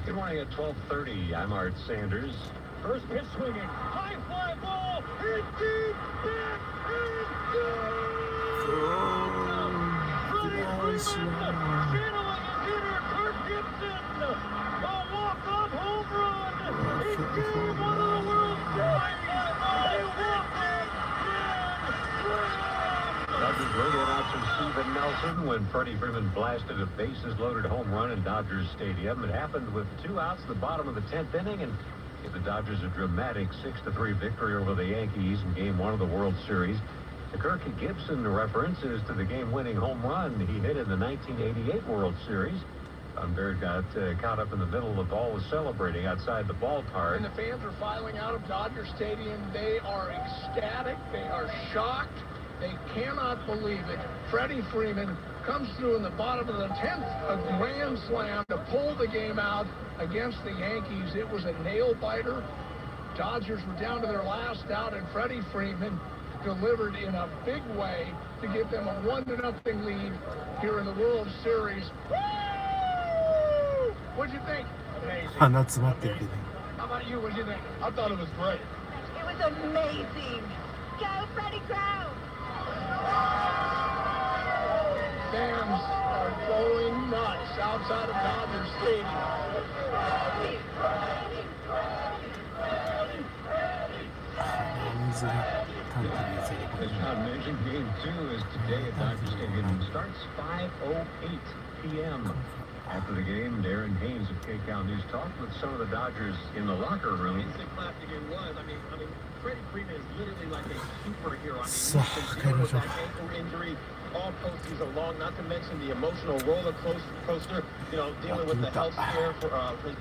Good morning at 12:30. I'm Art Sanders. First pitch swinging. High fly ball. It's deep. Back and Freddie Freeman channeling his hitter, Kirk Gibson. A walk-off home run. It's game one of the World Series. A walk-off Dodgers radio announcer Steven Nelson when Freddie Freeman blasted a bases-loaded home run in Dodgers Stadium. It happened with 2 outs at the bottom of the 10th inning and gave the Dodgers a dramatic 6-3 victory over the Yankees in Game 1 of the World Series. The Kirk Gibson references to the game-winning home run he hit in the 1988 World Series. Don Baird got caught up in the middle of all the celebrating outside the ballpark. And the fans are filing out of Dodger Stadium. They are ecstatic. They are shocked. They cannot believe it. Freddie Freeman comes through in the bottom of the 10th, a grand slam to pull the game out against the Yankees. It was a nail-biter. Dodgers were down to their last out, and Freddie Freeman delivered in a big way to give them a 1-0 lead here in the World Series. Woo! What'd you think? Amazing. How about you? What'd you think? I thought it was great. It was amazing. Go, Freddie, go! Fans are going nuts outside of Dodger Stadium. As John mentioned, Game 2 is today at Dodger Stadium. Starts 5:08 p.m. After the game, Darren Haynes of KCAL News talked with some of the Dodgers in the locker room. Instant classic it was. I mean, Freddie Freeman is literally like a superhero. I mean, So, with that ankle injury all postseason long, not to mention the emotional roller coaster, dealing with the health scare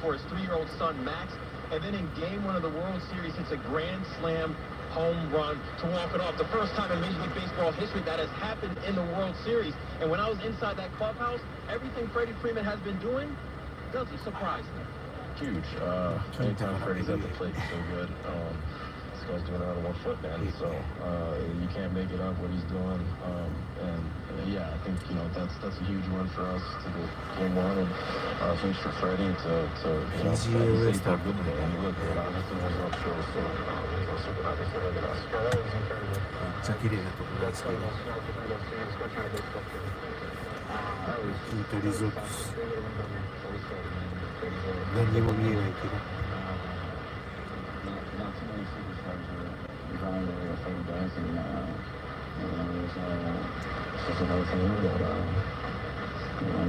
for his 3-year-old son, Max. And then in Game 1 of the World Series, it's a grand slam home run to walk it off. The first time in Major League Baseball history that has happened in the World Series. And when I was inside that clubhouse, everything Freddie Freeman has been doing doesn't surprise me. Huge. Anytime Freddie's at the plate, it's so good. This guy's doing it out of 1 foot, man. So you can't make it up what he's doing. Yeah, I think that's a huge win for us to do Game 1, and huge for Freddie to say how good today. And look, obviously was up for us. So super happy for us. That was incredible. Not too many superstars are drawing the same dance, and it's another thing that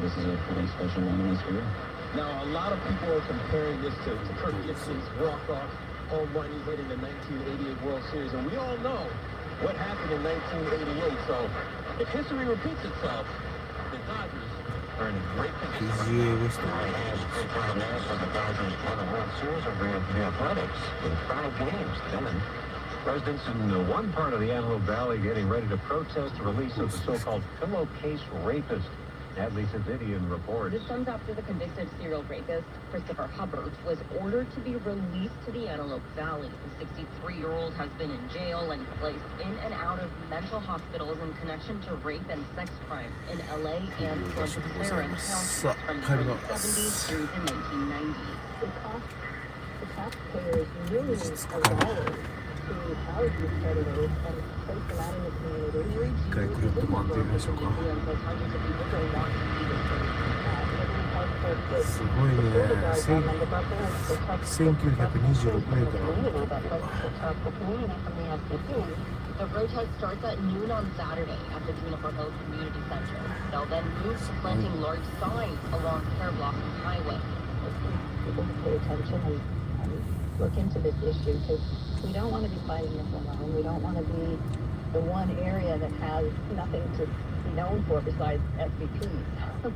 this is a pretty special moment in his career. Now, a lot of people are comparing this to Kirk Gibson's walk-off home run he hit in the 1988 World Series, and we all know what happened in 1988. So, if history repeats itself, the Dodgers are in a great position. The Dodgers won the World Series over the Athletics in 5 games. Then residents in one part of the Antelope Valley getting ready to protest the release of the so-called pillowcase rapist. Natalie Savidian reports. This comes after the convicted serial rapist, Christopher Hubbard, was ordered to be released to the Antelope Valley. The 63-year-old has been in jail and placed in and out of mental hospitals in connection to rape and sex crimes in LA and Santa Clara counties from the early 70s through the 1990s. It costs the taxpayers millions of dollars to house these predators and place them out in the community. The protest starts at noon on Saturday at the Juniper Hills Community Center. They'll then move to planting large signs along Pear Blossom Highway. People to pay attention and look into this issue, because we don't want to be fighting this alone. We don't want to be the one area that has nothing to be known for besides SVPs.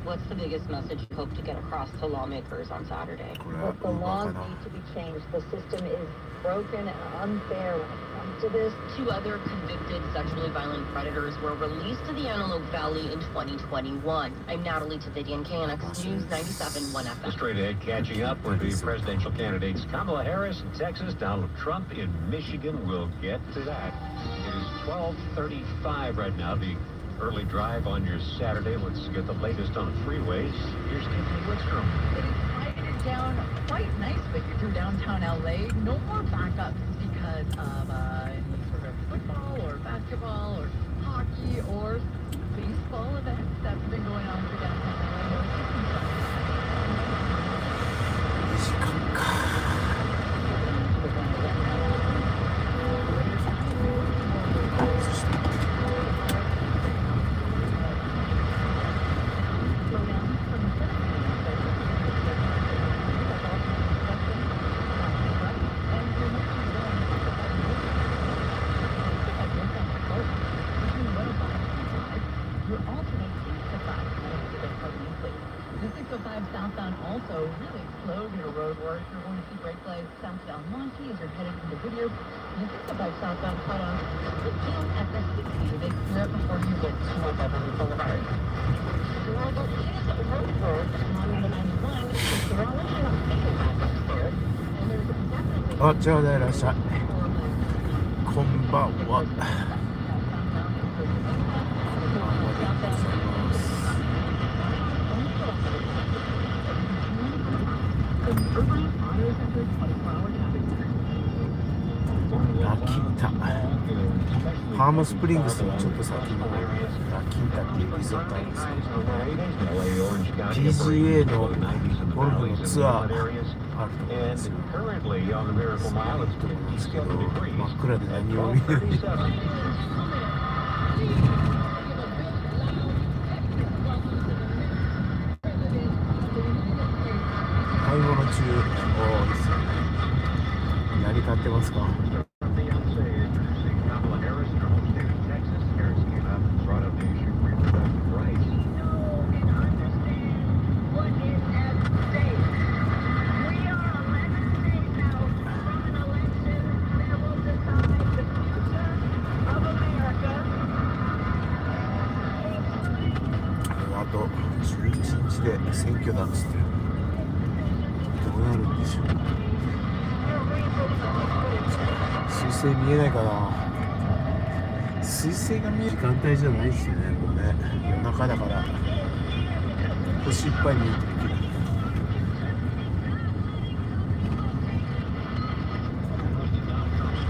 What's the biggest message you hope to get across to lawmakers on Saturday? The laws need to be changed. The system is broken and unfair when it comes to this. 2 other convicted sexually violent predators were released to the Antelope Valley in 2021. I'm Natalie Tavidian, KNX News 97.1 FM. Straight ahead, catching up with the presidential candidates Kamala Harris in Texas, Donald Trump in Michigan. We'll get to that. It is 12:35 right now. The early drive on your Saturday. Let's get the latest on the freeways. Here's Tiffany Wickstrom. It is quieted down through downtown LA, no more backups because of any sort of football or basketball or hockey or baseball events that's been going on for downtown LA. 2時間か。そしてSouthbound also really slow due to road work. You're going to see brake lights southbound Monty as you're headed into Whittier. The 605 southbound cut off begin at the 60 big strip before you get to Beverly Boulevard. Well, there is road work along the 91, so we're only going to take it back upstairs. And there's definitely... あ、ちょうだいらっしゃい。こんばんは。ラキンタ、パームスプリングスのちょっと先のラキンタっていうリゾートあるんですけど、 PGA のゴルフのツアーあると思うんですよ。すごいところですけど、真っ暗で何も見えない。買い物中、おーですよね。何買ってますか？あと11日で選挙だっつってる。どうなるんでしょう。彗星見えないかな。彗星が見える時間帯じゃないですよね。もうね、夜中だから星いっぱい見えてるけど。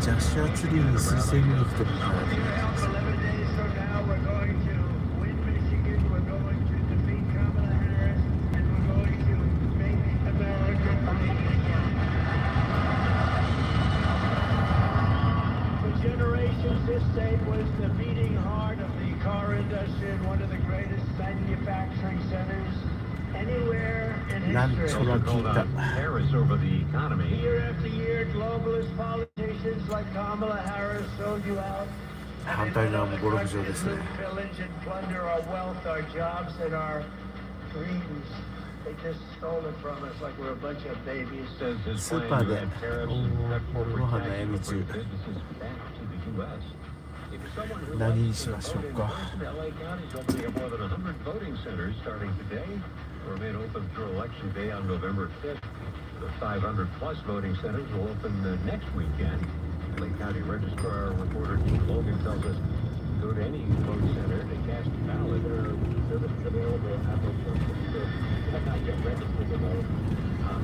ジャッシュアツリーに彗星見に来てるみたいな感じです。This state was the beating heart of the car industry and one of the greatest manufacturing centers anywhere in history. Harris over the economy. Year after year, globalist politicians like Kamala Harris sold you out. 反対側もゴルフ場ですね。 Pillage and plunder our wealth, our jobs, and our dreams. They just stole it from us like we're a bunch of babies. スーパーでご飯悩み中。何にしましょうか。500 plus voting centers will open next weekend. Lake County Registrar reporter Dean Logan tells us go to any vote center to cast a ballot. There are services available at those places. You have not yet registered to vote,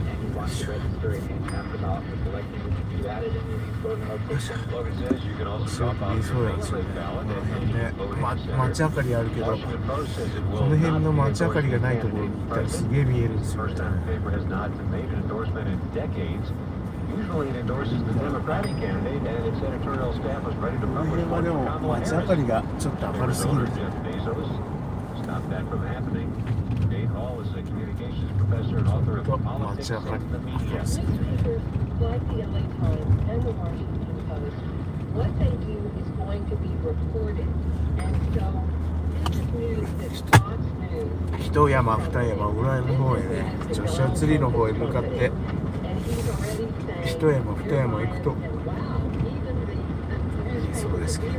and you want to register and cast a ballot for selecting, you can do that at any of these voting locations. Logan says you can also drop off your mail-in ballot and vote. 街明かりあるけど、この辺の街明かりがないところに行ったらすげえ見えるんですよね。 Usually it endorses the Democratic candidate, and its editorial staff was ready to publish one for Kamala Harris. Jeff Bezos stopped that from happening. Dave Hall is a communications professor and author of Politics and the Media. Newspapers like the LA Times and the Washington Post, what they do is going to be reported, and so this is news that Fox News. 一山二山裏の方へね、ジョシュアツリーの方へ向かって一山二山行くとそうですけど。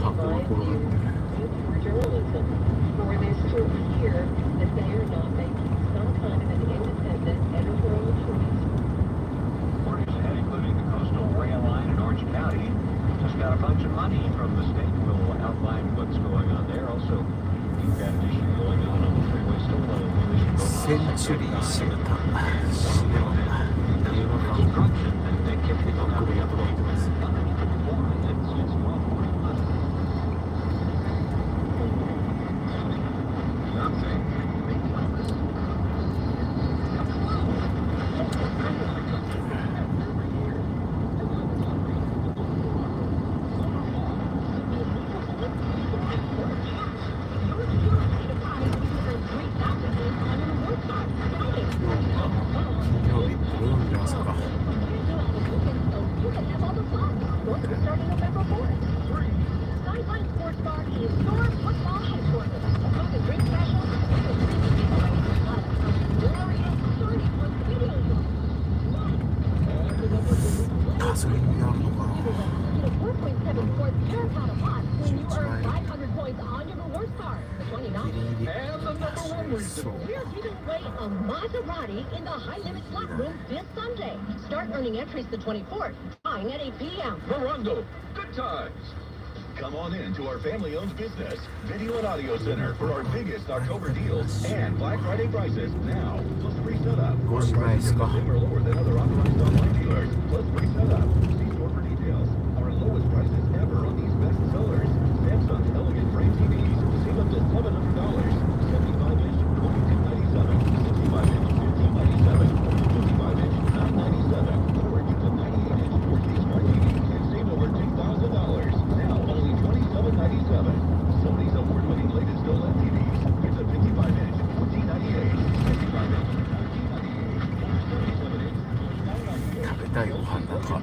箱が転がってる。Including the coastal rail line in Orange County, just got got a bunch of money from the state. We'll outline what's going on there. Also, you've got an issue going on the freeway. Still a little issue going on. センチュリーシネタシネマ映画館結構車止まってます。ガソリンになるのかな。We're giving away a Maserati in the High Limit Slot Room this Sunday. Start earning entries the 24th, buying at 8 p.m. Morongo, good times. Come on in to our family-owned business, Video and Audio Center, for our biggest October deals and Black Friday prices now. Plus free setup. Our prices are lower than other authorized online dealers. Plus free setup. See store for details. Our lowest prices ever on these best sellers. Samsung elegant frame TVs. Save up to $700. 75-inch, $22.97. 65-inch, $15.97. 55-inch, $9.97. Or get the 98-inch 4K smart TV and save over $2,000. Now only $27.97. Sony's award-winning latest OLED TVs. It's a 55-inch, $14.98. 55-inch, $19.98. 食べたいご飯なんか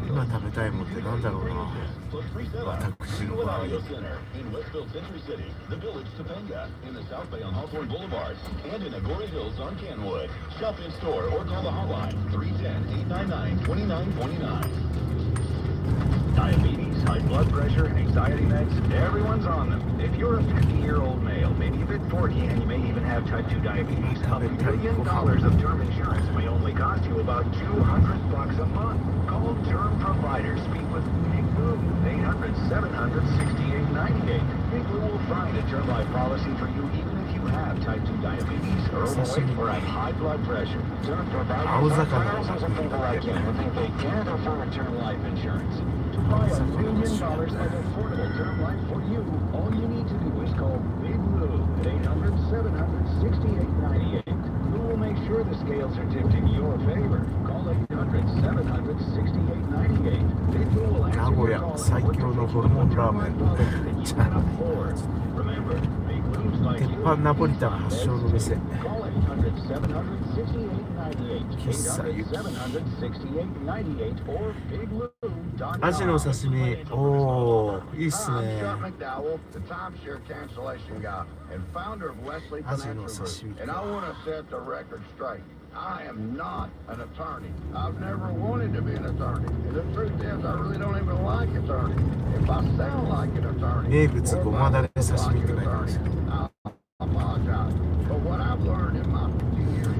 今食べたいもんってなんだろうな。私の場合in Westville Century City, the Village Topanga, in the South Bay on Hawthorne Boulevard, and in Agora Hills on Canwood. Shop in store or call the hotline 310-899-2929. Diabetes, high blood pressure, anxiety meds, everyone's on them. If you're a 50-year-old male, maybe a bit forky, and you may even have type 2 diabetes, $1 million of term insurance may only cost you about $200 a month. Call Term Provider. Speak with Big Blue, 800-700-6898. Big Blue will find a term life policy for you even if you have type 2 diabetes, or overweight, or have high blood pressure. Term Provider is thousands of people like you who think they can't afford term life insurance. To buy $1 million of affordable term life for you, all you need to do is call Big Blue at 800-700-6898. Blue will make sure the scales are tipped in your favor. Call 800-700-6898. Big Blue will answer your call and put your Remember, Big Blue's like you. 鉄板ナポリタン発祥の店。 Call 800-700-6898. アジの刺身、おー、いいっすね。アジの刺身か。 I am not an attorney. I've never wanted to be an attorney. And the truth is, I really don't even like attorney. If I sound like an attorney, 名物ごまだれ刺身って書いてあります。 I apologize. But what I've learned in my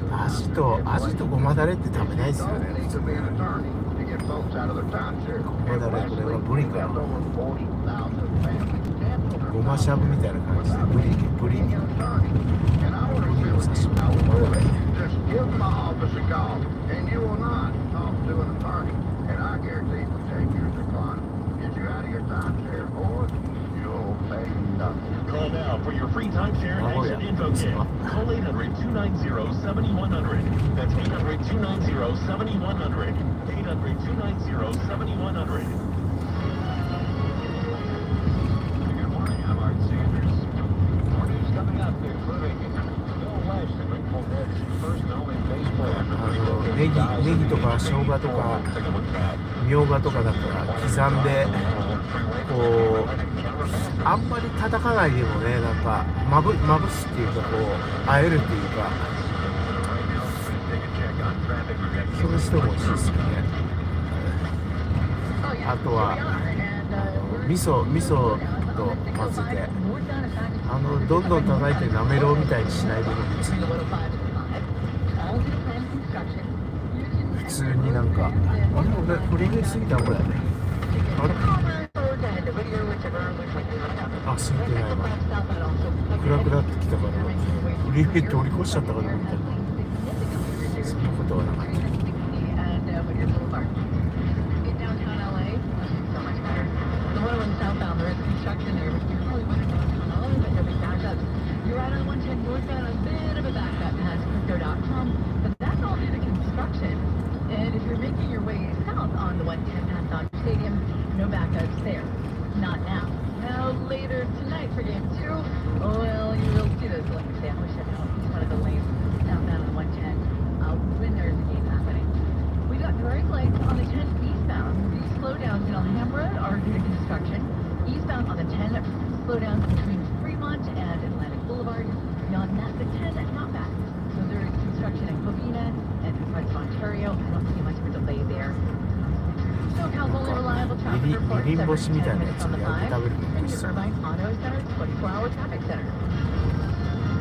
アジとごまだれって食べないですよね。 need to be an attorney to get folks out of their timeshare. ごまだれこれはブリかな。 Over 40,000 families. ごましゃぶみたいな感じでブリに。 And I want to feel刺身ごまだれ。 Just give my office a call, and you will not talk to an attorney, and I guarantee we'll take your decline, get you out of your timeshare, or you'll pay nothing. Call now for your free timeshare action info kit. Call 800-290-7100. That's 800-290-7100. 800-290-7100. Good morning, I'm Art Sanders. More news coming up, including Bill West, the Grateful Dead's first and only bass player. ネギとか生姜とかみょうがとかだから刻んでこうあんまり叩かないでもね、なんかまぶすっていうかこう和えるっていうか、そうしても美味しいですよね。あとは味噌と混ぜてどんどん叩いてなめろうみたいにしないでもいいですね。普通になんかこれ入れすぎたこれ。あれあ、ついてないわ。暗くなってきたからフリーウェイ通り越しちゃったかと思ったらそんなことはなかった。You're right on 110 northbound, a bit of a backup past Crypto.com, but that's all due to construction. And if you're making your way south on the 110 past Dodger Stadium, no backups there. Not now. Now later tonight for game 2, well, you will see those lanes. I wish I know each one of the lanes southbound on 110 when there's a game happening. We got brake lights on the 10 eastbound. These slowdowns in Alhambra are due to construction. Eastbound on the 10 slowdowns between Fremont and Atlantic Boulevard. Beyond that, the 10 not bad. So there is construction in Covina and in parts of Ontario. I don't see much of a delay there. SoCal's only reliable traffic report 7 to 10 minutes on the 5. And your Irvine Auto Center 24-hour traffic center.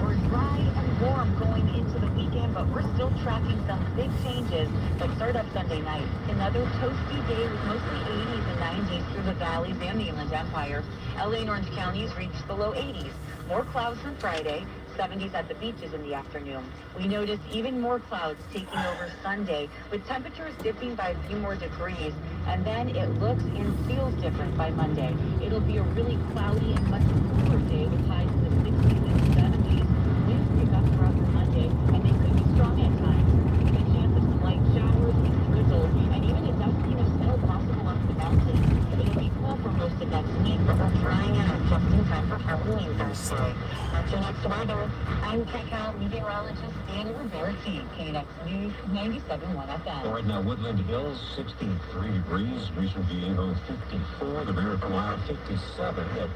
We're dry and warm going into the weekend, but we're still tracking some big changes that start up Sunday night. Another toasty day with mostly 80s and 90s through the valleys and the Inland Empire. LA and Orange counties reach the low 80s. More clouds from Friday, 70s at the beaches in the afternoon. We noticed even more clouds taking over Sunday, with temperatures dipping by a few more degrees. And then it looks and feels different by Monday. It'll be a really cloudy and much cooler day with highs in the 60s and 70s. Winds pick up throughout the Monday, and they could be strong at times, with a chance of some light showers and drizzle, and even a dusting of snow possible up the mountains. It'll be cool for most of next week, but we're drying out just in time for Halloween Thursday. That's your next weather. I'm KCAL meteorologist Danny Rivera, KNX News 97.1 FM. Right now, Woodland Hills, 63 degrees. Recent Viejo, 54. The Miracle Mile, 57. At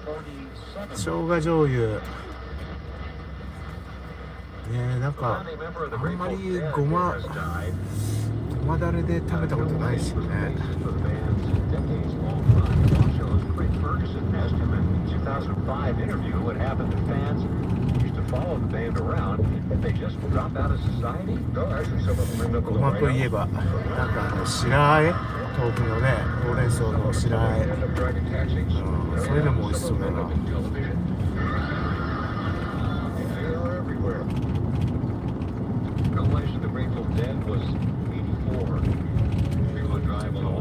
12:47. 生姜醤油ね、なんかあんまりごまだれで食べたことないですよね。2005 interview what happened to fans who used to follow the band around if they just dropped out of society. No, actually, some of them ごまといえばなんか白あえ、豆腐のね、ほうれん草の白あえ、それでも美味しそうだな。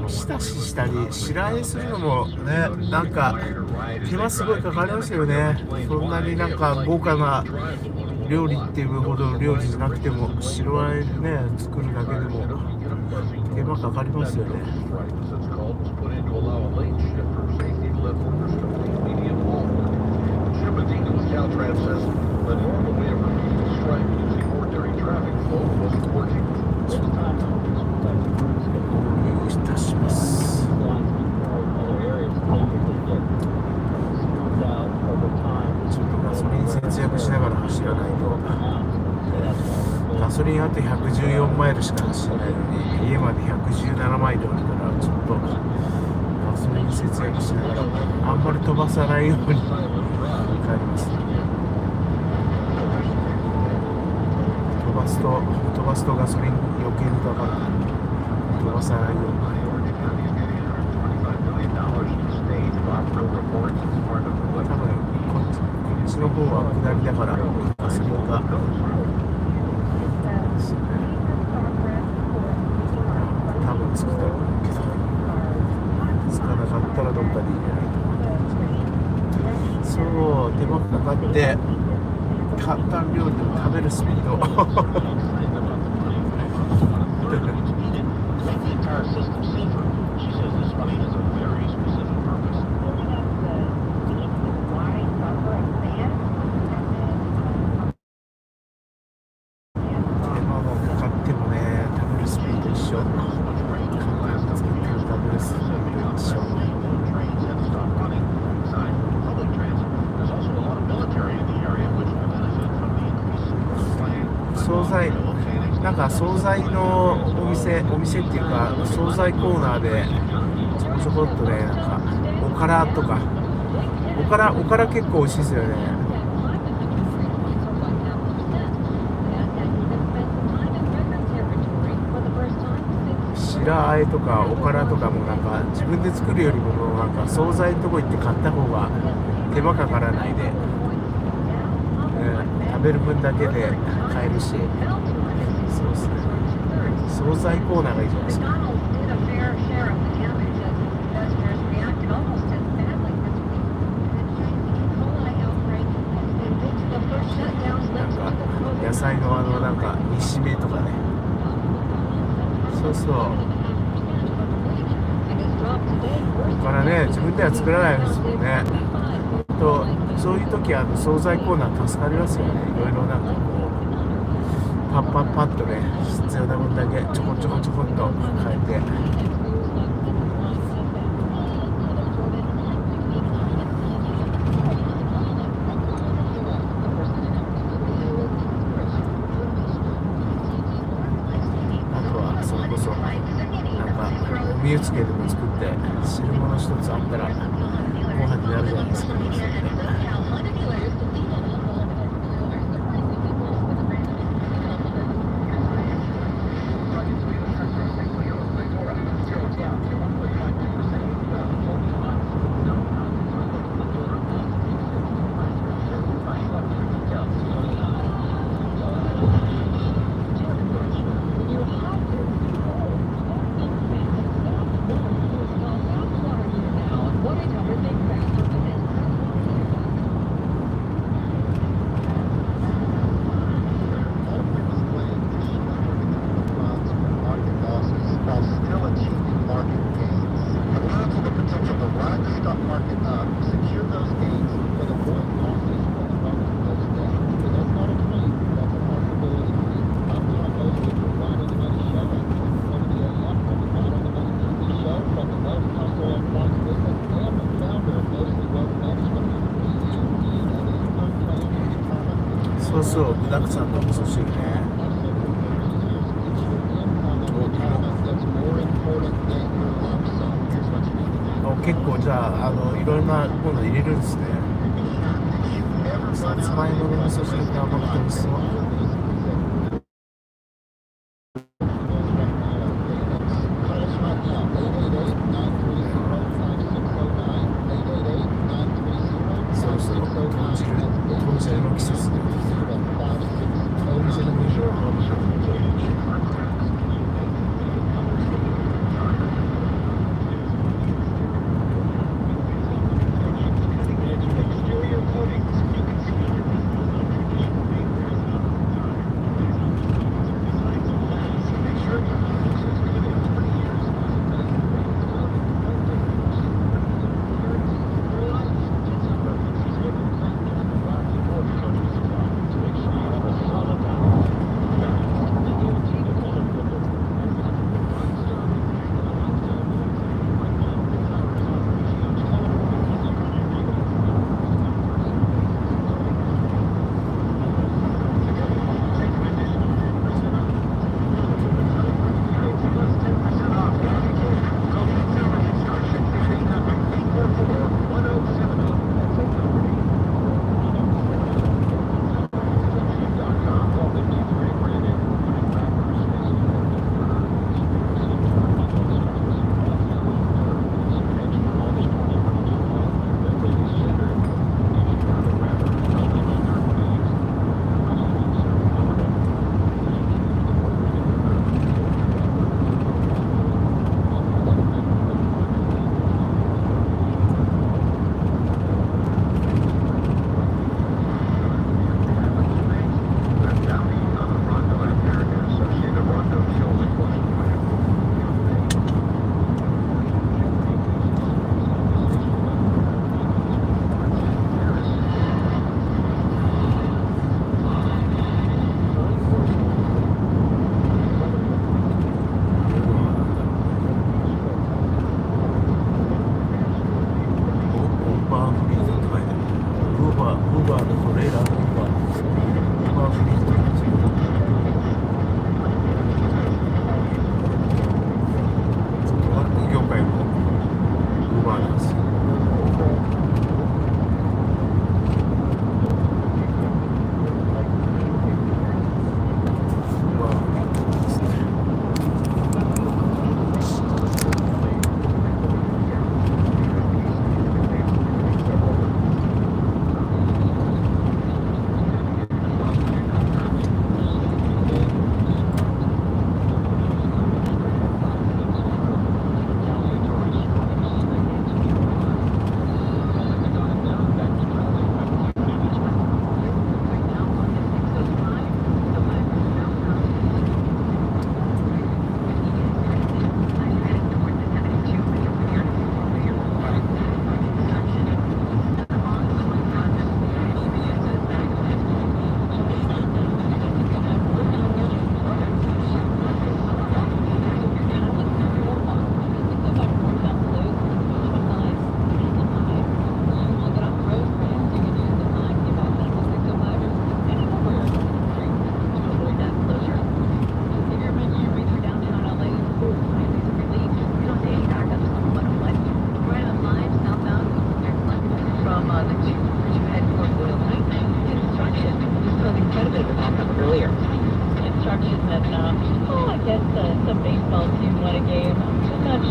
浸ししたり白あえするのもね、なんか手間すごいかかりますよね。そんなになんか豪華な料理っていうほど料理じゃなくても白あえね作るだけでも手間かかりますよね。節約しながら走らないと、ガソリンあと114マイルしか走らないのに家まで117マイルあるから、ちょっとガソリン節約しながらあんまり飛ばさないように帰りますね。飛ばすとガソリン余計にかかるから飛ばさないように。多分こっちの方は下りだからガソリンが多分つくだろうけど、つかなかったらどっかで入れないと。そう手間かかって簡単料理でも食べるスピードなんか惣菜のお店っていうか惣菜コーナーでちょこっとね、なんかおからとかおから結構美味しいですよね。白ラあえとかおからとかもなんか自分で作るよりもなんか惣菜のとこ行って買った方が手間かからないで、食べる分だけで買えるし、そうですね、惣菜コーナーがいいじゃないですか。なんか野菜のなんか煮しめとかね、そうそう、ここからね自分では作らないですもんね。とそういう時惣菜コーナー助かりますよね。いろいろなんかこうパッパッパッとね必要な分だけちょこちょこちょこっと変えて。身をつけでも作って汁物一つあったらご飯になるじゃないですか。そうそう、具だくさんの味噌汁ね。結構じゃあ、いろんなもの入れるんですね。さつまいもの味噌汁って甘くて美味しそう。そろそろ豚汁の季節で。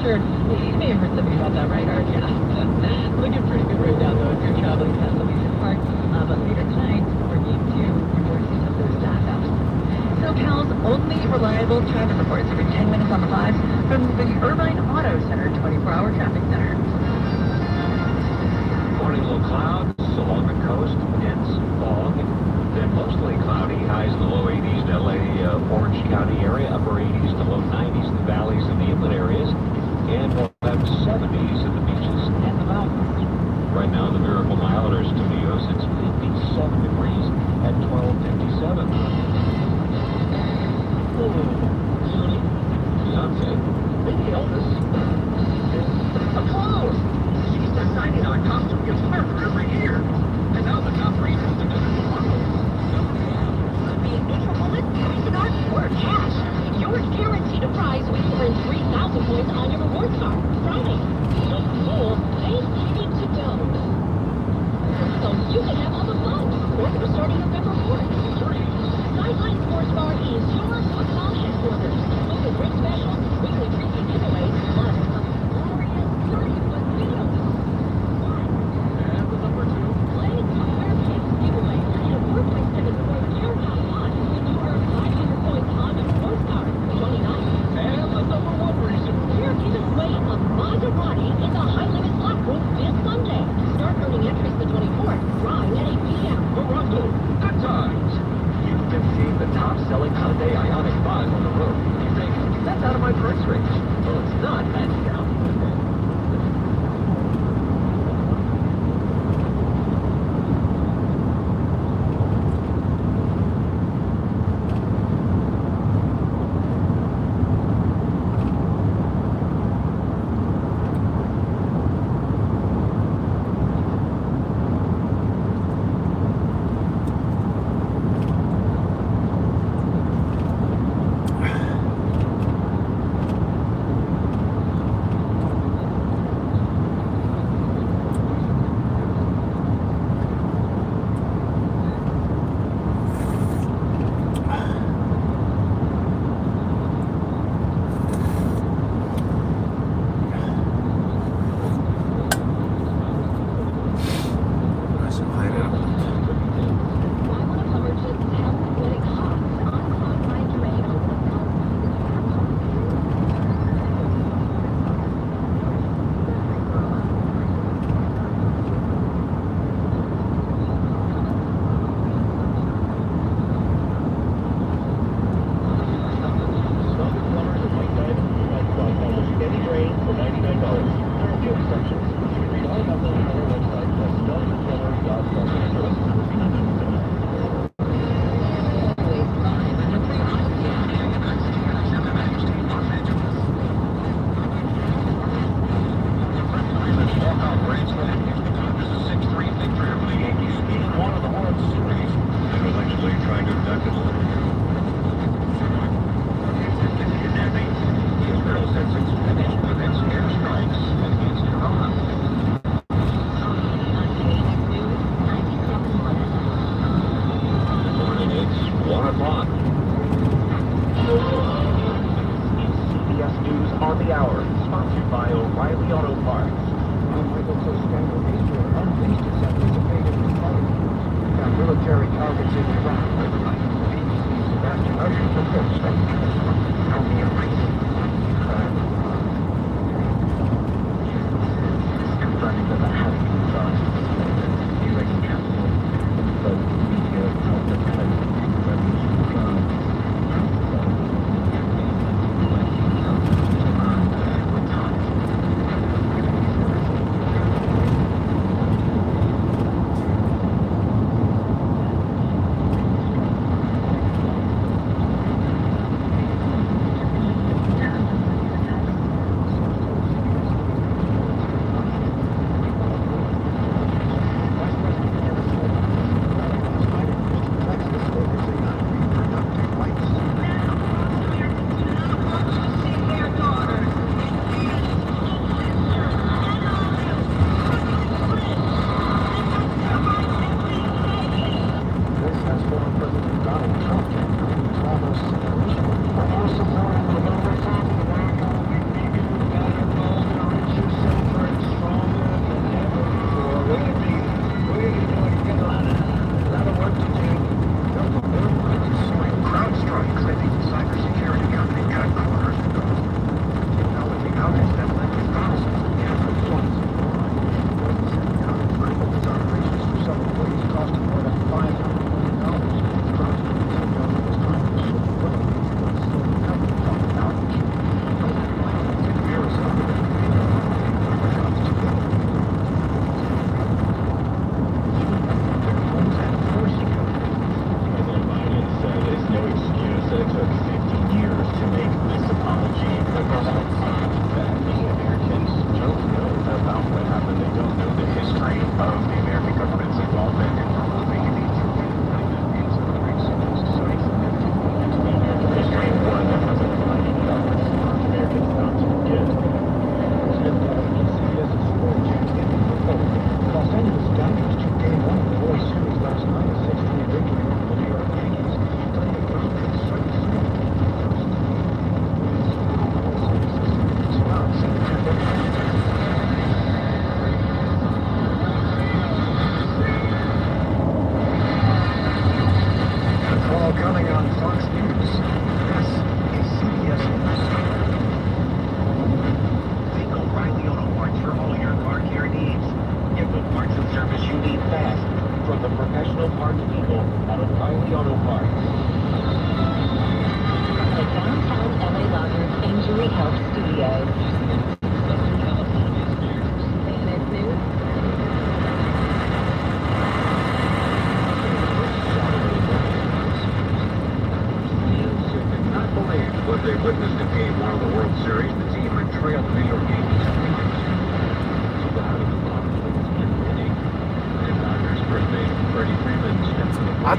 sure. You may have heard something about that, right, Art? Yeah. Looking pretty good right now, though, if you're traveling past Leisure Park. But later tonight, for Game 2, you're going to see some of those backups. SoCal's only reliable traffic reports every 10 minutes on the 5s from the Irvine Auto Center 24-hour traffic center. Morning, low clouds along the coast, dense fog, then mostly cloudy, highs in the low 80s in LA, Orange County area, upper 80s to low 90s in the valleys and the inland areas, and we'll have 70s in the beaches and the mountains. Right now in the Miracle Mile at our studios, it's 57 degrees at 12:57. Beyonce. Maybe Elvis. A close! She's deciding on a costume gets harder every year. And now the top reason is the Mrs. Could be a neutral woman, Visa card, or cash. You're guaranteed a prize when you earn 3,000 points on your rewards card. Friday. So cool, they need to go. So you can have all the fun. Order starting November 4th. Sideline Sports Bar is your football headquarters. With the great specials, weekly drinking giveaways, plus a glorious 30-foot video. And the number 2. Play Square Kids giveaway and a 4.7-point Carrot Pot when you earn 500 points on your rewards card. 29. And the number 1 reason. We're giving away a Maserati in the High Limit Slot Room this Sunday. Start earning entries the 24th. Drawing at 8 p.m. Morocco, good times. You've been seeing the top-selling Hyundai Ioniq 5 on the road. You think, that's out of my price range. Well, it's not. That's down.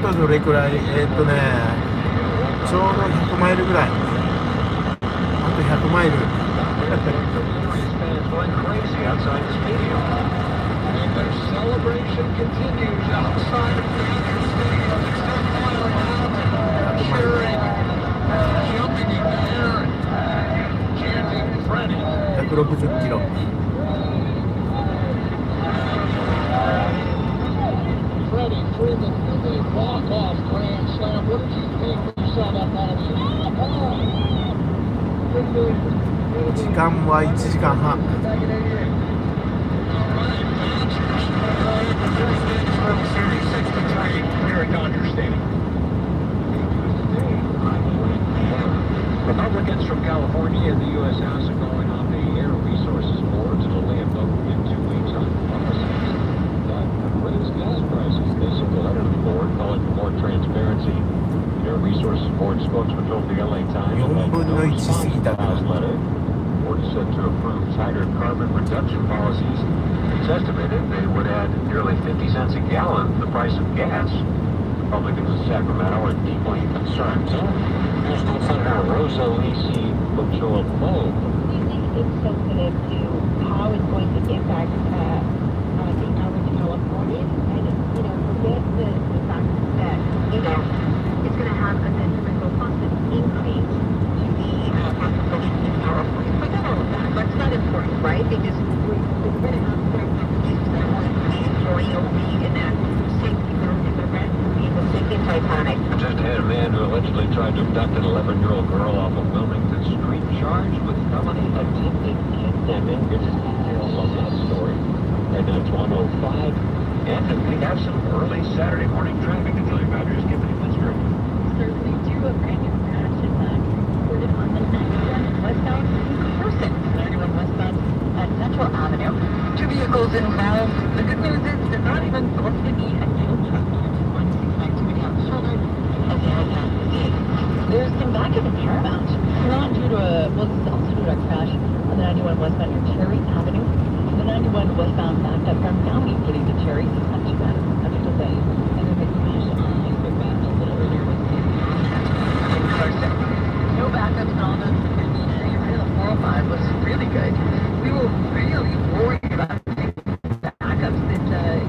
あとどれくらいちょうど100マイルぐらい。あと100マイル。And their celebration continues outside of Dodger Stadium. Cheering, jumping in the air, and chanting Freddie. 160キロ。Freddie Freeman with a walk-off grand slam. What did you think when you saw that ball? 時間は1時間半。Here at Dodger Stadium. Republicans from California and the U.S. House are going on the Air Resources Board to delay a vote in 2 weeks on policies that raise gas prices. They sent a letter to the board calling for more transparency. The Air Resources Board spokesman told the LA Times that no response to the House letter. The board is set to approve tighter carbon reduction policies. It's estimated they would add nearly 50 cents a gallon to the price of gas. Republicans in Sacramento are deeply concerned. National Senator Rosa Lisi Ochoa Poe. Do you think it's sensitive to how it's going to impact the average Californian? And, forget the fact that, it's going to have a detrimental positive increase to the population in California. Forget all of that. That's not important, right? Because we're going to have certain populations that are going to be enjoying a reenact safety zones in the rest of people sinking Titanic. Just had a man who allegedly tried to abduct an 11-year-old girl off of Wilmington Street, charged with felony attempted kidnapping. Here's the details on that story. Right now it's 1:05, and we have some early Saturday morning traffic to tell you about. Here's Tiffany Winston. Certainly do a brand new crash in fact reported on the 91 westbound person, 91 westbound at Central Avenue. 2 vehicles involved. The good news is they're not even thought to be a tow truck. 169 activity on the shoulder as they head past the scene. There's some backup in Paramount. Not due to this is also due to a crash on the 91 westbound near Cherry Avenue. The 91 westbound backed up from Downey getting to Cherry. It's not too bad. Not too delay. And then the crash on Eastern Mass a little earlier was no backups and all those. The 405 was really good. We were really worried about the backups that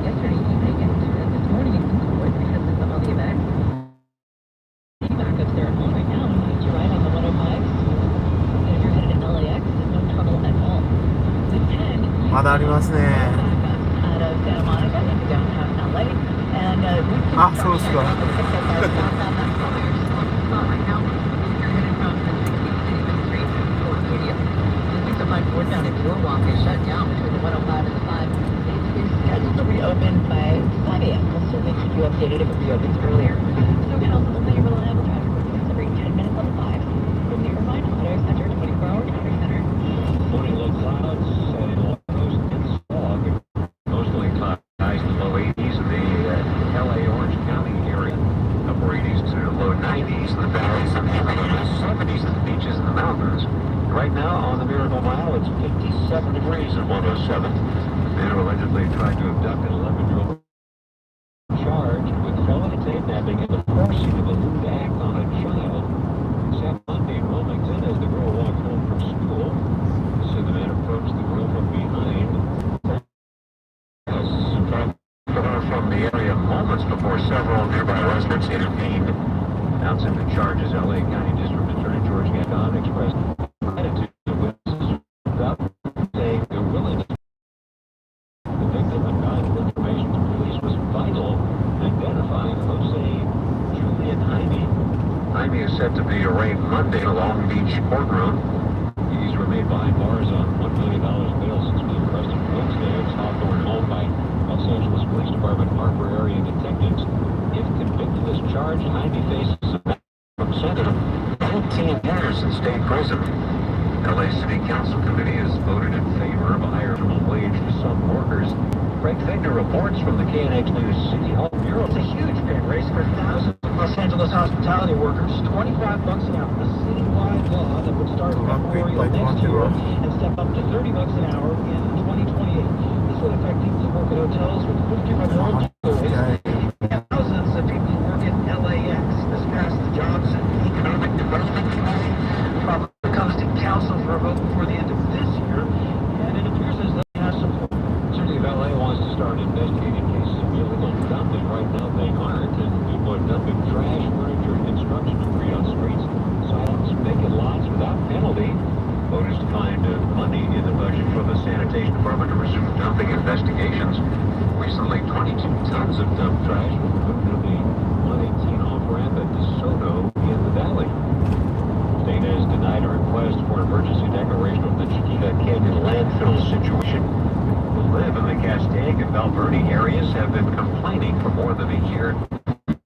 yesterday evening and this morning in Newport because of all the events. Backups there at home right now. You ride on the 105. And if you're headed to LAX, there's no trouble at all. The 10. まだありますね。 Out of Santa Monica into downtown LA. And あ、そうですか。 Down at Boardwalk is shut down between the 105 and the 5. It is scheduled to reopen by 5 a.m. We'll certainly keep you updated if it reopens earlier. SoCal's only reliable traffic reports every 10 minutes on the 5 from the Irvine Auto Center 24-hour traffic center. Morning low clouds and low coast and fog. Mostly clouds in the low 80s in the LA Orange County area. Upper 80s to low 90s in the valleys and the 70s in the beaches and the mountains. Right now on the Miracle Mile, it's 57 degrees at 107. Man who allegedly tried to abduct an 11-year-old charged with felony kidnapping in the pursuit of a lewd act on a child. Said Monday in Wilmington as the girl walked home from school. Said the man approached the girl from behind. For her from the area moments before several nearby residents intervened. Announcing the charges, LA County District Attorney George Gascon expressed attitude to witnesses saying their willingness to the victim and valuable information to police was vital in identifying Jose Julian Jaime. Jaime is set to be arraigned Monday in a Long Beach courtroom. He's remained behind bars on $1 million bail since being arrested Wednesday at his Hawthorne home by Los Angeles Police Department Harbor area detectives. If convicted as charged, Jaime faces a maximum sentence of 15 years in state prison. LA City Council Committee has voted in favor of a higher minimum wage for some workers. Craig Figner reports from the KNX News City Hall Bureau. It's a huge pay raise for thousands of Los Angeles hospitality workers. $25 an hour, a citywide law that would start February of next year and step up to $30 an hour in 2028. This would affect people who work at hotels with 50 or more employees. Thousands of people who work Sanitation Department to resume dumping investigations. Recently, 22 tons of dumped trash were moved to the 118 off-ramp at DeSoto in the valley. State has denied a request for an emergency declaration of the Chiquita Canyon landfill situation. Who live in the Castaic and Valverde areas have been complaining for more than a year.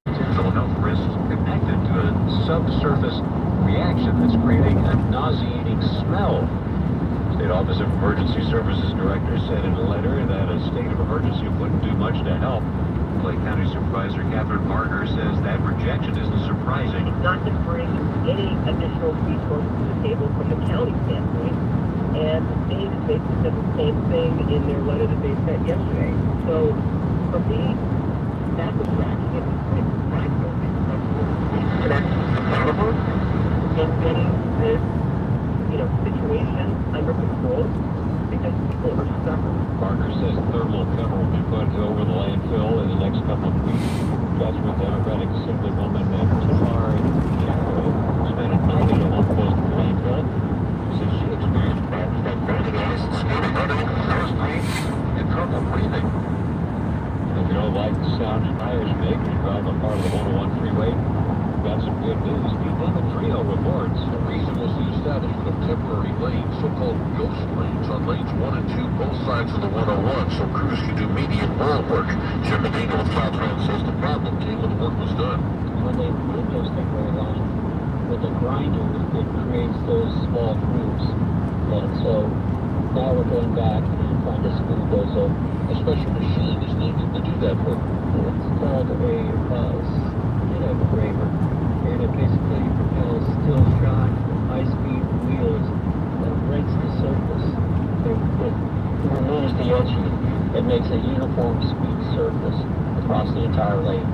Potential health risks connected to a subsurface reaction that's creating a nauseating smell. State Office of Emergency Services Director said in a letter that a state of emergency wouldn't do much to help. Clay County Supervisor Catherine Barger says that rejection isn't surprising. It's not to bring any additional resources to the table from the county standpoint. And the state has basically said the same thing in their letter that they sent yesterday. So, for me, that's a tracking. It's pretty frightening. And that's accountable in getting this, situation under control because people are suffering. Barker says thermal cover will be put over the landfill in the next couple of weeks. Grassroots Democratic Assemblywoman Tamar Chapel spent a night at a home close to the landfill. Says she experienced problems like burning eyes, skin, running, nose pain, and trouble breathing. If you don't like the sound your tires make when you drive on part of the 101 freeway, got some good news. The Demetrio reports. The reason was the establishment of temporary lanes, so-called ghost lanes, on lanes 1 and 2, both sides of the 101, so crews can do median road work. Jim Medina of Caltrans says the problem came when the work was done. When they put those temporary lines with a grinder, it creates those small grooves. And so now we're going back and trying to smooth those over. A special machine is needed to do that work. It's called a graver, and it basically propels still shot high-speed wheels that breaks the surface. It removes the edging. It makes a uniform speed surface across the entire lane.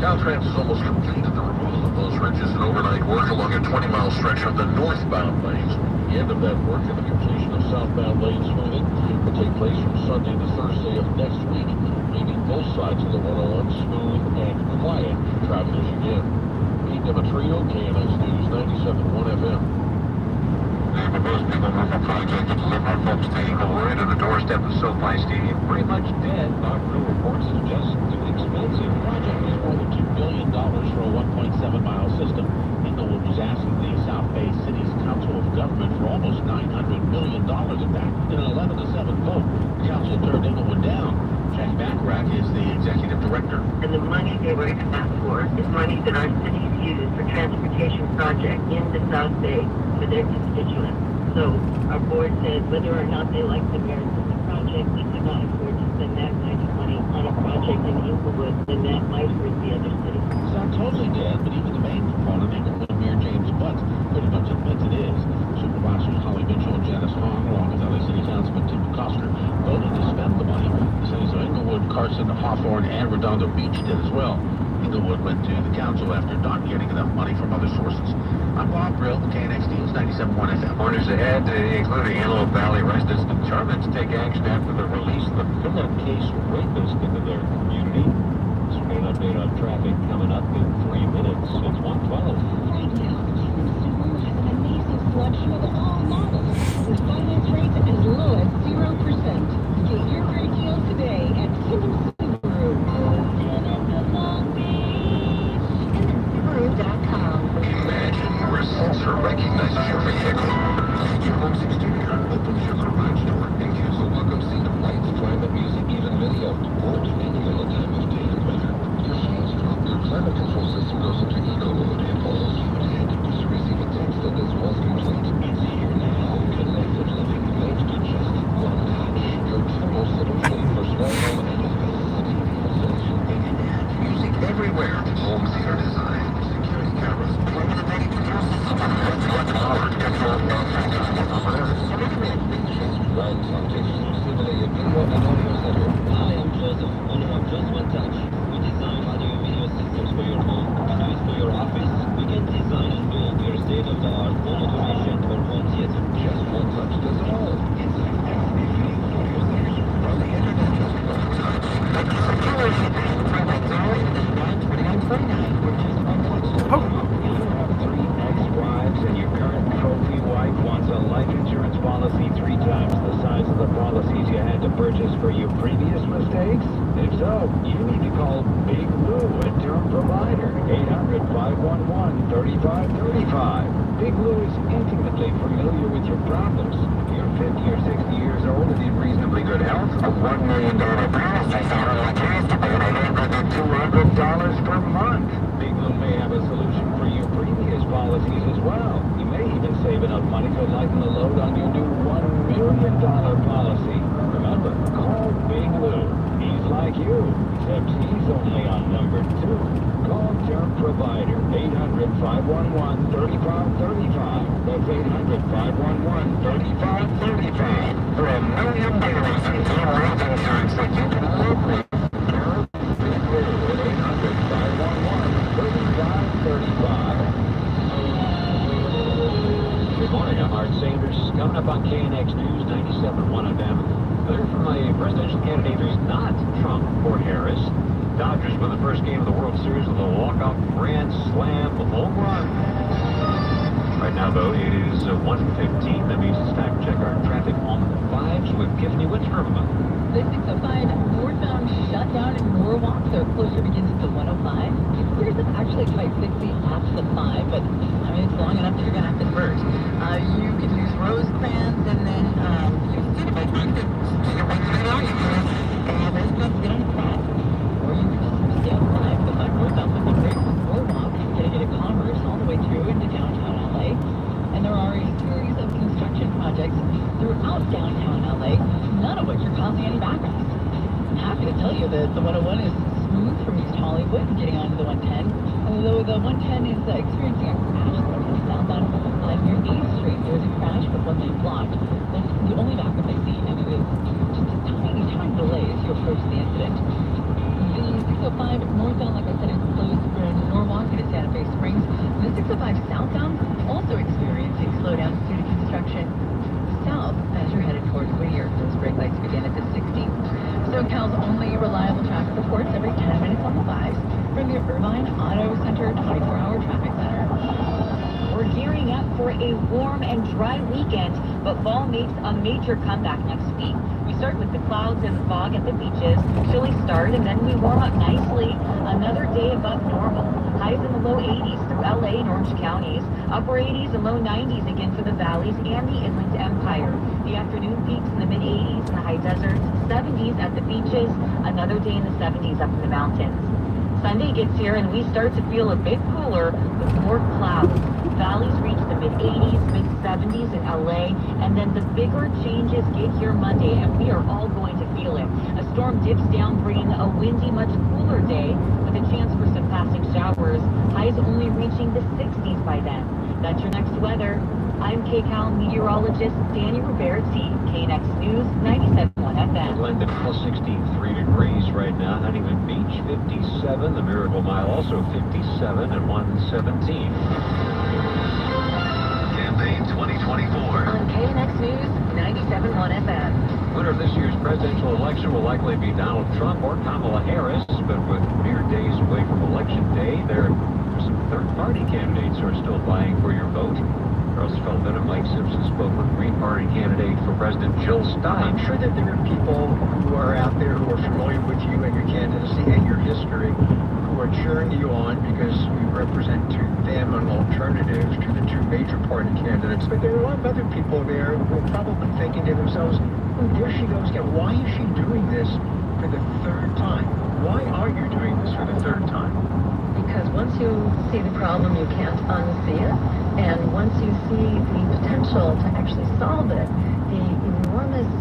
Caltrans has almost completed the removal of those ridges and overnight work along a 20-mile stretch of the northbound lanes. The end of that work and the completion of southbound lane smoothing will take place from Sunday to Thursday of next week, leaving both sides of the 101 smooth and quiet for travelers again. Pete Demetrio, KNX News 97.1 FM. Most people move the project to deliver folks to Inglewood and the doorstep of SoFi Stadium pretty much dead. Doctor reports suggest too expensive. The project is more than $2 billion for a 1.7-mile system. Inglewood was asking the South Bay City's Council of Government for almost $900 million of that in an 11-7 vote. The council turned Inglewood down. Jack Backrack is the executive director. And the money they were asked for is money that our cities use for transportation projects in the South Bay for their constituents. So our board said whether or not they like the merits of the project, we could not afford to spend that kind of money on a project in Inglewood, and that might hurt the other cities. It's not totally dead, but even the main proponent, Inglewood Mayor James Butts, pretty much admits it is. Supervisors Holly Mitchell and Janice Hong, along with LA City Councilman Tim Coster, voted to spend the money. The cities of Inglewood, Carson, Hawthorne, and Redondo Beach did as well. Inglewood went to the council after not getting enough money from other sources. I'm Bob Brill, KNX News 97.1 FM. Orders ahead, including Antelope Valley residents determined to take action after the release of the pillowcase rapist into their community. This will be an update on traffic coming up in 3 minutes. It's 1:12. Right now, Kingdom Subaru has an amazing selection of all models with finance rates as low as 0%. Get your great deals today at Kingdom Subaru. Imagine your sensor recognizes your vehicle. Your home's exterior, opens your garage door, and gives a welcome scene of lights, climate music, even video. Or depending on the time of day and weather. Your hands drop, your climate control system goes into eco mode and follows you ahead. Just receive a text that this was complete. It's here now. Connected living thanks to just one touch. Your total solution for smart home and office. City visualization and music everywhere. Home theater design. Security cameras. Hi, I'm Joseph, owner of Just One Touch. We design audio video systems for your home, studios for your office. We can design and build your state-of-the-art home automation or home theater. Just One Touch does it all. It's an everything audio centers from the internet. Just One Touch. For like $29.29 or Just One Touch. You have 3 ex-wives and your current trophy wife wants a life insurance policy 3 times the size of the policy. policies you had to purchase for your previous mistakes? If so, you need to call Big Lou, a term provider. 800-511-3535. Big Lou is intimately familiar with your problems. If you're 50 or 60 years old and in reasonably good health, a $1 million policy sounded like yesterday, and $200 per month. Big Lou may have a solution for your previous policies as well. You may even save enough money to lighten the load on your new $1 million policy. Remember, call Big Lou. He's like you, except he's only on number 2. Call Term Provider, 800-511-3535. That's 800-511-3535. For $1 million in term life insurance that you can live with. Big Lou at 800-511-3535. Good morning, I'm Art Sanders. Coming up on KNX News 97.1 FM. Clear from a presidential candidate who's not Trump or Harris. Dodgers win the first game of the World Series with a walk-off grand slam home run. Right now, though, it is 1:15. That means it's time to check our traffic on the 5s with Tiffany Wittstrom. The 605 northbound shut down in Norwalk, so closer begins to 105. It clears up actually quite quickly after the 5, but I mean, it's long enough that you're going to have to convert. You can use Rosecrans and then use Cinnamon to get away to the area. And Rosecrans get on the 5. Or you can just stay on the 5. The 5 northbound would be great from Norwalk, getting into Commerce all the way through into downtown LA. And there are a series of construction projects throughout downtown LA, none of which are causing any backups. I'm happy to tell you that the 101 is smooth from East Hollywood getting onto the 110, although the 110 is experiencing a crash going southbound near 8th Street. There's a crash with one lane blocked. That's the only backup I see, and it is just a tiny delay as you approach the incident. The 605 northbound, like I said, is closed from Norwalk to Santa Fe Springs. The 605 southbound also experiencing slowdowns due to construction south as you're headed towards Whittier. Those brake lights begin at the 60. SoCal's only reliable traffic reports every 10 minutes on the 5s from the Irvine Auto Center 24-hour traffic center. We're gearing up for a warm and dry weekend, but fall makes a major comeback next week. We start with the clouds and the fog at the beaches, chilly start, and then we warm up nicely. Another day above normal. Highs in the low 80s through LA and Orange counties, upper 80s and low 90s again for the valleys and the Inland Empire. The afternoon peaks in the mid 80s in the high deserts, 70s at the beaches, another day in the 70s up in the mountains. Sunday gets here and we start to feel a bit cooler with more clouds. Valleys reach the mid-80s, mid-70s in LA, and then the bigger changes get here Monday, and we are all going to feel it. A storm dips down, bringing a windy, much cooler day with a chance for some passing showers. Highs only reaching the 60s by then. That's your next weather. I'm KCAL meteorologist Danny Roberti, KNX News 97.1 FM. Glendon plus 63 degrees right now. Huntington Beach 57. The Miracle Mile also 57 and 117. Campaign 2024. On KNX News 97.1 FM. Winner of this year's presidential election will likely be Donald Trump or Kamala Harris, but with mere days away from Election Day, there are some third-party candidates who are still vying for your vote. Charles Feldman and Mike Simpson spoke with Green Party candidate for President Jill Stein. I'm sure that there are people who are out there who are familiar with you and your candidacy and your history who are cheering you on because you represent to them an alternative to the two major party candidates. But there are a lot of other people there who are probably thinking to themselves, oh, there she goes again. Why is she doing this for the third time? Why are you doing this for the third time? Because once you see the problem, you can't unsee it. And once you see the potential to actually solve it, the enormous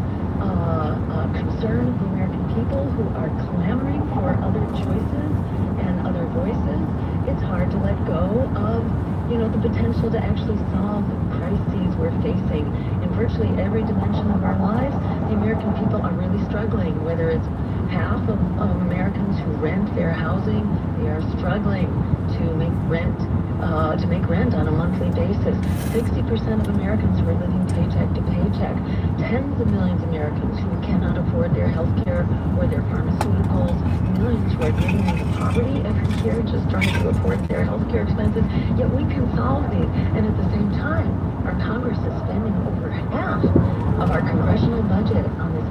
concern of the American people who are clamoring for other choices and other voices, it's hard to let go of, the potential to actually solve the crises we're facing in virtually every dimension of our lives. The American people are really struggling, whether it's half of Americans who rent their housing, they are struggling to make rent on a monthly basis. 60% of Americans who are living paycheck to paycheck. Tens of millions of Americans who cannot afford their health care or their pharmaceuticals. Millions who are living into poverty every year just trying to afford their health care expenses. Yet we can solve these. And at the same time, our Congress is spending over half of our congressional budget on this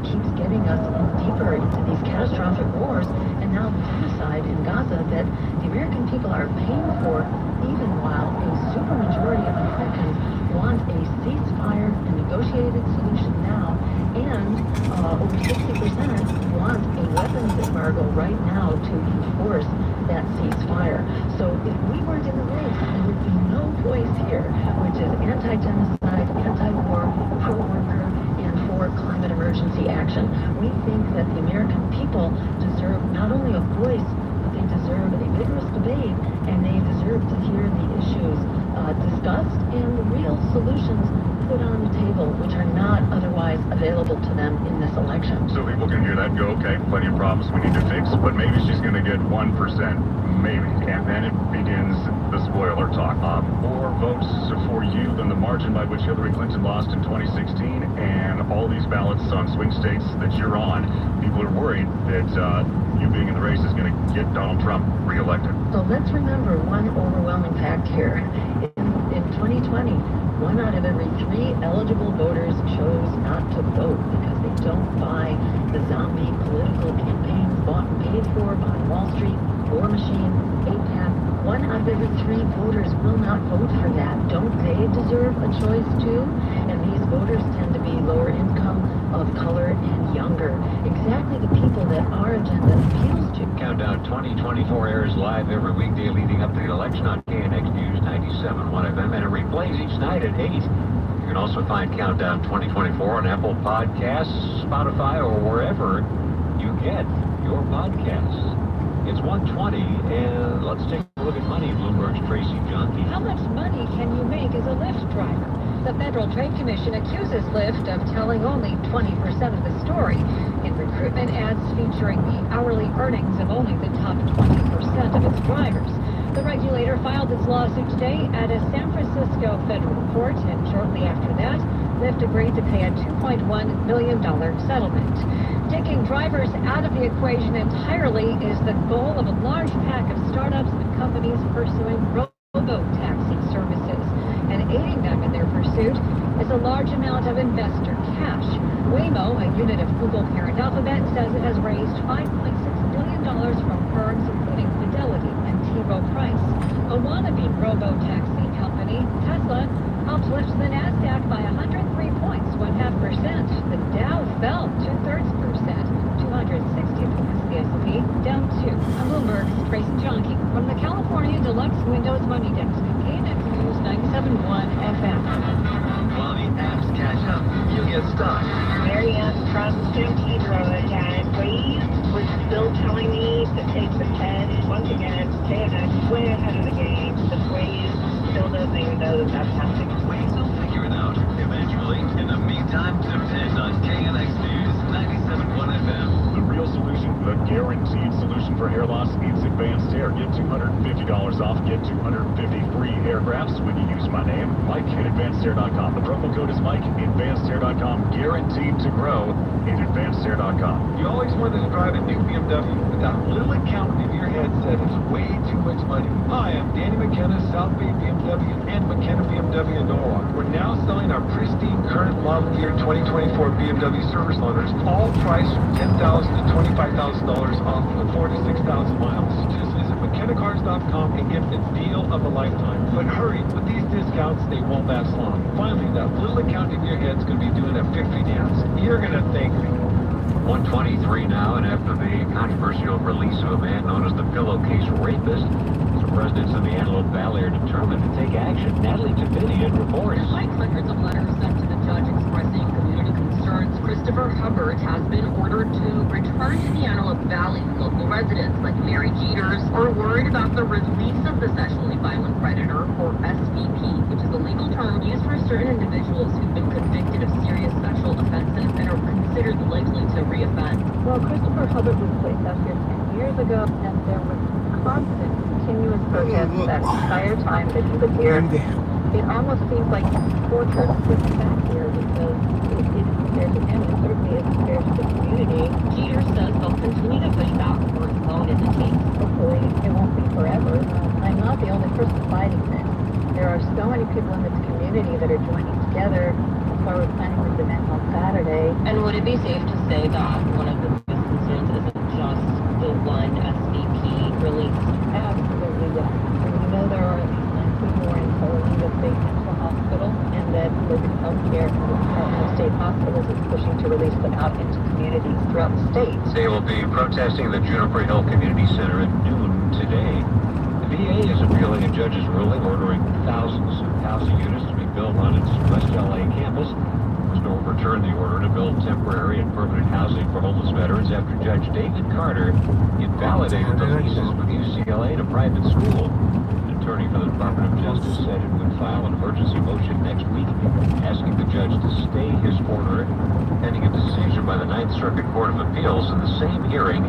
keeps getting us deeper into these catastrophic wars and now genocide in Gaza that the American people are paying for, even while a supermajority of Americans want a ceasefire and negotiated solution now, and over 60% want a weapons embargo right now to enforce that ceasefire. So if we weren't in the race, there would be no voice here, which is anti-genocide, anti-war, pro-worker, and for climate emergency action. We think that the American people deserve not only a voice, but they deserve a vigorous debate, and they deserve to hear the issues discussed and real solutions put on the table, which are not otherwise available to them in this election. So people can hear that and go, okay, plenty of problems we need to fix, but maybe she's going to get 1%, maybe. And then it begins the spoiler talk. More votes for you than the margin by which Hillary Clinton lost in 2016, and all these ballots on swing states that you're on, people are worried that you being in the race is going to get Donald Trump reelected. So let's remember one overwhelming fact here. In 2020, 1 out of every 3 eligible voters chose not to vote because they don't buy the zombie political campaigns bought and paid for by Wall Street, War Machine, AIPAC. 1 out of every 3 voters will not vote for that. Don't they deserve a choice too? And these voters tend to be lower income, of color, and younger. Exactly the people that our agenda appeals to. Countdown 2024 airs live every weekday leading up to the election on KNX News 97.1 FM, and it replays each night at 8. You can also find Countdown 2024 on Apple Podcasts, Spotify, or wherever you get your podcasts. It's 1:20, and let's take a look at money. Bloomberg's Tracy Junkie. How much money can you make as a Lyft driver? The Federal Trade Commission accuses Lyft of telling only 20% of the story in recruitment ads featuring the hourly earnings of only the top 20% of its drivers. The regulator filed its lawsuit today at a San Francisco federal court, and shortly after that, Lyft agreed to pay a $2.1 million settlement. Taking drivers out of the equation entirely is the goal of a large pack of startups and companies pursuing robo-taxi services. And aiding them in their pursuit is a large amount of investor cash. Waymo, a unit of Google parent Alphabet, says it has raised $5.6 billion from firms including Fidelity and T. Rowe Price. A wannabe robo-taxi company, Tesla, helped lift the NASDAQ by 103 points, 0.5%. The Dow fell 0.2%, 260 points. The S&P down 2. I'm Bloomberg's Tracy Junkie from the California Deluxe Windows Money Desk, KNX News 97.1 FM. While the apps catch up, you'll get stuck. Marianne from St. Pedro again. Waze was still telling me to take the 10. Once again, KNX way ahead of the game. The Waze still doesn't even know that that's happening. Waze will figure it out eventually. In the meantime, depend on KNX News 97.1 FM. The real solution, the guaranteed solution for hair loss, is Advanced Hair. Get $250 off, get 250 free hair grafts when you use my name, Mike, at advancedhair.com. The promo code is Mike, advancedhair.com. Guaranteed to grow at advancedhair.com. You always wanted to drive a new BMW, but that little account in your head said it's way too much money. Hi, I'm Danny McKenna, South Bay BMW, and McKenna BMW in Norwalk. We're now selling our pristine current model year 2024 BMW service loaners, all priced from $10,000 to $25,000 off of 46,000 miles. Just visit McKennaCars.com and get the deal of a lifetime. But hurry, with these discounts, they won't last long. Finally, that little account in your head's going to be doing a victory dance. You're going to thank me. 1:23 now, and after the controversial release of a man known as the pillowcase rapist, some residents in the Antelope Valley are determined to take action. Natalie Tavidian reports. Despite hundreds of letters sent to the judge expressing community concerns, Christopher Hubbard has been ordered to return to the Antelope Valley. Local residents like Mary Jeters are worried about the release of the sexually violent predator, or SVP, which is a legal term used for certain individuals who've been convicted of serious sexual offenses and are considered likely to reoffend. Well, Christopher Hubbard was placed out here 10 years ago, and there was constant, continuous protest that entire time that he was here. It almost seems like torture to put him back here because it isn't fair to him, and certainly isn't fair to the community. Jeter says they'll continue to push back for his loan in the case. Hopefully it won't be forever. I'm not the only person fighting this. There are so many people in this community that are joining together. That's why we're planning this event on Saturday. And would it be safe to say that one of the biggest concerns isn't just the one SVP release? Absolutely, yes. And we know there are two more in Poland with State Mental Hospital, and that Liberty Healthcare and state hospitals is pushing to release them out into communities throughout the state. They will be protesting the Juniper Hill Community Center at noon today. The VA is appealing a judge's ruling ordering thousands of housing units to be built on its West LA campus. To overturn the order to build temporary and permanent housing for homeless veterans after Judge David Carter invalidated the leases with UCLA and a private school. An attorney for the Department of Justice said it would file an emergency motion next week asking the judge to stay his order, pending a decision by the Ninth Circuit Court of Appeals. In the same hearing,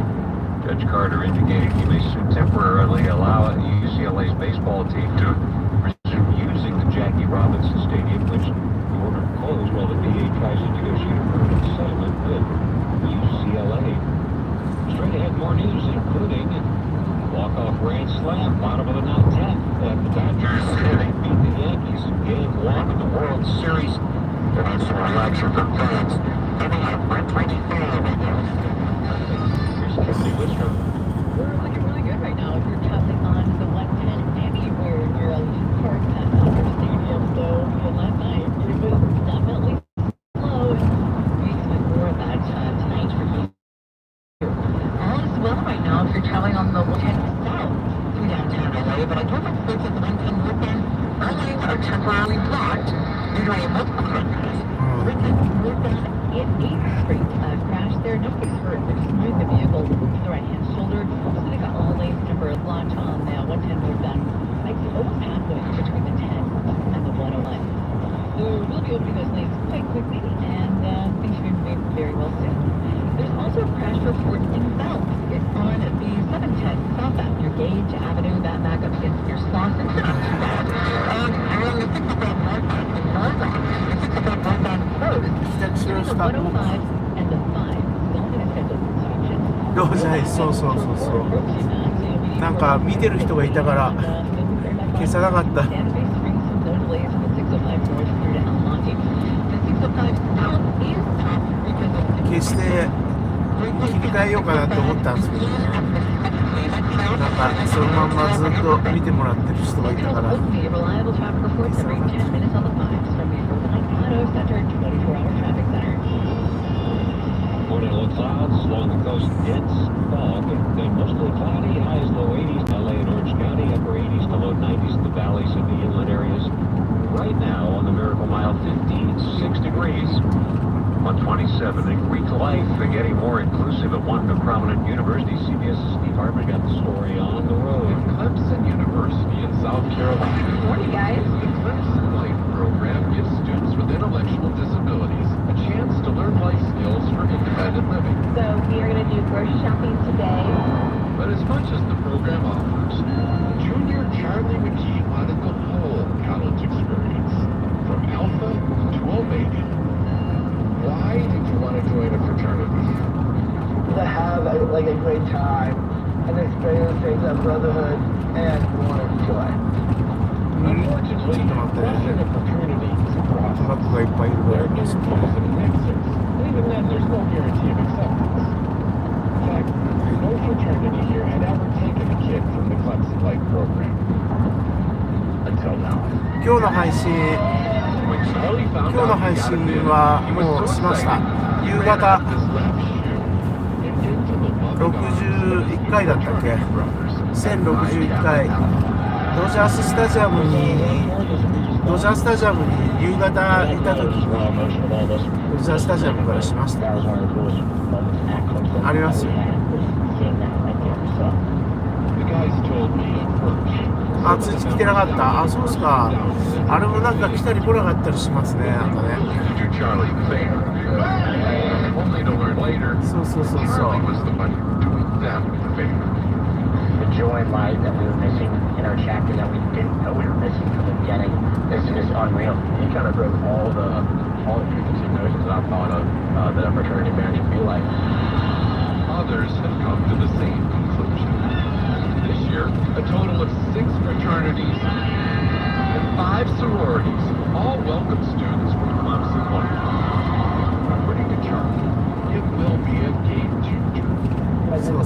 Judge Carter indicated he may soon temporarily allow UCLA's baseball team to resume using the Jackie Robinson Stadium, which the order closed while the VA tries to negotiate a permanent settlement with UCLA. Straight ahead, more news, including walk-off grand slam, bottom of the 9th, and the Dodgers beat the Yankees in Game 1 of the World Series. There is some reaction from fans. Giving it 123. Here's Kimberly Wistrom. We're looking really good right now. If you're traveling on the 110 anywhere near a park at Dodger Stadium, though, last night it was definitely slow. We expect more of that tonight for you. All is well right now if you're traveling on the 110 south through downtown LA, but I don't expect that the 110 northbound lanes are temporarily blocked due to a multiple crash. 110 northbound in 8th Street crash there. Nobody's hurt. They're just moving the vehicle to the right-hand shoulder. So they got all lanes number blocked on the 110 northbound. Makes it almost halfway between the 10 and the 101. So we'll be opening those lanes quite quickly, and things should be moving very well soon. There's also a crash report inbound. It's on the 710 southbound near Gage Avenue. That back up against your Slauson. And along the 65 northbound in Northbound, the 65 northbound closed. Between the 105 and the 5. The only scheduled construction. どうじゃい、そうそうそうそう。なんか見てる人がいたから消さなかった。消して切り替えようかなって思ったんですけどね。なんかそのまんまずっと見てもらってる人がいたから。Morning low clouds along the coast, dense fog, then mostly cloudy, highs low 80s, LA and Orange County, upper 80s to low 90s in the valleys and the inland areas. Right now on the Miracle Mile, 56 degrees. 127 in Greek life, getting more inclusive at one prominent university. CBS's Steve Hartman got the story on the road. Clemson University in South Carolina. Good morning, guys. The Clemson Life program gives students with intellectual disabilities a chance to learn life skills for independent living. So we are going to do grocery shopping today. But as much as the program offers, Junior Charlie McKee wanted the whole college experience, from Alpha to Omega. Why did you want to join a fraternity? To have a great time and experience that brotherhood, and we want to enjoy. Unfortunately, joining a fraternity is a process. There are guarantees and exits. Even then, there's no guarantee of acceptance. In fact, no fraternity here had ever taken a kid from the Clemson Life program. Until now. 今日の配信はもうしました。夕方61回だったっけ、1061回ドジャースタジアムに夕方いた時にドジャースタジアムからしました。ありますよ。あ、通知来てなかった。あ、そうですか。あれもなんか来たり来なかったりしますね。なんかね。そうそうそうそう。The joy and light that we were missing in our chapter that we didn't know we were missing from the beginning is unreal. He kind of broke all the preconceived notions I thought of that a fraternity man should be like. Others have come to the same conclusion. This year, a total of 6 fraternities and 5 sororities all welcome students from Clemson Life. According to Charlie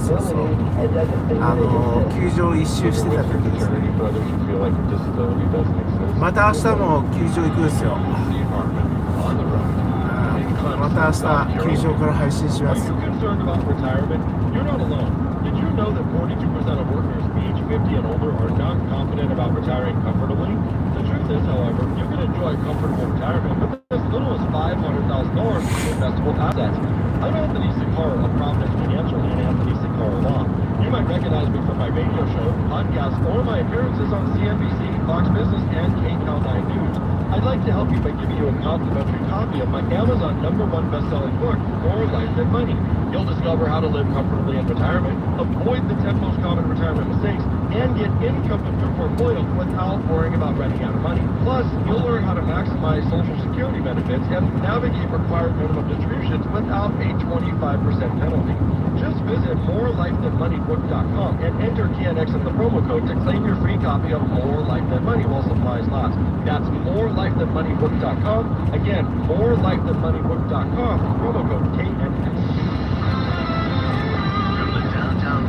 そうそう。球場一周してた時ですね。また明日も球場行くですよ。また明日球場から配信します。Did you know that 42% of workers age 50 and older are not confident about retiring comfortably? The truth is, however, you can enjoy comfortable retirement with as little as $500,000 in investable assets. I'm Anthony Sikora of Providence Financial and Anthony Sikora Law. You might recognize me from my radio show, podcasts, or my appearances on CNBC, Fox Business, and KCAL 9 News. I'd like to help you by giving you a complimentary copy of my Amazon #1 best-selling book, More Life Than Money. You'll discover how to live comfortably in retirement, avoid the 10 most common retirement mistakes, and get income from your portfolio without worrying about running out of money. Plus, you'll learn how to maximize Social Security benefits and navigate required minimum distributions without a 25% penalty. Just visit morelifethanmoneybook.com and enter TNX in the promo code to claim your free copy of More Life Than Money while supplies last. That's morelifethanmoneybook.com. Again, morelifethanmoneybook.com, promo code TNX.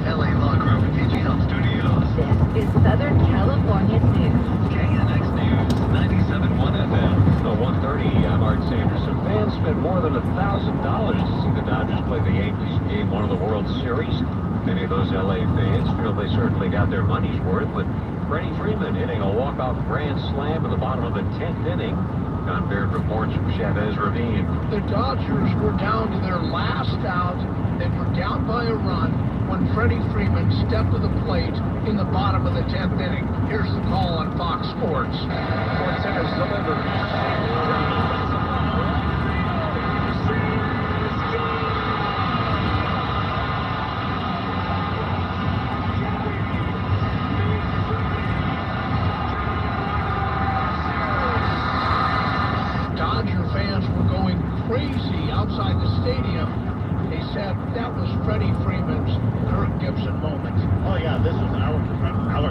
LA Law Group PGL Studios. This is Southern California News. KNX News, 97.1 FM. So 1:30, I'm Art Sanderson. Fans spent more than $1,000 to see the Dodgers play the Yankees in Game 1 of the World Series. Many of those LA fans feel they certainly got their money's worth, with Freddie Freeman hitting a walk-off grand slam in the bottom of the 10th inning. John Baird reports from Chavez Ravine. The Dodgers were down to their last out. They were down by a run when Freddie Freeman stepped to the plate in the bottom of the 10th inning. Here's the call on Fox Sports. Sports Center's delivered. Dodger fans were going crazy outside the stadium. They said that was Freddie Freeman's Kirk Gibson moment. Oh, yeah, this was our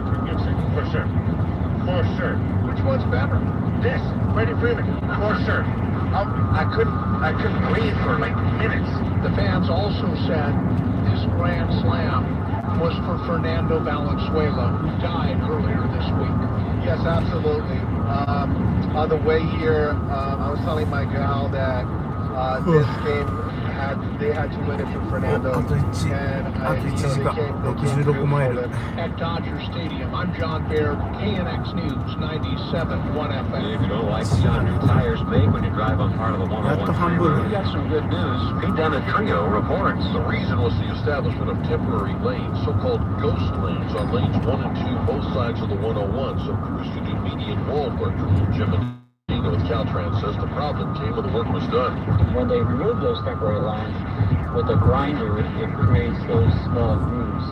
Kirk Gibson, for sure. For sure. Which one's better? This, Freddie Freeman, for sure. I couldn't breathe for like minutes. The fans also said this grand slam was for Fernando Valenzuela, who died earlier this week. Yes, absolutely. On the way here, I was telling my gal that this game they had to win it for Fernando. And they came through at Dodger Stadium. I'm John Baird, KNX News, 97.1 FM. If you don't like the sound your tires make when you drive on part of the 101 freeway, we got some good news. Pete Trio reports. The reason was the establishment of temporary lanes, so-called ghost lanes, on lanes 1 and 2, both sides of the 101, so crews could do median wall work. Jim with Caltrans says the problem came when the work was done. When they remove those temporary lines with a grinder, it creates those small grooves.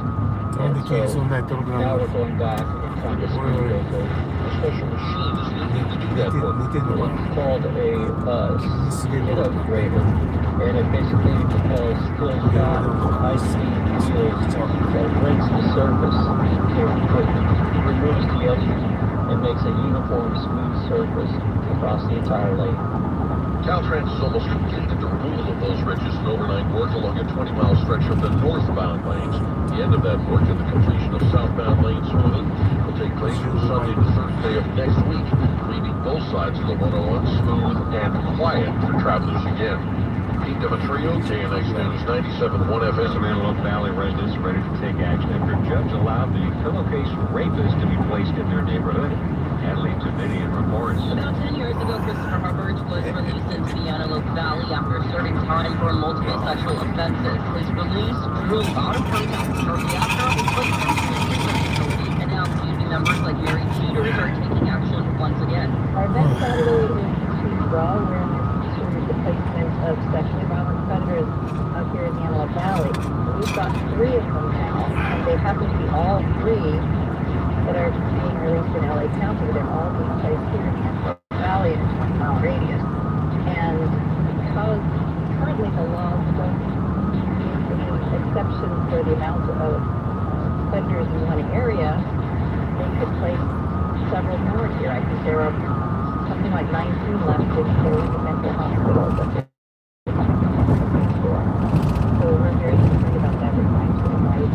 And so now we're going back and trying to smooth those over. A special machine is needed to do that work. It's called a skid grader, and it basically propels still shot high-speed wheels that breaks the surface. It removes the edges and makes a uniform, smooth surface across the entire lane. Caltrans is almost completed the removal of those ridges and overnight work along a 20-mile stretch of the northbound lanes. The end of that work and the completion of southbound lane smoothing will take place from Sunday to Thursday of next week, leaving both sides of the 101 smooth and quiet for travelers again. Pete Trio, KNX News, 97.1 FM. Some Antelope Valley residents ready to take action after a judge allowed the pillowcase rapist to be placed in their neighborhood. Adeline Davidian reports. About 10 years ago, Christopher Hubbard was released into the Antelope Valley after serving time for multiple sexual offenses. His release drew a lot of protest shortly after his placement into a treatment facility. And now community members like Mary Peters are taking action once again. Our event Saturday is to draw awareness to the placement of sexually violent predators out here in the Antelope Valley. We've got 3 of them now, and they happen to be all 3 that are being released in LA County. They're all being placed here in the Antelope Valley in a 20-mile radius. And because currently the laws don't make any exceptions for the amount of predators in one area, they could place several more here. I think there are something like 19 left in the mental hospitals that they're for. So we're very concerned about that. We're trying to invite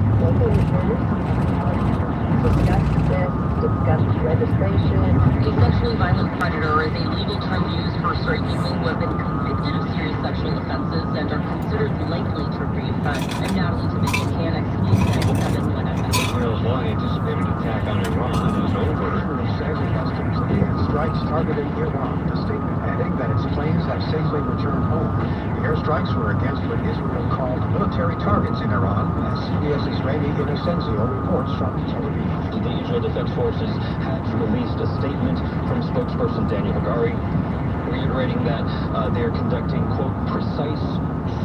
circumstances and are considered likely to refund. And Natalie Timothy can explain 97 when Israel's long-anticipated attack on Iran is over. Sadly customs and strikes targeting Iran. The statement adding that its planes have safely returned home. The airstrikes were against what Israel called military targets in Iran, as CBS's Rami Innocencio reports from Tel Aviv. The Israel Defense Forces had released a statement from spokesperson Daniel Hagari, reiterating that they're conducting, quote, precise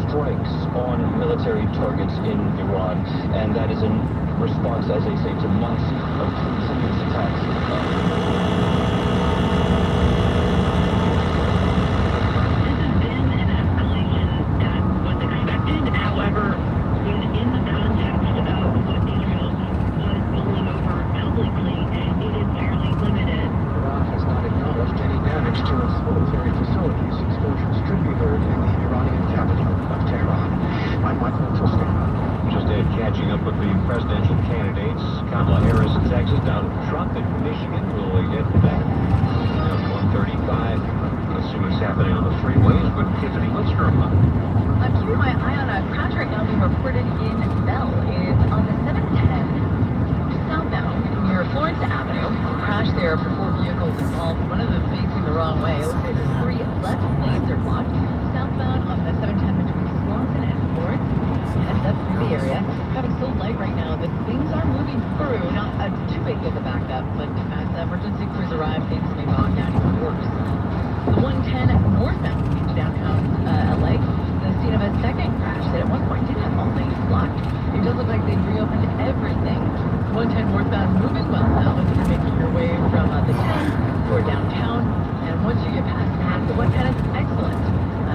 strikes on military targets in Iran, and that is in response, as they say, to months of continuous attacks. This has been an escalation that was expected. However, in the context of what Israel was rolling over publicly, it is fairly limited. Iran has not acknowledged any damage to its military facilities. Explosions could be heard in the Iranian capital of Tehran. I'm Michael Truscott. Just catching up with the presidential candidates. Kamala Harris in Texas, Donald Trump in Michigan. We'll get back at 1:35. Let's see what's happening on the freeways with Tiffany Lidstrom. I'm keeping my eye on a crash right now being reported in Bell. It's on the 710 southbound near Florence Avenue. Crash there for 4 vehicles involved. One of them facing the wrong way. It looks like the 3 left lanes are blocked. Southbound on the 710 between Swanson and Florence. Heads up through the area. Traffic's so light right now that things are moving through. Not too big of a backup, but as emergency crews arrive, things may bog down even worse. The 110 northbound into downtown LA. The scene of a second crash that at one point did have all lanes blocked. It does look like they've reopened everything. 110 northbound moving well now if you're making your way from the 10 or downtown. And once you get past the 110, it's excellent.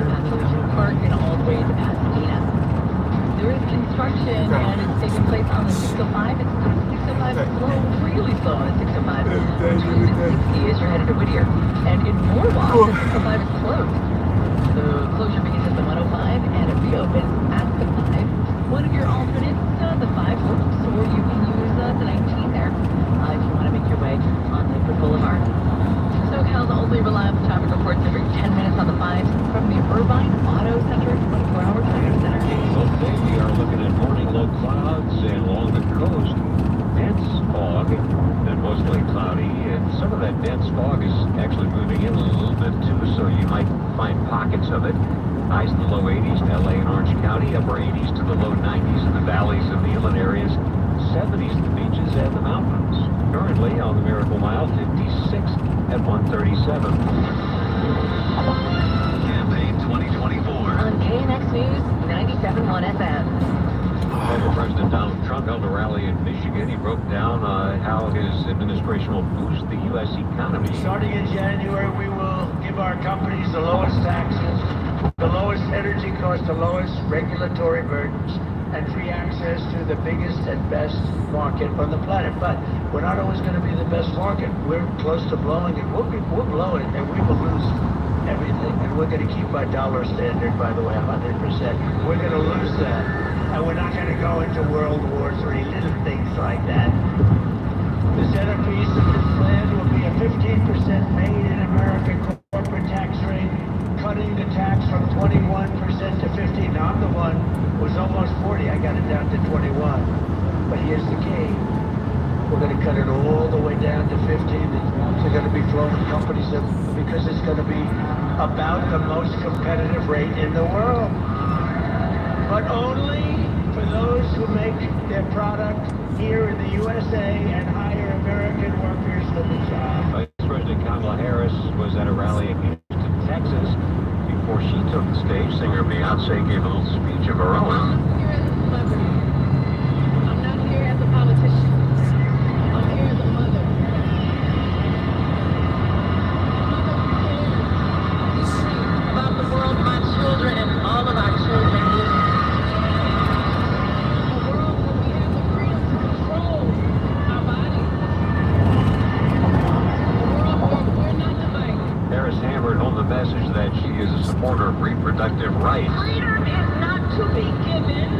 That's Ocean Park and all the way to Pasadena. There is construction and it's taking place on the 605. It's 605 slow, really slow on the 605. Between 660 as you're headed to Whittier. And in Norwalk, the 605 is closed. The closure begins at the 105 and it reopens at the 5. One of your alternates, the 5 works, or you can use the 19 there if you want to make your way on Lakewood Boulevard. SoCal's only reliable traffic reports every 10 minutes on the 5 from the Irvine Auto Center 24-hour traffic center. Okay, we are looking at morning low clouds and along the coast, dense fog and mostly cloudy. And some of that dense fog is actually moving in a little bit too, so you might find pockets of it. Highs in the low 80s to LA and Orange County, upper 80s to the low 90s in the valleys and the inland areas, 70s at the beaches and the mountains. Currently on the Miracle Mile, 56 at 137. Campaign 2024. On KNX News, 97.1 FM. Former President Donald Trump held a rally in Michigan. He broke down how his administration will boost the U.S. economy. Starting in January, we will give our companies the lowest taxes, the lowest energy costs, the lowest regulatory burdens, and free access to the biggest and best market on the planet. But we're not always going to be the best market. We're close to blowing it. We'll blow it, and we will lose everything. And we're going to keep our dollar standard, by the way, 100%. We're going to lose that. And we're not going to go into World War III, little things like that. The centerpiece of this plan will be a 15% made in America corporate tax rate, cutting the tax from 21% to 15%. Now, I'm the one who was almost 40. I got it down to 21. But here's the key. We're going to cut it all the way down to 15. They're going to be flowing companies because it's going to be about the most competitive rate in the world. But only for those who make their product here in the USA and hire American workers for the job. Vice President Kamala Harris was at a rally in Houston, Texas. Before she took the stage, singer Beyonce gave a little speech of her own. I'm here as a celebrity. I'm not here as a politician. I'm here as a mother. About the world my children and all of our children live in. A world where we have the freedom to control our bodies. A world where we're not divided. Harris hammered home the message that she is a supporter of reproductive rights. Freedom is not to be given.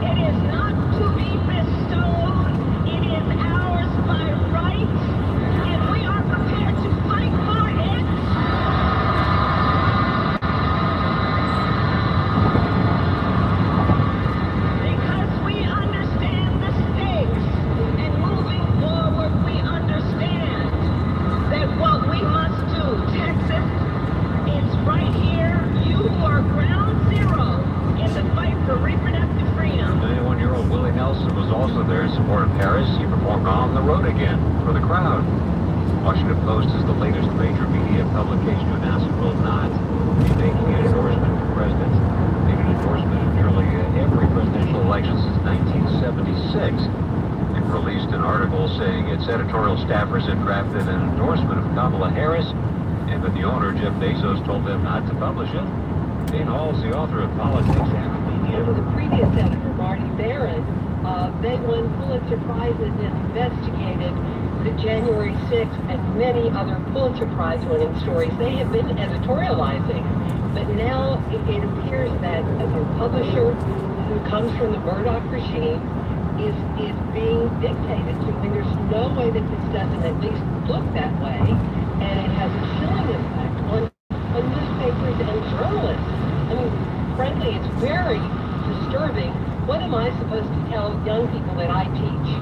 It is not to be bestowed. It is ours by right. And we are prepared to fight for it. support of Harris, he performed On the Road Again for the crowd. Washington Post is the latest major media publication to announce it will not be making an endorsement for president. Made an endorsement in nearly every presidential election since 1976. It released an article saying its editorial staffers had drafted an endorsement of Kamala Harris, but the owner, Jeff Bezos, told them not to publish it. Dane Hall is the author of Politics and Media. The previous senator, Marty Barron, they won Pulitzer Prizes and investigated the January 6th and many other Pulitzer Prize winning stories. They have been editorializing, but now it appears that a publisher who comes from the Murdoch regime is being dictated to. I mean, there's no way that this doesn't at least look that way, and it has a chilling effect on newspapers and journalists. I mean, frankly, it's very disturbing. What am I supposed to tell young people that I teach?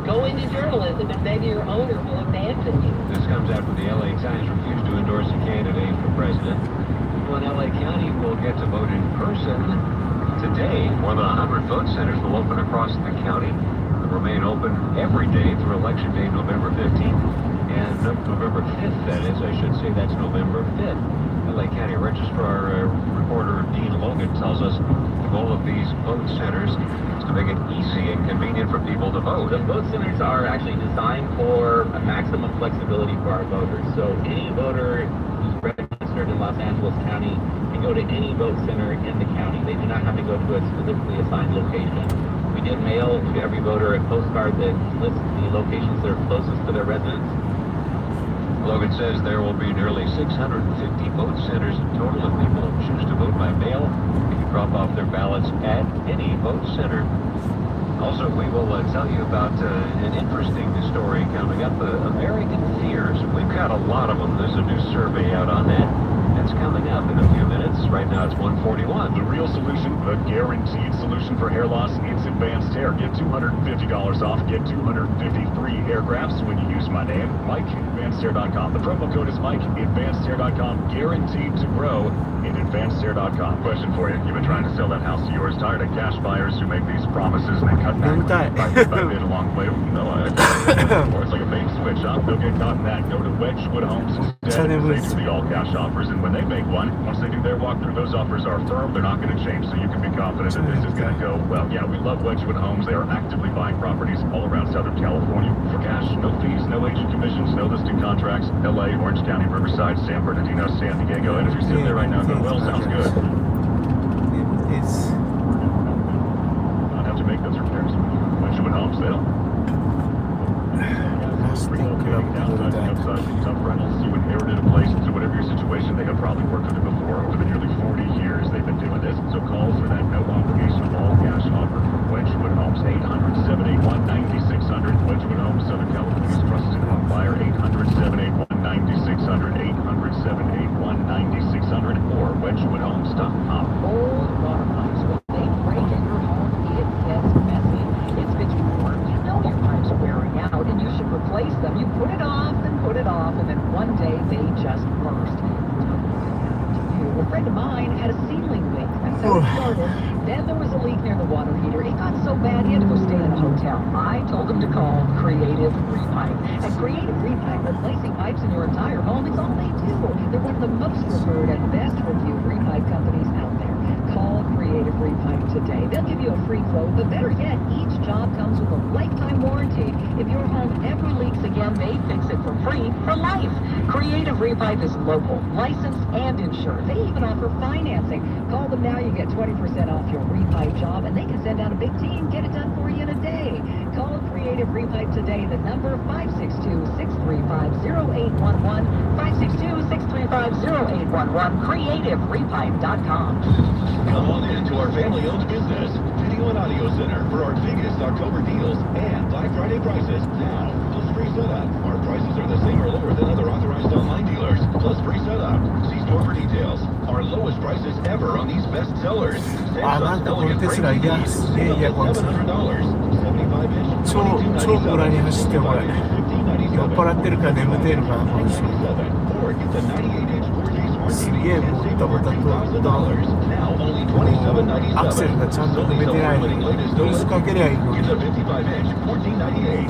Go into journalism and maybe your owner will abandon you. This comes after the LA Times refused to endorse a candidate for president. People in LA County will get to vote in person today. More than 100 vote centers will open across the county. They'll remain open every day through Election Day, November 15th. And November 5th, that is, I should say, that's November 5th. LA County Registrar reporter Dean Logan tells us the goal of these vote centers is to make it easy and convenient for people to vote. The vote centers are actually designed for a maximum flexibility for our voters. So any voter who's registered in Los Angeles County can go to any vote center in the county. They do not have to go to a specifically assigned location. We did mail to every voter a postcard that lists the locations that are closest to their residence. Logan says there will be nearly 650 vote centers in total if people choose to vote by mail. They can drop off their ballots at any vote center. Also, we will tell you about an interesting story coming up, American fears. We've got a lot of them. There's a new survey out on that. That's coming up in a few minutes. Right now it's 1:41. The real solution, the guaranteed solution for hair loss, it's Advanced Hair. Get $250 off. Get 250 free hair grafts when you use my name, Mike, AdvancedHair.com. The promo code is Mike, AdvancedHair.com. Guaranteed to grow in AdvancedHair.com. Question for you. You've been trying to sell that house of yours. Tired of cash buyers who make these promises and then cut back by bit along the way? No, or it's like a bait switch, huh? They'll get caught in that. Go to Wedgwood Homes instead. They do the all-cash offers, and when they make one, once they do their walkthrough, those offers are firm. They're not going to change, so you can be confident that this is going to go well. Yeah, we love Wedgwood Homes. They are actively buying properties all around Southern California for cash, no fees, no agent commissions, no listing contracts. LA, Orange County, Riverside, San Bernardino, San Diego. And if you're sitting there right now going, well, sounds good. It's not have to make those repairs. Wedgwood Homes, they'll tough rentals. You inherited a place, so whatever your situation, they have probably worked with it before. Over the nearly 40 years they've been doing this. So call for that no obligation all cash offer from Wedgwood Homes. 800-781-9600. Wedgwood Homes, Southern California's trusted home buyer. 800-781-9600. 800-781-9600 or WedgwoodHomes.com. Old water pipes, when they break in your home, it gets messy. It's been warm. You know your pipes are wearing out, and you should replace them. You put it off, and then one day they just burst. A friend of mine had a ceiling leak. That's how it started. Then there was a leak near the water heater. It got so bad he had to go stay in a hotel. I told him to call Creative Repipe. At Creative Repipe, replacing pipes in your entire home, it's all they do. They're one of the most referred and best reviewed repipe companies out there. Call Creative Repipe today. They'll give you a free quote, but better yet, each job comes with a lifetime warranty. If your home ever leaks again, they fix it for free for life. Creative Repipe is local, licensed, and insured. They even offer financing. Call them now. You get 20% off your repipe job, and they can send out a big team, get it done for you in a day. Call Creative Repipe today. The number 562-635-0811. 562-635-0811. CreativeRepipe.com. Come on in to our family-owned business, Video and Audio Center, for our biggest October deals and Black Friday prices. Now, plus free setup. Our prices are the same or lower than other authorized online dealers. Plus free setup. See store for details. Our lowest prices ever on these best sellers. Samsung's elegant Prime TV, $700. 75-inch, 超酔っ払ってるか眠ってるかこの人or get the 98-inch 4K smart TV,すげえもうダボダボダボ$2,000. Now only $27.97. アクセルがちゃんと踏めてないのにノイズかけりゃいいのに。 The 55-inch, $14.98.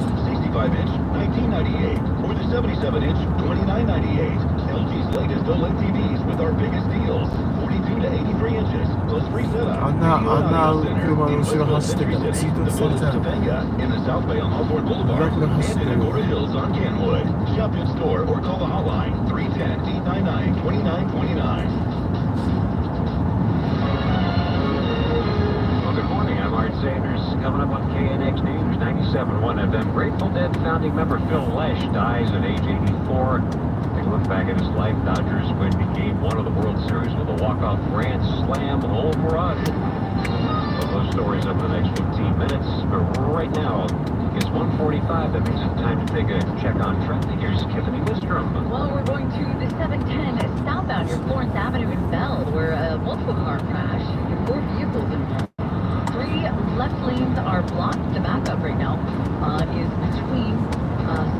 65-inch, $19.98. Or the 77-inch, $29.98. LG's latest OLED TVs with our biggest deals. 42 to 83 inches, plus free setup. あんな車の後ろ走ってたら追突されちゃう。 In the South Bay on Hawthorne Boulevard and in Agoura Hills on Kenwood. Shop in store or call the hotline 310-899-2929. Well, good morning. I'm Art Sanders. Coming up on KNX News 97.1 FM. Grateful Dead founding member Phil Lesh dies at age 84. Take a look back at his life. Dodgers win Game 1 of the World Series with a walk-off grand slam home run. Well, those stories up in the next 15 minutes. But right now, it's 1:45. That means it's time to take a check on traffic. Here's Tiffany Wistrom. Well, we're going to the 710 southbound near Florence Avenue in Bell, where a multiple car crash. 4 vehicles involved. 3 left lanes are blocked. The backup right now is between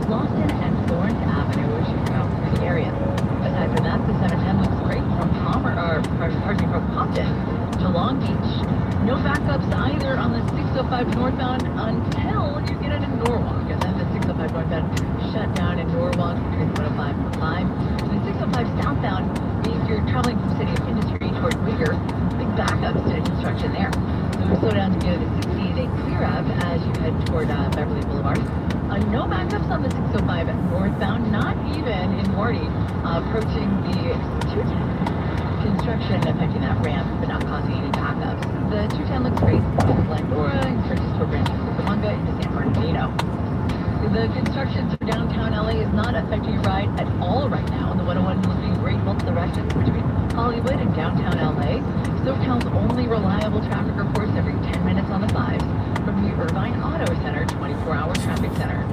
Slauson and Florence Avenue, which you can go through the area. Aside from that, the 710 looks great from from Compton to Long Beach. No backups either on the 605 northbound until you get into Norwalk, and then the 605 northbound shut down in Norwalk between 105 and 5. The 605 southbound, if you're traveling from City of Industry toward Uyghur, big backups to construction there. So we slow down to go to the 60, they clear up as you head toward Beverly Boulevard. No backups on the 605 northbound, not even in Morty, approaching the 210. Construction affecting that ramp, but not causing any backups. The 210 looks great from Glendora and Curtis toward Rancho Cucamonga into San Bernardino. The construction through downtown LA is not affecting your ride at all right now. The 101 looking great both directions between Hollywood and downtown LA. SoCal's only reliable traffic reports every 10 minutes on the 5s from the Irvine Auto Center 24-hour traffic center.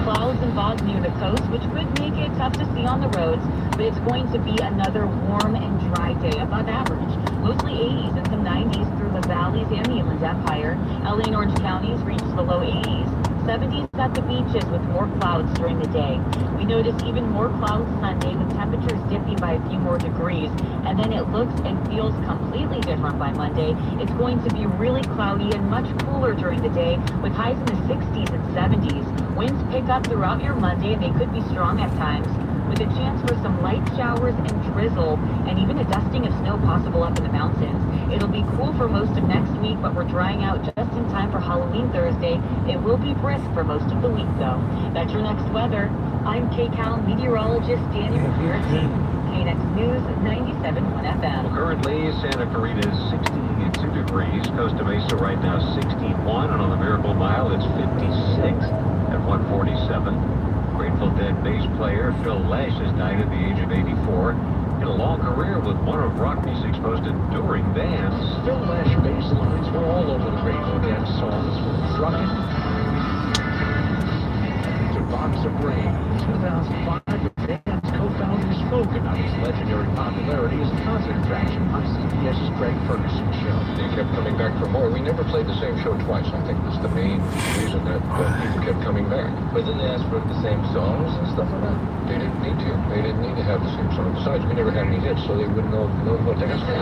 Clouds and fog near the coast, which could make it tough to see on the roads, but it's going to be another warm and dry day, above average. Mostly 80s and some 90s through the valleys and the Inland Empire. LA and Orange counties reach the low 80s. 70s at the beaches with more clouds during the day. We notice even more clouds Sunday with temperatures dipping by a few more degrees. And then it looks and feels completely different by Monday. It's going to be really cloudy and much cooler during the day with highs in the 60s and 70s. Winds pick up throughout your Monday and they could be strong at times, with a chance for some light showers and drizzle and even a dusting of snow possible up in the mountains. It'll be cool for most of next week, but we're drying out just in time for Halloween Thursday. It will be brisk for most of the week, though. That's your next weather. I'm KCAL meteorologist Danny Rivera. KNX News 97.1 FM. Well, currently, Santa Clarita is 62 degrees. Costa Mesa right now 61, and on the Miracle Mile it's 56 at 147. Grateful Dead bass player Phil Lesh has died at the age of 84. In a long career with one of rock music's most enduring bands. Phil Lesh bass lines were all over the Grateful Dead songs from Truckin' to Box of Rain. In 2005, the band's co-founder spoke about his legendary popularity as a concert attraction on CBS's Greg Ferguson show. They kept coming back for more. We never played the same show twice. I think that's the main reason that people kept coming back. But then they asked for the same songs and stuff like that? They didn't need to. They didn't need to have the same song. Besides, we never had any hits, so they wouldn't know what to ask for.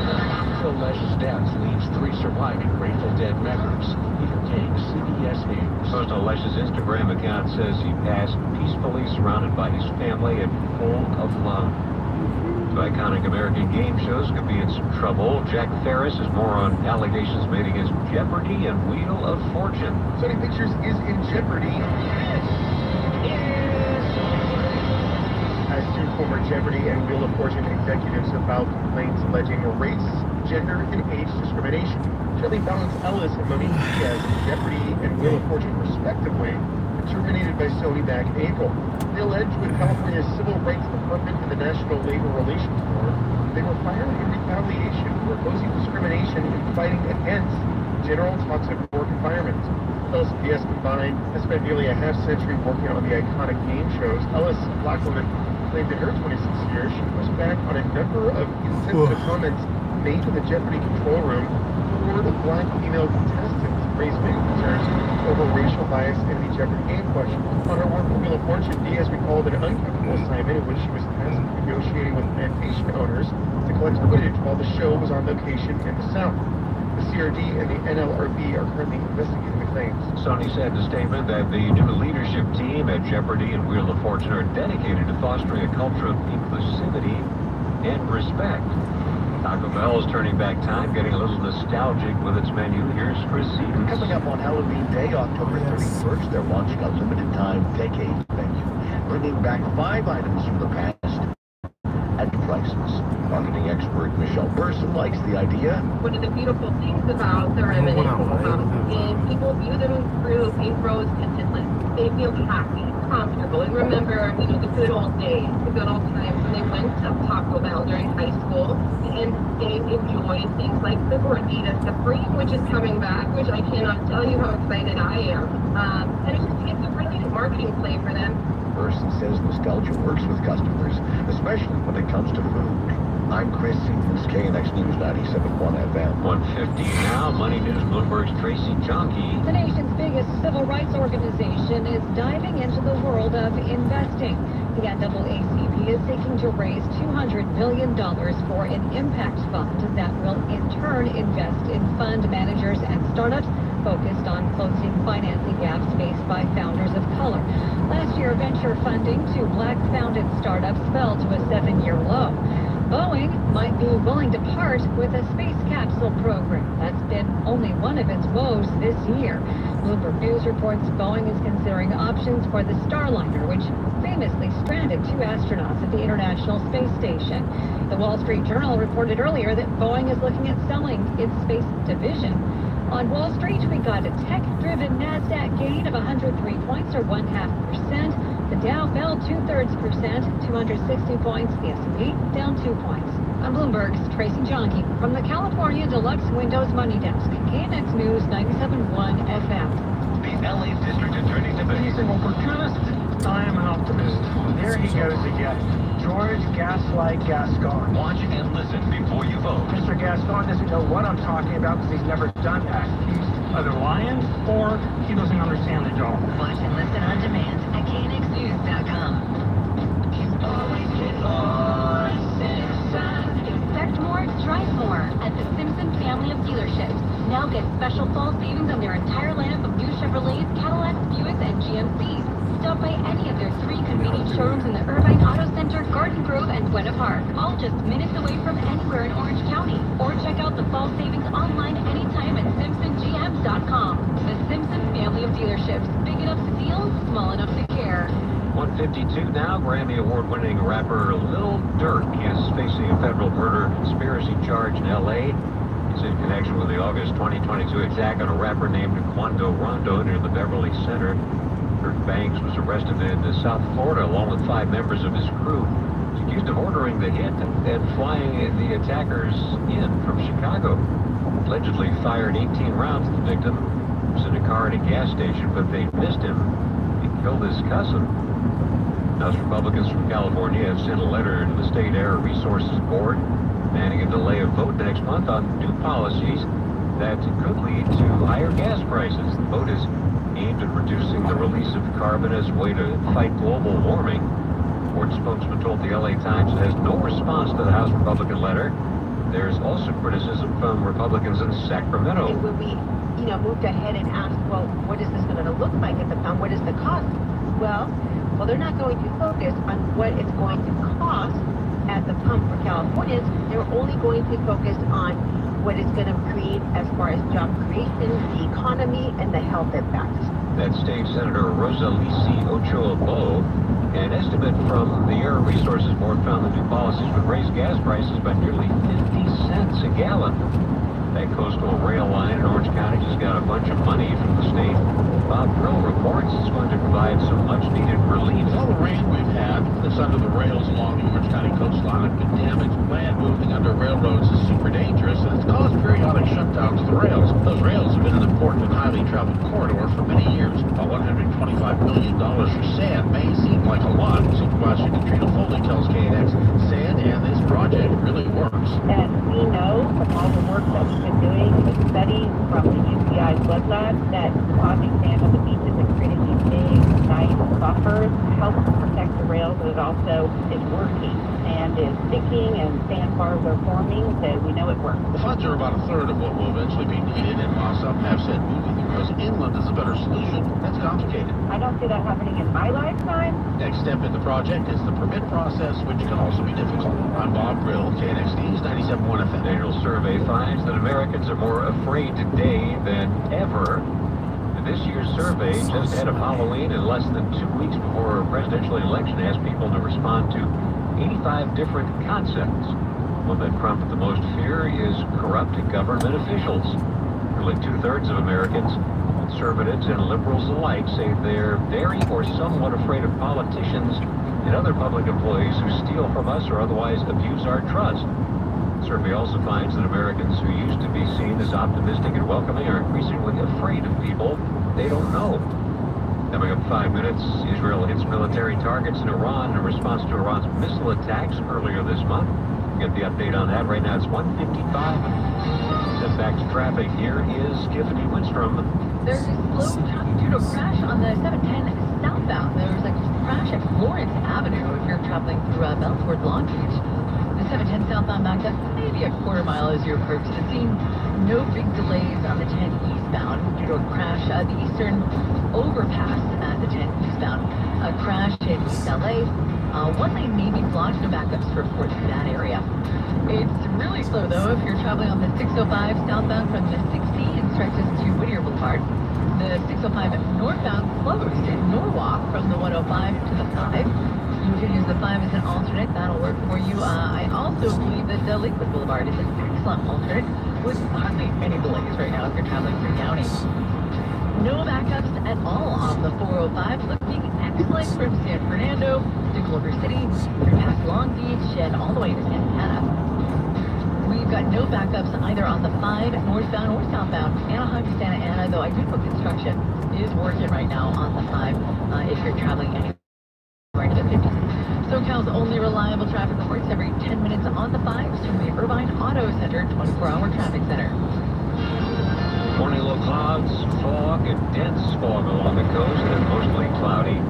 Phil Lesh's death leaves 3 surviving Grateful Dead members. Peter King, CBS News. Post on Lesh's Instagram account says he passed peacefully surrounded by his family and full of love. Two iconic American game shows could be in some trouble. Jack Ferris is more on allegations made against Jeopardy and Wheel of Fortune. Sony Pictures is in jeopardy. As two former Jeopardy and Wheel of Fortune executives have filed complaints alleging race, gender, and age discrimination. Shirley Balance Ellis and Monique Diaz of Jeopardy and Wheel of Fortune, respectively, were terminated by Sony back in April. They alleged with California's Civil Rights Department and the National Labor Relations Board, they were fired in retaliation for opposing discrimination and fighting against general toxic work environments. Ellis and Diaz combined has spent nearly a half-century working on the iconic game shows. Ellis, a black woman, claimed in her 26 years she pushed back on a number of insensitive comments made in the Jeopardy control room toward black female contestants. raised many concerns over racial bias in the Jeopardy game question. On her work with Wheel of Fortune, Diaz recalled an uncomfortable assignment in which she was tasked with negotiating with plantation owners to collect footage while the show was on location in the South. The CRD and the NLRB are currently investigating the claims. Sony said in a statement that the new leadership team at Jeopardy and Wheel of Fortune are dedicated to fostering a culture of inclusivity and respect. Taco Bell is turning back time, getting a little nostalgic with its menu. Here's Chris Stevens. Coming up on Halloween Day, October 31st, they're launching a limited-time decade menu, bringing back 5 items from the past at prices. Marketing expert Michelle Burson likes the idea. One of the beautiful things about the reminiscing is people view them through a rose-tinted lens. They feel happy, comfortable, and remember, the good old days, the good old times when they went to Taco Bell during high school, and they enjoyed things like the Gordita Supreme, which is coming back, which I cannot tell you how excited I am. And it's a brilliant marketing play for them. Burson says nostalgia works with customers, especially when it comes to food. I'm Chris Stevens, KNX News 97.1 FM. 1:50 now. Money News, Bloomberg's Tracy Jonke. The nation's biggest civil rights organization is diving into the world of investing. The NAACP is seeking to raise $200 billion for an impact fund that will in turn invest in fund managers and startups focused on closing financing gaps faced by founders of color. Last year, venture funding to black-founded startups fell to a 7-year low. Boeing might be willing to part with a space capsule program. That's been only one of its woes this year. Bloomberg News reports Boeing is considering options for the Starliner, which famously stranded 2 astronauts at the International Space Station. The Wall Street Journal reported earlier that Boeing is looking at selling its space division. On Wall Street, we got a tech-driven NASDAQ gain of 103 points, or 0.5%. The Dow fell 0.2%, 260 points. The S&P down 2 points. I'm Bloomberg's Tracy Jonke from the California Deluxe Windows Money Desk, KNX News 97.1 FM. The LA District Attorney's He's an opportunist. I am an optimist. There he goes again. George Gaslight Gascon. Watch and listen before you vote. Mr. Gascon doesn't know what I'm talking about because he's never done that. He's either lying or he doesn't understand the job. Watch and listen on demand at KNXNews.com. Expect more, drive more at the Simpson family of dealerships. Now get special fall savings on their entire lineup of new Chevrolets, Cadillacs, Buicks, and GMCs. Stop by any of their 3 convenient showrooms in the Irvine Auto Center, Garden Grove, and Buena Park, all just minutes away from anywhere in Orange County. Or check out the fall savings online anytime at SimpsonGMs.com. The Simpson family of dealerships. Big enough to deal, small enough to care. 1:52 now. Grammy Award-winning rapper Lil Durk is facing a federal murder conspiracy charge in L.A. It's in connection with the August 2022 attack on a rapper named Quinta near the Beverly Center. Dirk Banks was arrested in South Florida along with 5 members of his crew. He's accused of ordering the hit and flying the attackers in from Chicago. Allegedly fired 18 rounds at the victim. He was in a car at a gas station, but they missed him. He killed his cousin. House Republicans from California have sent a letter to the State Air Resources Board demanding a delay of vote next month on new policies that could lead to higher gas prices. The vote is aimed at reducing the release of carbon as a way to fight global warming. Board spokesman told the LA Times it has no response to the House Republican letter. There's also criticism from Republicans in Sacramento. And when we, moved ahead and asked, well, what is this going to look like at the pump? What is the cost? Well, they're not going to focus on what it's going to cost at the pump for Californians. They're only going to focus on what it's going to create as far as job creation, the economy, and the health impacts. That state Senator Rosalisi Ochoa-Bo, an estimate from the Air Resources Board found the new policies would raise gas prices by nearly 50 cents a gallon. That coastal rail line in Orange County just got a bunch of money from the state. Bob Brill reports it's going to provide some much-needed relief. All the rain we've had that's under the rails along the Orange County coastline have been damaged. Land moving under railroads is super dangerous, and it's caused periodic shutdowns to the rails. Those rails have been an important and highly traveled corridor for many years. While $125 million for sand may seem like a lot, Supervisor Katrina Foley tells KNX sand and this project really works. And we know from all the work that we've been doing, the studies from the UCI blood lab, cars are forming, that we know it works. The funds are about a third of what will eventually be needed, and while some have said moving the rails inland is a better solution, that's complicated. I don't see that happening in my lifetime. Next step in the project is the permit process, which can also be difficult. I'm Bob Brill, KNXD's 97.1 FM. Annual survey finds that Americans are more afraid today than ever. This year's survey, just ahead of Halloween and less than 2 weeks before a presidential election, asked people to respond to 85 different concepts. One that prompted the most fear is corrupt government officials. Nearly 2/3 of Americans, conservatives and liberals alike, say they're very or somewhat afraid of politicians and other public employees who steal from us or otherwise abuse our trust. The survey also finds that Americans who used to be seen as optimistic and welcoming are increasingly afraid of people they don't know. Coming up 5 minutes, Israel hits military targets in Iran in response to Iran's missile attacks earlier this month. We'll get the update on that. Right now it's 1:55. Set back to traffic. Here is Tiffany Winstrom. There's a slow traffic due to a crash on the 710 southbound. There was a crash at Florence Avenue if you're traveling through Bell toward Long Beach. The 710 southbound backed up maybe a quarter mile as you approach the scene. No big delays on the 10 eastbound due to a crash at the eastern overpass at the 10 eastbound. A crash in East LA. One lane may be blocked, no backups for that area. It's really slow though if you're traveling on the 605 southbound from the 60 and stretches to Whittier Boulevard. The 605 northbound closed in Norwalk from the 105 to the 5. You can use the 5 as an alternate. That'll work for you. I also believe that Lakewood Boulevard is an excellent alternate with hardly any delays right now if you're traveling through county. No backups at all on the 405. Looking excellent from San Fernando to Culver City, through past Long Beach, and all the way to Santa Ana. We've got no backups either on the 5 northbound or southbound Anaheim to Santa Ana, though I do know construction is working right now on the 5 if you're traveling anywhere to the 50. SoCal's only reliable traffic reports every 10 minutes on the 5s from the Irvine Auto Center 24-hour traffic center. Morning low clouds, fog, and dense fog along the coast, and mostly cloudy.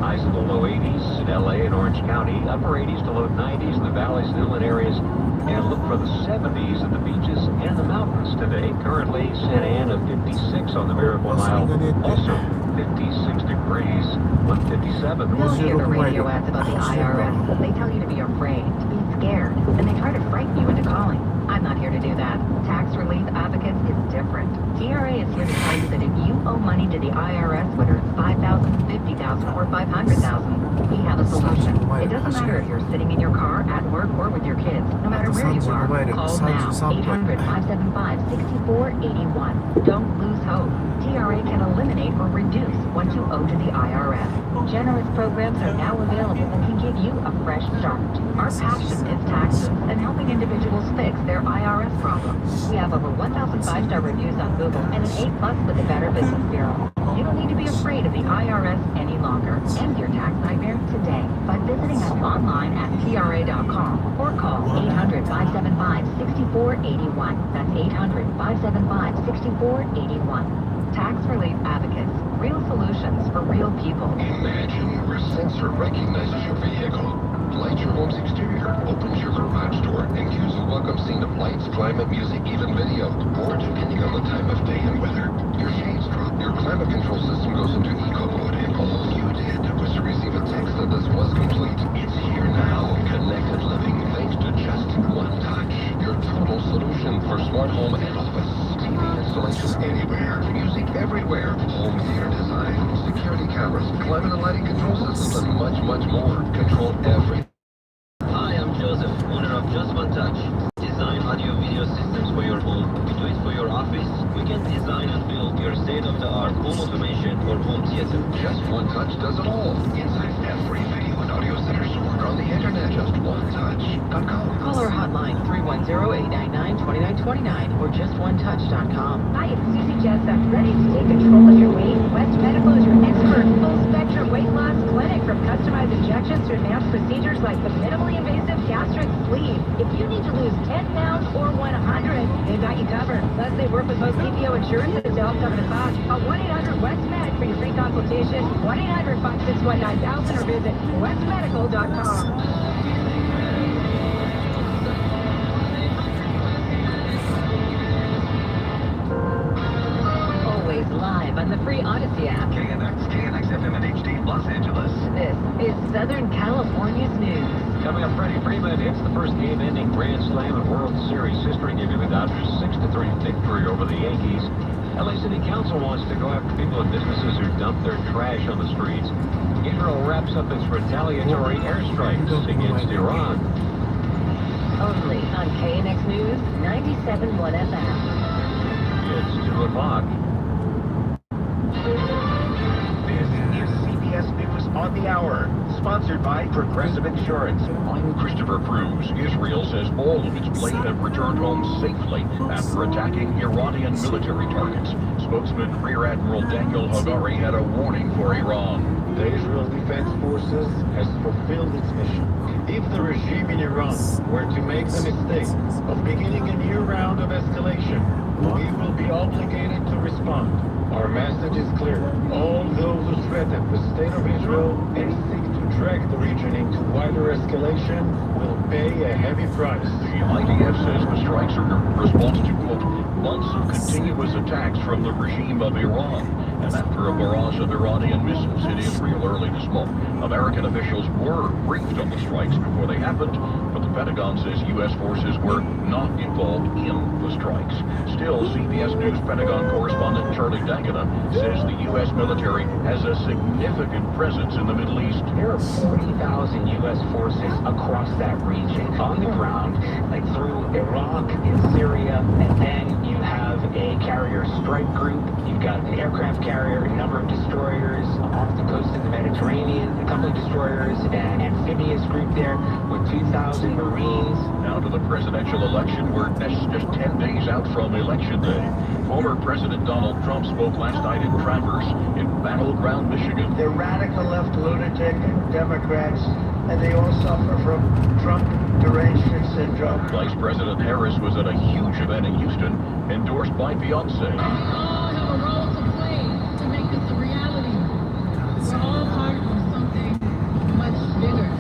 Highs in the low 80s in LA and Orange County, upper 80s to low 90s in the valleys and inland areas, and look for the 70s at the beaches and the mountains today. Currently, Santa Ana 56 on the Miracle Mile, also 56 degrees, 157. You'll hear the radio ads about the IRS. They tell you to be afraid, to be scared, and they try to frighten you into calling. I'm not here to do that. Tax Relief Advocates is different. TRA is here to tell you that if you owe money to the IRS, whether it's $5,000, $50,000, or $500,000, we have a solution. It doesn't matter if you're sitting in your car, at work, or with your kids. No matter where you are, call now. 800-575-6481. Don't lose hope. TRA can eliminate or reduce what you owe to the IRS. Generous programs are now available that can give you a fresh start. Our passion is taxes and helping individuals fix their IRS problems. We have over 1,000 5-star reviews on Google and an A+ with the Better Business Bureau. You don't need to be afraid of the IRS any longer. End your tax nightmare today by visiting us online at TRA.com or call 800-575-6481. That's 800-575-6481. Tax Relief Advocates. Real solutions for real people. Imagine your sensor recognizes your vehicle, lights your home's exterior, opens your garage door, and cues a welcome scene of lights, climate, music, even video, or depending on the time of day and weather. Your shades drop, your climate control system goes into eco mode, and all you did was to receive a text that this was complete. It's here now. Connected living, thanks to just one touch. Your total solution for smart home and office. TV installation anywhere, music everywhere, home theater design, security cameras, climate and lighting control systems, and much, much more. Control everything. Hi, I'm Joseph, owner of Just One Touch. Design audio video systems for your home. We do it for your office. We can design and build your state-of-the-art home automation or home theater. Just One Touch does it all. Inside every video and audio center store on the internet. JustOneTouch.com. Call our hotline 310-899-2929 or justonetouch.com. Hi, it's Susie Jessup. Ready to take control of your weight? West Medical is your expert full-spectrum weight loss clinic. From customized injections to advanced procedures like the minimally invasive gastric sleeve. If you need to lose 10 pounds or 100, they've got you covered. Plus, they work with most PPO insurances to help cover the cost. Call 1-800-WEST-MED for your free consultation. 1-800-561-9000 or visit westmedical.com. live on the free Odyssey app. KNX FM and HD Los Angeles. This is Southern California's news. Coming up, Freddie Freeman hits the first game-ending Grand Slam in World Series history, giving the Dodgers 6-3 victory over the Yankees. LA City Council wants to go after people and businesses who dump their trash on the streets. Israel wraps up its retaliatory airstrikes against Iran. Only on KNX News 97.1 FM. It's 2 o'clock. This is CBS News on the Hour, sponsored by Progressive Insurance. I'm Christopher Cruz. Israel says all of its planes have returned home safely after attacking Iranian military targets. Spokesman Rear Admiral Daniel Hagari had a warning for Iran. The Israel Defense Forces has fulfilled its mission. If the regime in Iran were to make the mistake of beginning a new round of escalation, we will be obligated to respond. Our message is clear. All those who threaten the state of Israel and seek to drag the region into wider escalation will pay a heavy price. The IDF says the strikes are in response to, quote, months of continuous attacks from the regime of Iran. And after a barrage of Iranian missiles hit Israel early this month, American officials were briefed on the strikes before they happened, but the Pentagon says U.S. forces were not involved in the strikes. Still, CBS News Pentagon correspondent Charlie D'Agata says the U.S. military has a significant presence in the Middle East. There are 40,000 U.S. forces across that region on the ground, like through Iraq and Syria, and then you have a carrier strike group. You've got an aircraft carrier, a number of destroyers off the coast of the Mediterranean, a couple of destroyers, an amphibious group there with 2,000 Marines. Now to the presidential election. We're just 10 days out from Election Day. Former President Donald Trump spoke last night in Traverse in battleground Michigan. They're radical left lunatic Democrats, and they all suffer from Trump derangement syndrome. Vice President Harris was at a huge event in Houston, endorsed by Beyonce. A role to play to make this a reality. We're all part of something much bigger.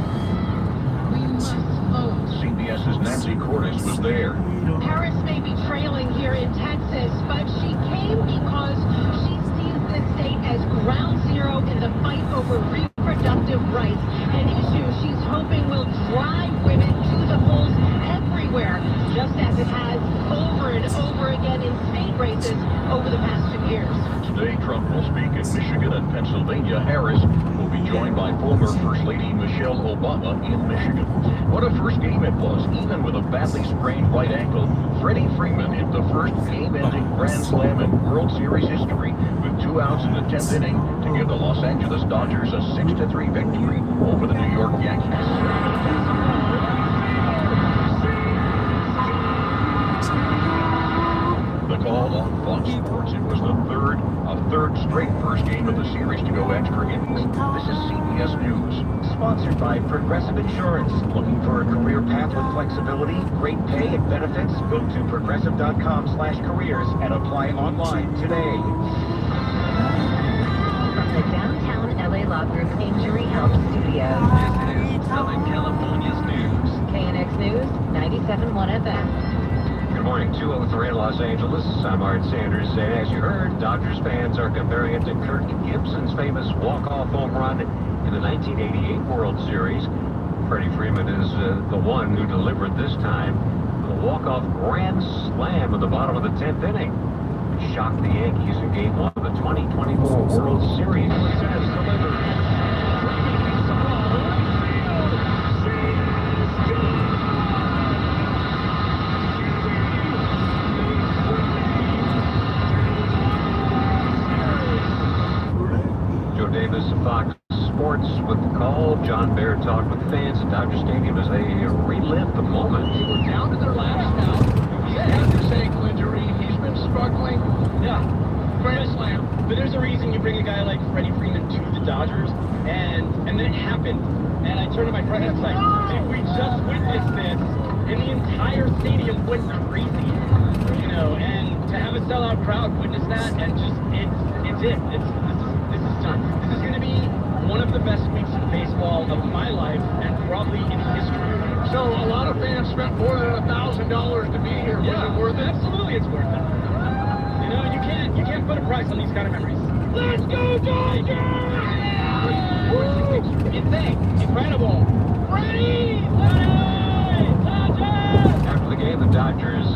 We must vote. CBS's Nancy Cordes was there. Harris may be trailing here in Texas, but she came because she sees this state as ground zero in the fight over reproductive rights, an issue she's hoping will drive women to the polls everywhere, just as it has over and over again in state races over the past 2 years. Today, Trump will speak in Michigan and Pennsylvania. Harris will be joined by former First Lady Michelle Obama in Michigan. What a first game it was. Even with a badly sprained right ankle, Freddie Freeman hit the first game-ending Grand Slam in World Series history with 2 outs in the 10th inning to give the Los Angeles Dodgers a 6-3 victory over the New York Yankees. The call on Fox Sports. It was the third straight first game of the series to go extra innings. This is CBS News. Sponsored by Progressive Insurance. Looking for a career path with flexibility, great pay, and benefits? Go to progressive.com/careers and apply online today. From the downtown LA Law Group Injury Help Studio. This is Southern California's news. KNX News 97.1 FM. Good morning, 2:03 in Los Angeles. I'm Art Sanders, and as you heard, Dodgers fans are comparing it to Kirk Gibson's famous walk-off home run in the 1988 World Series. Freddie Freeman is the one who delivered this time. The walk-off grand slam at the bottom of the 10th inning. Shocked the Yankees in Game 1 of the 2024 World Series. Davis of Fox Sports with the call. John Baer talked with fans at Dodger Stadium as they relived the moment. They were down to their last out. You have to say, Quinta, he's been struggling. Yeah, grand slam. But there's a reason you bring a guy like Freddie Freeman to the Dodgers, and then it happened. And I turned to my friend and it's like, did we just witness this? And the entire stadium went crazy. You know, and to have a sellout crowd witness that, and just, it's it. This is done. This is going to be one of the best weeks in baseball of my life, and probably in history. So a lot of fans spent more than $1,000 to be here. Yeah, was it worth it? Absolutely, it's worth it. You know, you can't put a price on these kind of memories. Let's go, Dodgers! What do you think? Incredible. Ready? After the game, the Dodgers,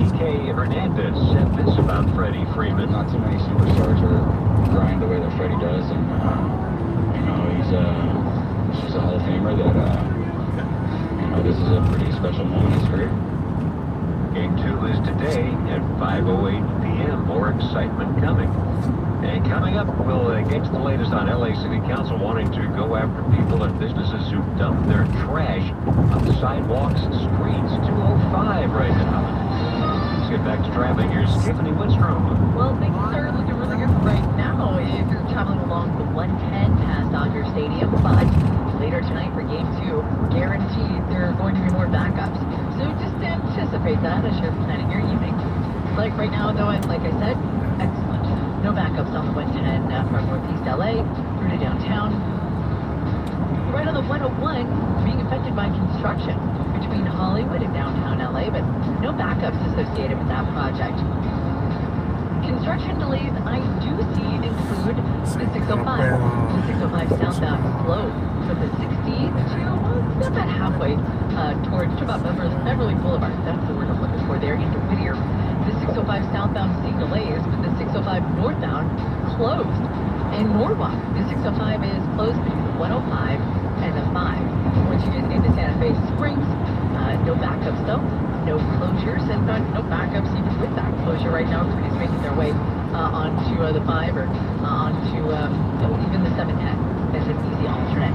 Kike Hernandez said this about Freddie Freeman. Not too many superstars are grind the way that Freddie does, and you know he's a Hall of Famer. That you know, this is a pretty special moment in his career. Game 2 is today at 5:08 p.m. More excitement coming. And coming up, we'll get to the latest on LA City Council wanting to go after people and businesses who dump their trash on sidewalks and streets. 2:05 right now. Let's get back to traffic. Here's Tiffany Winstrom. Well, things are looking really good right now if you're traveling along the 110 past Dodger Stadium, but later tonight for Game 2, guaranteed there are going to be more backups. So just anticipate that as you're planning your evening. Like right now, though, like I said, excellent. No backups on the 110 from Northeast LA through to downtown. Right on the 101, being affected by construction between Hollywood and downtown LA, but no backups associated with that project. Construction delays I do see include the 605. The 605 southbound flow from the 60 to about halfway towards about Beverly Boulevard. That's the word I'm looking for there, into Whittier. The 605 southbound seeing delays, but the 605 northbound closed. In Norwalk, the 605 is closed between the 105 and the 5. Once you get into Santa Fe Springs, no backups though, no closures, and no backups even with that closure right now. Everybody's making their way onto the 5 or onto even the 710 as an easy alternate.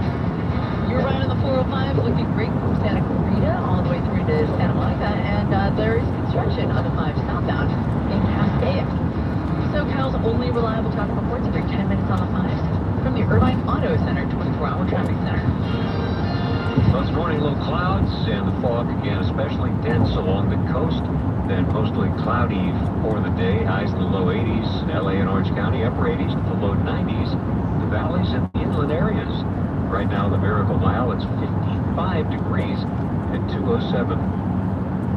You're right on the 405, looking great from Santa Clarita all the way through to Santa Monica, and there is construction on the 5 southbound in Passaic. SoCal's only reliable traffic reports every 10 minutes on the 5s from the Irvine Auto Center 24-hour traffic center. Well, this morning, low clouds and the fog again, especially dense along the coast. Then mostly cloudy for the day. Highs in the low 80s. LA and Orange County, upper 80s to the low 90s. The valleys and the inland areas. Right now, the Miracle Mile, it's 55 degrees at 2:07.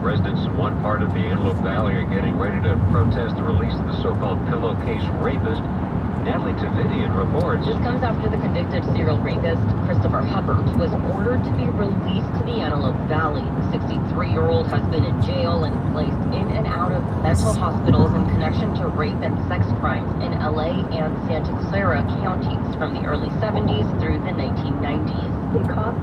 Residents in one part of the Antelope Valley are getting ready to protest the release of the so-called pillowcase rapist. Natalie Tavidian reports. This comes after the convicted serial rapist, Christopher Hubbard, was ordered to be released to the Antelope Valley. The 63-year-old has been in jail and placed in and out of mental hospitals in connection to rape and sex crimes in LA and Santa Clara counties from the early 70s through the 1990s. It cost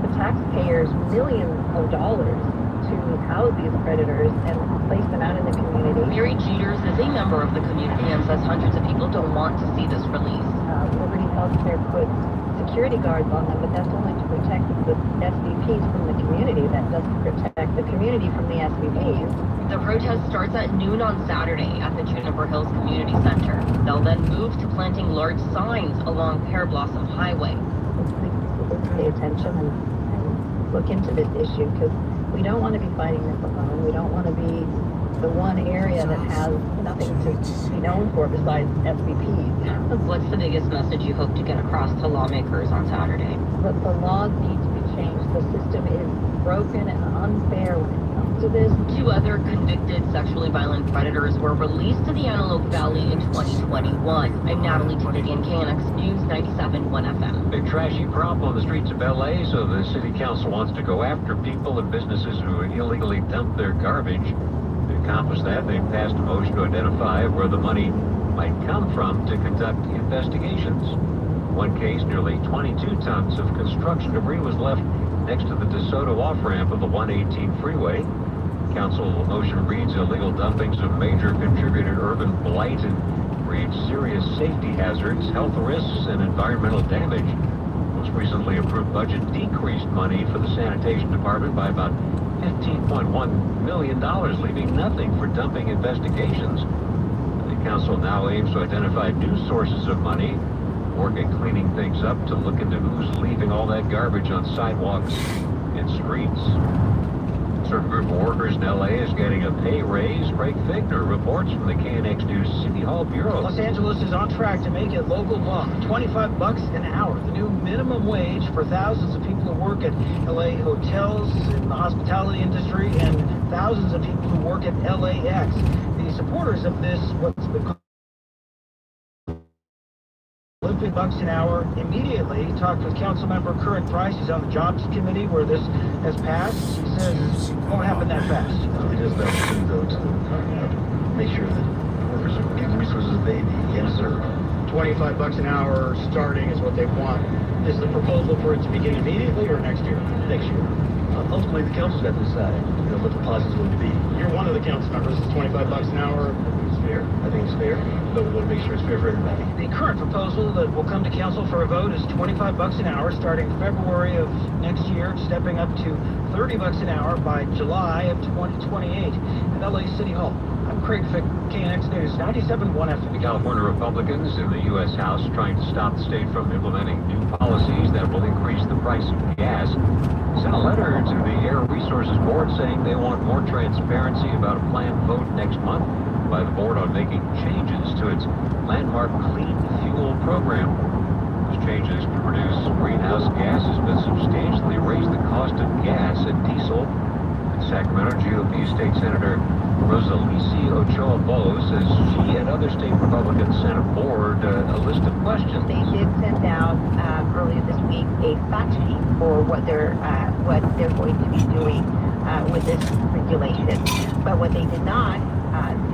the taxpayers millions of dollars to house these predators and place them out in the community. Mary Jeters is a member of the community and says hundreds of people don't want to see this release. Liberty Healthcare put security guards on them, but that's only to protect the SVPs from the community. That doesn't protect the community from the SVPs. The protest starts at noon on Saturday at the Juniper Hills Community Center. They'll then move to planting large signs along Pear Blossom Highway. Let's pay attention and look into this issue, because we don't want to be fighting this alone. We don't want to be the one area that has nothing to be known for besides SVPs. What's the biggest message you hope to get across to lawmakers on Saturday? But the laws need to be changed. The system is broken and unfair when it comes to this. 2 other convicted sexually violent predators were released to the Antelope Valley in 2021. I'm Natalie Tavidian, KNX News 97.1 FM. Big trashy problem on the streets of LA, so the city council wants to go after people and businesses who illegally dump their garbage. To accomplish that, they've passed a motion to identify where the money might come from to conduct investigations. One case, nearly 22 tons of construction debris was left next to the DeSoto off-ramp of the 118 freeway. Council motion reads illegal dumpings of major contributor urban blight and creates serious safety hazards, health risks, and environmental damage. Most recently approved budget decreased money for the sanitation department by about $15.1 million, leaving nothing for dumping investigations. The council now aims to identify new sources of money, work at cleaning things up to look into who's leaving all that garbage on sidewalks and streets. A certain group of workers in LA is getting a pay raise. Craig Figner reports from the KNX News City Hall Bureau. Los Angeles is on track to make it local law. $25 an hour, the new minimum wage for thousands of people who work at LA hotels, in the hospitality industry, and thousands of people who work at LAX. The the supporters of this, what's been called $50 an hour, immediately talked with Councilmember Curran Price. He's on the Jobs Committee where this has passed. He says it won't happen that fast. It is necessary, though, to make sure that workers are getting resources they need. Yes, sir. $25 an hour starting is what they want. Is the proposal for it to begin immediately or next year? Next year. Ultimately, the council's got to decide, what the policy is going to be. You're one of the council members. Is $25 an hour? It's fair. I think it's fair, but we want to make sure it's fair for everybody. The current proposal that will come to council for a vote is $25 an hour starting February of next year, stepping up to $30 an hour by July of 2028 at LA City Hall. I'm Craig Fick, KNX News, 97.1 FM. The California Republicans in the U.S. House trying to stop the state from implementing new policies that will increase the price of gas sent a letter to the Air Resources Board saying they want more transparency about a planned vote next month by the board on making changes to its landmark clean fuel program. Those changes to reduce greenhouse gases but substantially raise the cost of gas and diesel. Sacramento GOP State Senator Rosalisi Ochoa-Bolo says she and other state Republicans sent a board a list of questions. They did send out earlier this week a fact sheet for what they're going to be doing with this regulation. But what they did not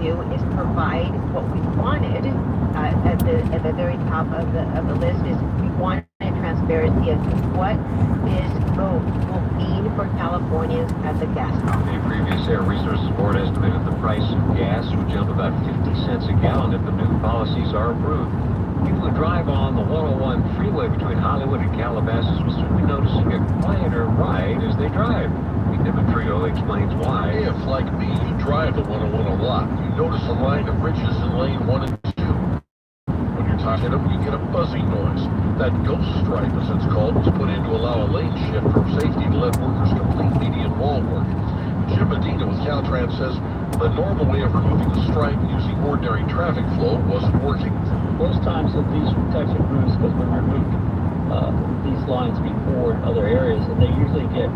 do is provide what we wanted at the very top of the list is we wanted transparency as to what this vote will mean for Californians at the gas pump. The previous Air Resources Board estimated the price of gas would jump about 50 cents a gallon if the new policies are approved. People who drive on the 101 freeway between Hollywood and Calabasas will soon be noticing a quieter ride as they drive. Demetrio explains why. If, like me, you drive the 101 a lot, you notice a line of ridges in lane 1 and 2. When you're talking to them, you get a buzzing noise. That ghost stripe, as it's called, was put in to allow a lane shift for safety to let workers complete median wall work. Jim Medina with Caltrans says the normal way of removing the stripe using ordinary traffic flow wasn't working. Most times with these types of roofs, because we removed these lines before in other areas, and they usually get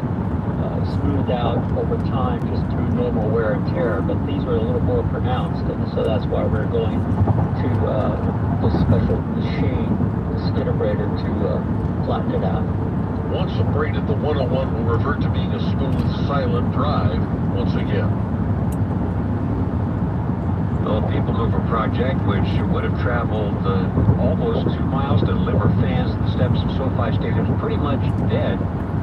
smoothed out over time just through normal wear and tear, but these were a little more pronounced, and so that's why we're going to this special machine, the skid abrader, to flatten it out. Once abraded, the 101 will revert to being a smooth, silent drive once again. The People Mover project, which would have traveled almost 2 miles to deliver fans to the steps of SoFi Stadium, is pretty much dead.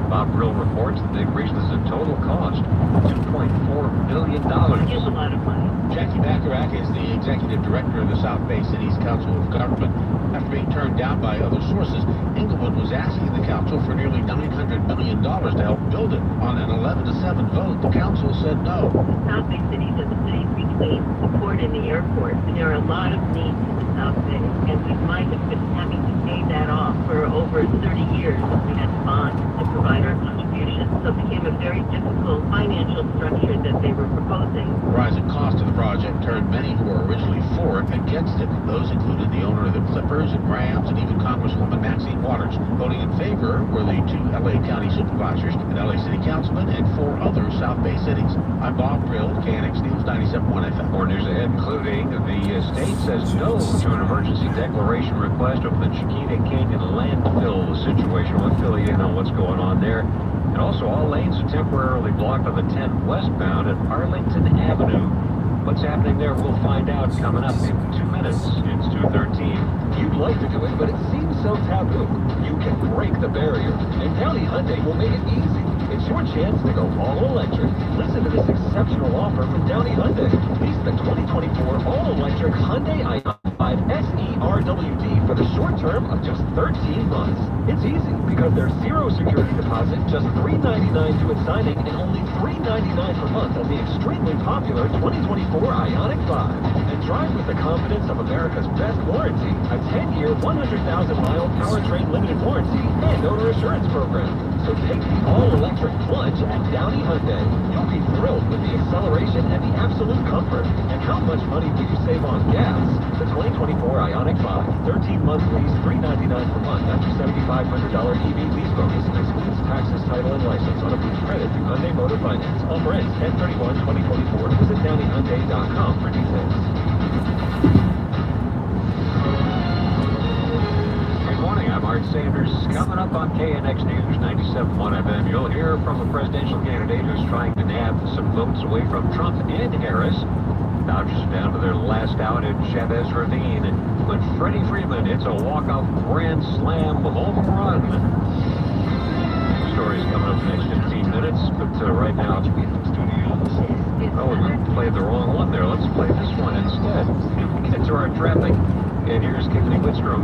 Bob Brill reports that they've reached this total cost $2.4 billion. It's a lot of money. Jackie Bacharach is the executive director of the South Bay Cities Council of Government. After being turned down by other sources, Inglewood was asking the council for nearly $900 million to help build it. On an 11-7 vote, the council said no. South Bay Cities is a city between the port and the airport, and there are a lot of needs in the South Bay, and we might have been having to pay that off for over 30 years if we had to bond to provide our contributions. So it became a very difficult financial structure that they were proposing. The rising cost of the project turned many who were originally for it against it. Those included the owner of the Clippers and Rams and even Congresswoman Maxine Waters. Voting in favor were the 2 LA County supervisors, an LA City councilman, and 4 other South Bay cities. I'm Bob Brill, KNX News 97.1 FM. More news ahead, including the state says no to an emergency declaration request over the Chiquita Canyon landfill situation. We'll fill you in on what's going on there. And also, all lanes are temporarily blocked on the 10 westbound at Arlington Avenue. What's happening there, we'll find out coming up in 2 minutes. It's 2:13. You'd like to do it, but it seems so taboo. You can break the barrier, and Downey Hyundai will make it easy. It's your chance to go all electric. Listen to this exceptional offer from Downey Hyundai. Lease the 2024 all-electric Hyundai Ioniq 5 SE-RWD for the short term of just 13 months. It's easy because there's zero security deposit, just $399 due at signing, and only $399 per month on the extremely popular 2024 Ioniq 5. And Drive with the confidence of America's best warranty, a 10-year, 100,000-mile powertrain limited warranty and owner assurance program. So take the all-electric plunge at Downey Hyundai. You'll be thrilled with the acceleration and the absolute comfort. And how much money will you save on gas? The 2024 Ioniq 5, 13-month lease, $399 per month after $7,500 EV lease bonus. Excludes taxes, title, and license on approved credit through Hyundai Motor Finance. Offer ends 10/31/2024. Visit DowneyHyundai.com for details. Good morning, I'm Art Sanders. Coming up on KNX News 97.1 FM, you'll hear from a presidential candidate who's trying to nab some votes away from Trump and Harris. Dodgers are down to their last out at Chavez Ravine, but Freddie Freeman hits a walk-off grand slam home run. Stories coming up in the next 15 minutes, but right now, oh, we played the wrong one there. Let's play this one instead. Get to our traffic, and here's Kimberly Whitstrom.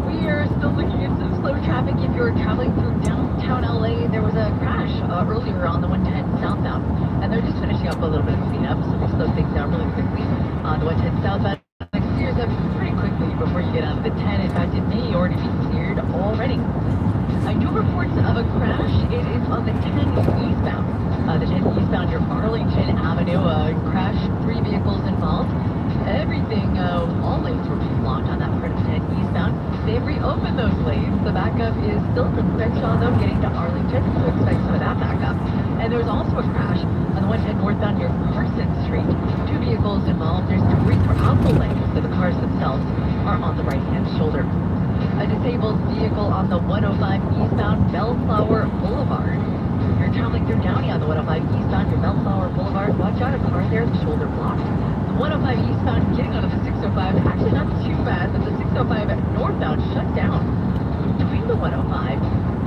We are still looking at some slow traffic if you're traveling through downtown LA. There was a crash earlier on the 110 southbound, and they're just finishing up a little bit of cleanup, so we slow things down really quickly on the 110 southbound. It clears up pretty quickly before you get onto the 10. In fact, it may already be cleared already. New reports of a crash. It is on the 10 eastbound. The 10 eastbound, your Arlington Avenue crash. 3 vehicles involved. Everything, all lanes were being blocked on that part of the 10 eastbound. They've reopened those lanes. The backup is still from Crenshaw, though, getting to Arlington. So expect some of that backup. And there was also a crash on the 110 northbound near Carson Street. 2 vehicles involved. There's debris throughout the lanes, so the cars themselves are on the right-hand shoulder. A disabled vehicle on the 105 eastbound Bellflower Boulevard. If you're traveling through Downey on the 105 eastbound, your Bellflower Boulevard, watch out, a car there, the shoulder blocked. The 105 eastbound getting onto the 605, actually not too bad, but the 605 northbound shut down between the 105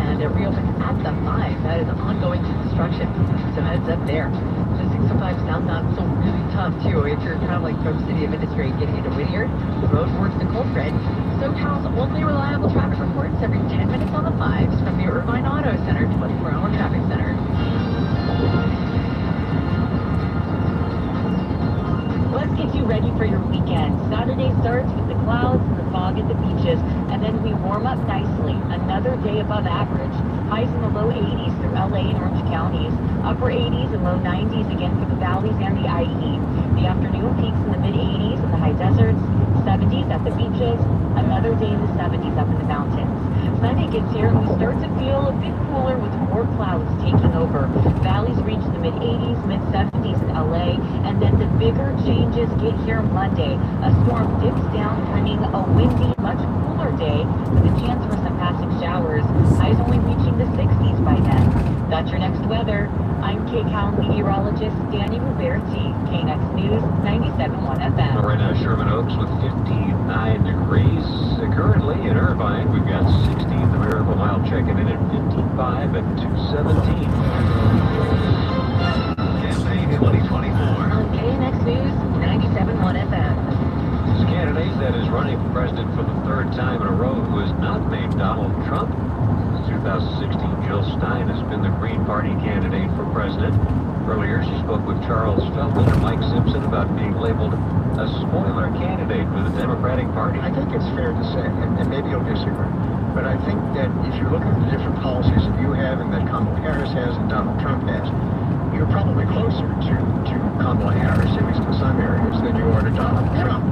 and it reopens at the 5. That is ongoing construction, so heads up there. The 605 southbound still really tough too if you're traveling from City of Industry getting into Whittier. The road works to Colfred. SoCal's only reliable traffic reports every 10 minutes on the 5s from the Irvine Auto Center 24-hour traffic center. Let's get you ready for your weekend. Saturday starts with the clouds and the fog at the beaches, and then we warm up nicely. Another day above average. Highs in the low 80s through LA and Orange counties. Upper 80s and low 90s again for the valleys and the IE. The afternoon peaks in the mid 80s in the high deserts. 70s at the beaches. Another day in the 70s up in the mountains. Sunday gets here and we start to feel a bit cooler with more clouds taking over. Valleys reach the mid 80s, mid 70s in LA, and then the bigger changes get here Monday. A storm dips down, bringing a windy, much cooler day with a chance for some passing showers. Highs only reaching the 60s by then. That's your next weather. I'm KCAL meteorologist Danny Ruberti, KNX News 97.1 FM. Right now, Sherman Oaks with 59 degrees. Currently in Irvine, we've got 60. The Miracle Mile checking in at 55 at 217. Campaign 2024. On KNX News 97.1 FM. This candidate that is running for president for the 3rd time in a row who is not named Donald Trump. Since 2016, Jill Stein has been the Green Party candidate for president. Earlier, she spoke with Charles Feldman and Mike Simpson about being labeled a spoiler candidate for the Democratic Party. I think it's fair to say, and maybe you'll disagree, but I think that if you look at the different policies that you have and that Kamala Harris has and Donald Trump has, you're probably closer to Kamala Harris, at least in some areas, than you are to Donald Trump.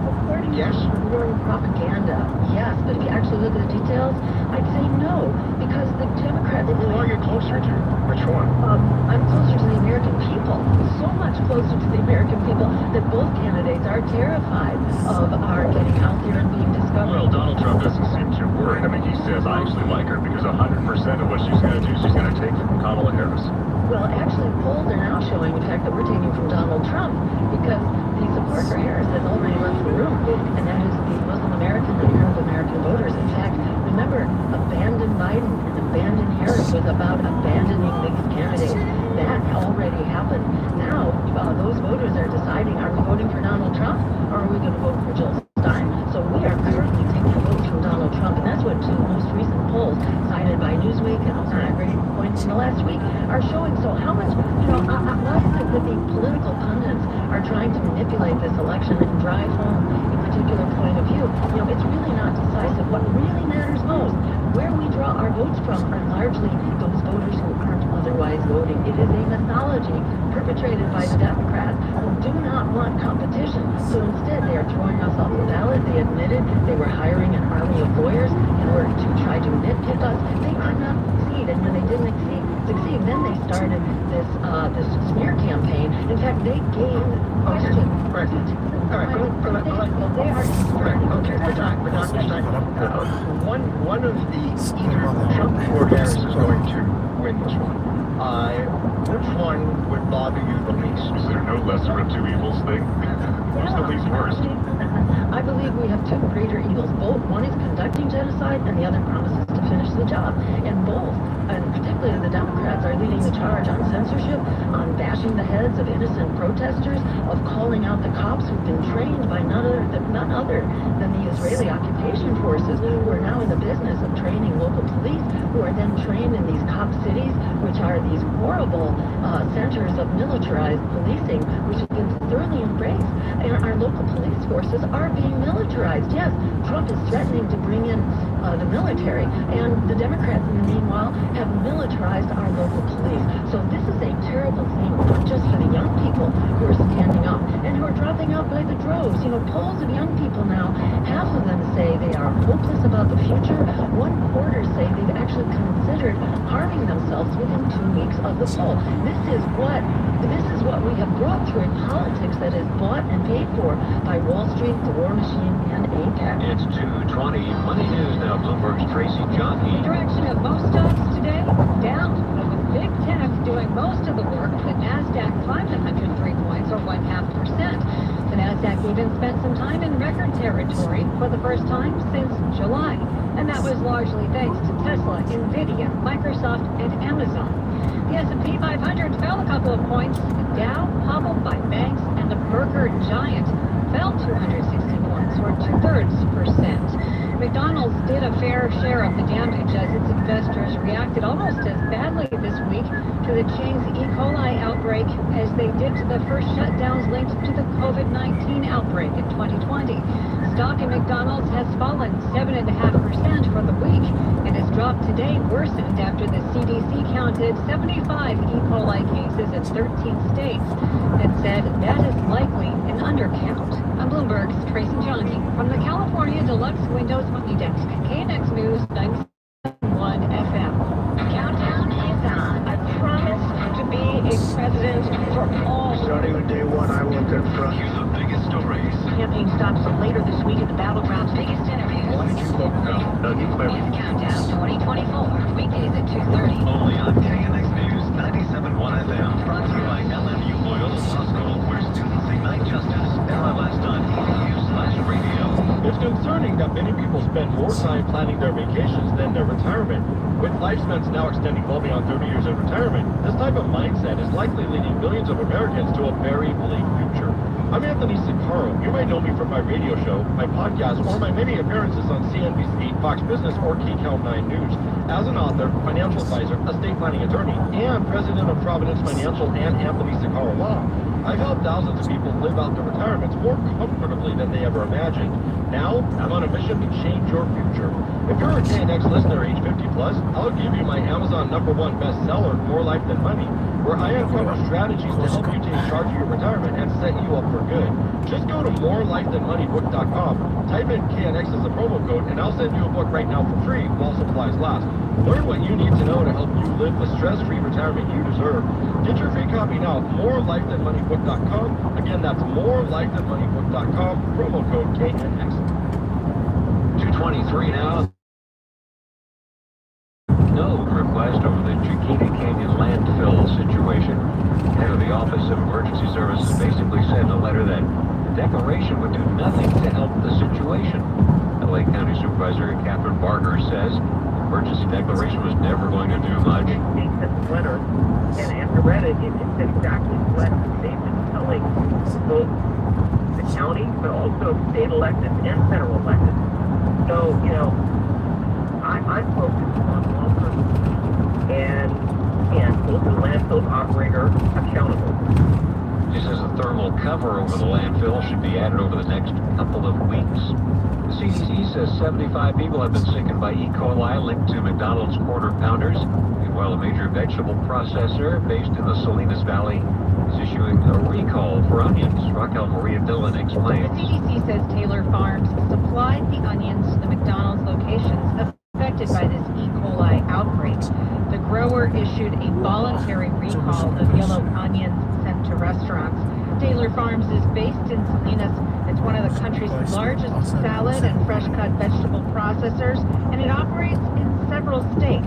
Yes? Really propaganda, yes, but if you actually look at the details, I'd say no, because the Democrats... Well, who are you closer to? Which one? I'm closer to the American people, so much closer to the American people that both candidates are terrified of our getting out there and being discovered. Well, Donald Trump doesn't seem too worried. I mean, he says, I actually like her because 100% of what she's going to do, she's going to take from Kamala Harris. Well, actually, polls are now showing the fact that we're taking from Donald Trump because the support for Harris has already left the room, and that is the Muslim American and Arab American voters. In fact, remember, abandon Biden and abandon Harris was about abandoning mixed candidates. That already happened. Now, those voters are deciding, are we voting for Donald Trump or are we going to vote for Jill Stein? So we are currently taking votes from Donald Trump, and that's what 2 most recent polls cited by Newsweek and also Aggregate Points in the last week are showing. So how much, why is it that the political pundits are trying to this election and drive home a particular point of view, it's really not decisive. What really matters most, where we draw our votes from, are largely those voters who aren't otherwise voting. It is a mythology perpetrated by the Democrats who do not want competition. So instead, they are throwing us off the ballot. They admitted they were hiring an army of lawyers in order to try to nitpick us. They could not succeed, and when they didn't succeed, then they started this smear campaign. In fact, they gave questions. Right. All right. They are starting. Okay, we're not one of the either Trump or Harris is going to win this one. Which one would bother you the least? Is there no lesser of two evils thing? Who's the least worst? I believe we have two greater evils. Both, one is conducting genocide, and the other promises to finish the job. And both, and particularly the Democrats, are leading the charge on censorship, on bashing the heads of innocent protesters, of calling out the cops who've been trained by none other than the Israeli occupation forces, who are now in the business of training local police, who are then trained in these cop cities, which are these horrible centers of militarized policing, which have been thoroughly embraced. And our local police forces are being militarized. Yes, Trump is threatening to bring in the military, and the Democrats, in the meanwhile, have militarized our local police. So this is a terrible thing, not just for the young people who are standing up and who are dropping out by the droves. Polls of young people now, half of them say they are hopeless about the future. 1/4 say they've actually considered harming themselves within 2 weeks of the poll. This is what we have brought through a politics that is bought and paid for by Wall Street, the war machine, and AIPAC. It's 2:20. Money News now. Bloomberg's Tracy Johnny. The direction of most stocks today, down, but with big tech doing most of the work. The Nasdaq climbed 103 points, or 0.5%. The Nasdaq even spent some time in record territory for the first time since July, and that was largely thanks to Tesla, Nvidia, Microsoft, and Amazon. The S&P 500 fell a couple of points. The Dow, hobbled by banks, and the burger giant fell 260 points, or 2/3%. McDonald's did a fair share of the damage as its investors reacted almost as badly this week to the chain's E. coli outbreak as they did to the first shutdowns linked to the COVID-19 outbreak in 2020. Stock in McDonald's has fallen 7.5% for the week and has dropped today, worsened after the CDC counted 75 E. coli cases in 13 states and said that is likely an undercount. I'm Bloomberg's Tracy Johnny from the California Deluxe Windows Money Desk, KNX News 97.1 FM. Countdown is on. I promise to be a president for all. Starting with day one, I will confront. Here's the biggest stories. Campaign stops later this week at the Battleground's biggest interviews. Why did you vote no? It's Countdown 2024, weekdays at 2:30. Only on KNX News 97.1 FM. Brought to you by LMU Loyola Law School, where students ignite justice. LLS.edu/radio. It's concerning that many people spend more time planning their vacations than their retirement. With lifespans now extending well beyond 30 years in retirement, this type of mindset is likely leading millions of Americans to a very bleak future. I'm Anthony Siccaro. You might know me from my radio show, my podcast, or my many appearances on CNBC, Fox Business, or KCAL 9 News. As an author, financial advisor, estate planning attorney, and president of Providence Financial and Anthony Siccaro Law, I've helped thousands of people live out their retirements more comfortably than they ever imagined. Now, I'm on a mission to change your future. If you're a KNX listener age 50 plus, I'll give you my Amazon #1 bestseller, More Life Than Money, where I uncover strategies to help you take charge of your retirement and set you up for good. Just go to morelifethanmoneybook.com, type in KNX as a promo code, and I'll send you a book right now for free while supplies last. Learn what you need to know to help you live the stress-free retirement you deserve. Get your free copy now at morelifethanmoneybook.com. Again, that's morelifethanmoneybook.com, promo code KNX. 2:23 now. No request over the Chiquita Canyon landfill situation. Head of the Office of Emergency Services basically said in a letter that the declaration would do nothing to help the situation. LA County Supervisor Catherine Barker says the emergency declaration was never going to do much. Letter, and after read it, it said exactly what they've been telling both the county, but also state electeds and federal electeds. So, I'm focused on long-term and hold the landfill operator accountable. He says a thermal cover over the landfill should be added over the next couple of weeks. The CDC says 75 people have been sickened by E. coli linked to McDonald's Quarter Pounders. Meanwhile, a major vegetable processor based in the Salinas Valley is issuing a recall for onions. Raquel Maria Dillon explains. The CDC says Taylor Farms supplied the onions to the McDonald's locations affected by this E. coli outbreak. The grower issued a voluntary recall of yellow onions sent to restaurants. Taylor Farms is based in Salinas. It's one of the country's largest salad and fresh-cut vegetable processors, and it operates in several states.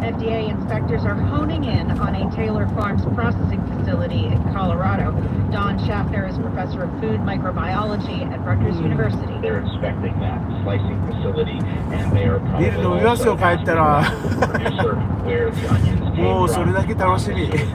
FDA inspectors are honing in on a Taylor Farms processing facility in Colorado. Don Schaffner is professor of food microbiology at Rutgers University. They're inspecting that slicing facility, and they are probably also producer where the onions came from. So as soon as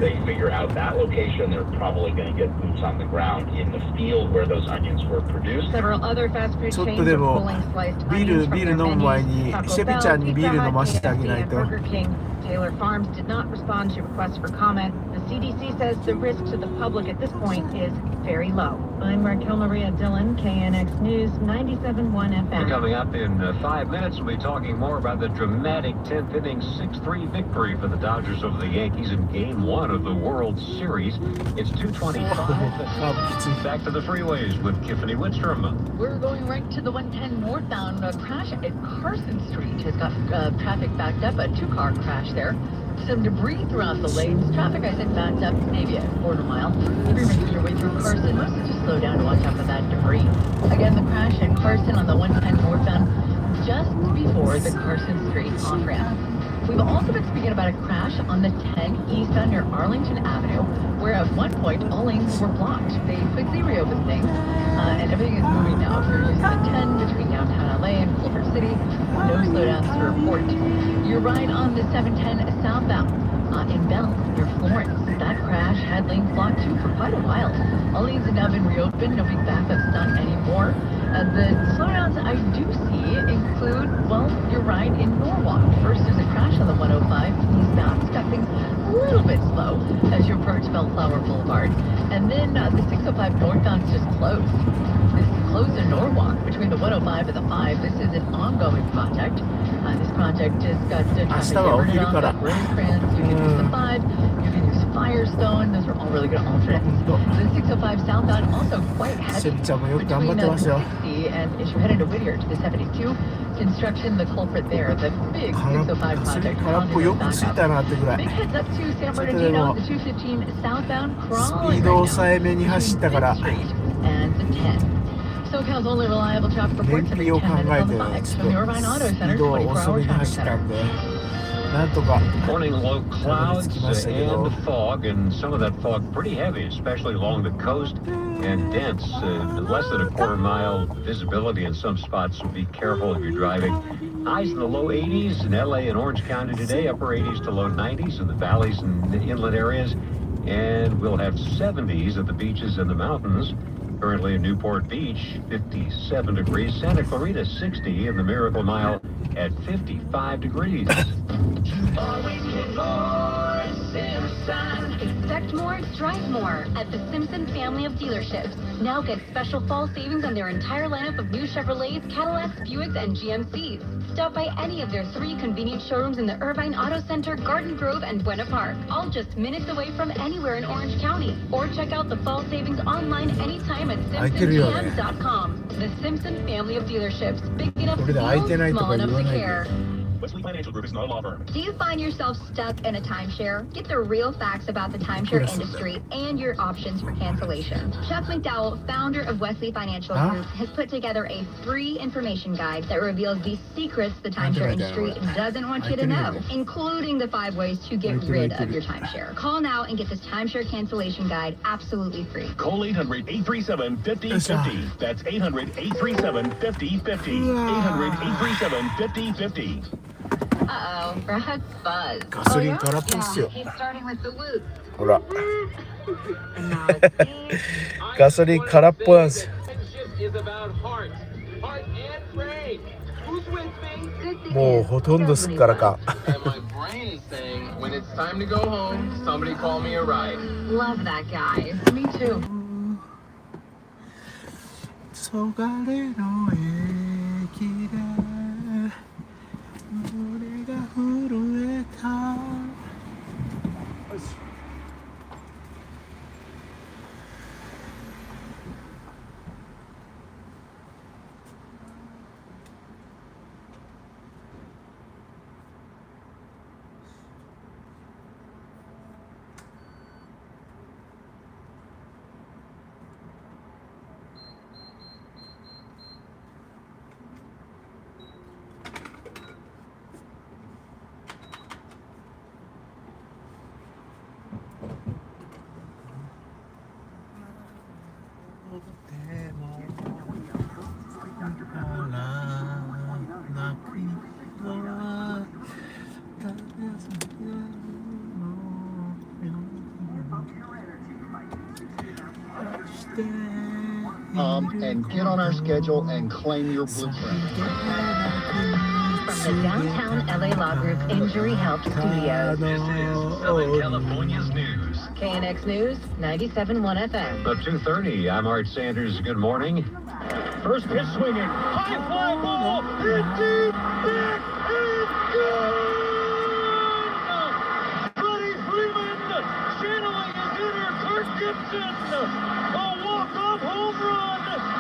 they figure out that location, they're probably going to get boots on the ground in the field where those onions were produced. Several other fast food chains are pulling sliced onions from their menus. Taco Bell, Pizza Hut, KFC, and Burger King. Taylor Farms did not respond to requests for comment. The CDC says the risk to the public at this point is very low. I'm Raquel Maria Dillon, KNX News 97.1 FM. Coming up in 5 minutes, we'll be talking more about the dramatic 10th inning 6-3 victory for the Dodgers over the Yankees in Game 1 of the World Series. It's 2:25. Back to the freeways with Tiffany Whitstrom. We're going right to the 110 northbound crash at Carson Street. Has got traffic backed up, a two-car crash there. Some debris throughout the lanes. Traffic, I said, backed up maybe a quarter mile. If you're making your way through Carson, mostly just slow down to watch out for that debris. Again, the crash at Carson on the 110 northbound just before the Carson Street off-ramp. We've also been speaking about a crash on the 10 eastbound near Arlington Avenue, where at one point all lanes were blocked. They quickly reopened things, and everything is moving now. If you're using the 10 between downtown LA and Culver City, no slowdowns to report. Your ride on the 710 southbound in Bell near Florence. That crash had lanes blocked too for quite a while. All lanes have now been reopened. No big backups done anymore. The slowdowns I do see include, well, your ride in Norwalk. First, there's a crash on the 105 eastbound. It's got things a little bit slow as you approach Bellflower Boulevard. And then the 605 northbound is just closed. This is closed in Norwalk between the 105 and the 5. This is an ongoing project. This project has got traffic diverted on the Rosecrans. You can use the 5. You can use Firestone. Those are all really good alternates. The 605 southbound also quite heavy between the 60 and as you head into Whittier to the 72. Construction, the culprit there, the big 605 project. Big heads up to San Bernardino, the 215 southbound crawling right now and the 10. SoCal's only reliable traffic reports every 10 minutes on the 5 from the Irvine Auto Center 24-hour traffic center. Morning low clouds and fog, and some of that fog pretty heavy, especially along the coast, and dense. Less than a quarter mile visibility in some spots, so be careful if you're driving. Highs in the low 80s in LA and Orange County today, upper 80s to low 90s in the valleys and the inland areas, and we'll have 70s at the beaches and the mountains. Currently in Newport Beach, 57 degrees. Santa Clarita, 60, and the Miracle Mile at 55 degrees. Expect more, drive more at the Simpson family of dealerships. Now get special fall savings on their entire lineup of new Chevrolets, Cadillacs, Buicks, and GMCs. Stop by any of their 3 convenient showrooms in the Irvine Auto Center, Garden Grove, and Buena Park, all just minutes away from anywhere in Orange County. Or check out the fall savings online anytime at SimpsonGMs.com. The Simpson family of dealerships. Big enough to deal, small enough to care. Wesley Financial Group is not a law firm. Do you find yourself stuck in a timeshare? Get the real facts about the timeshare industry and your options for cancellation. Chuck McDowell, founder of Wesley Financial Group, has put together a free information guide that reveals the secrets the timeshare industry doesn't want you to know, including the 5 ways to get rid of your timeshare. Call now and get this timeshare cancellation guide absolutely free. Call 800-837-5050. That's 800-837-5050. 800-837-5050. Uh-oh, Brock's buzz. ガソリン空っぽですよ。 He's starting with the loop. ほら。ガソリン空っぽなんですよ。もうほとんどすっからかん。brain saying, when it's time to go home, somebody call me a ride. Love that guy. Me too. And get on our schedule and claim your blueprint. From the downtown LA Law Group Injury Help Studios. This is Southern California's news. KNX News, 97.1 FM. At 2:30, I'm Art Sanders. Good morning. First pitch swinging. High fly ball. Hit deep. Back and gone. Freddie Freeman channeling his inner Kirk Gibson. A walk-off home run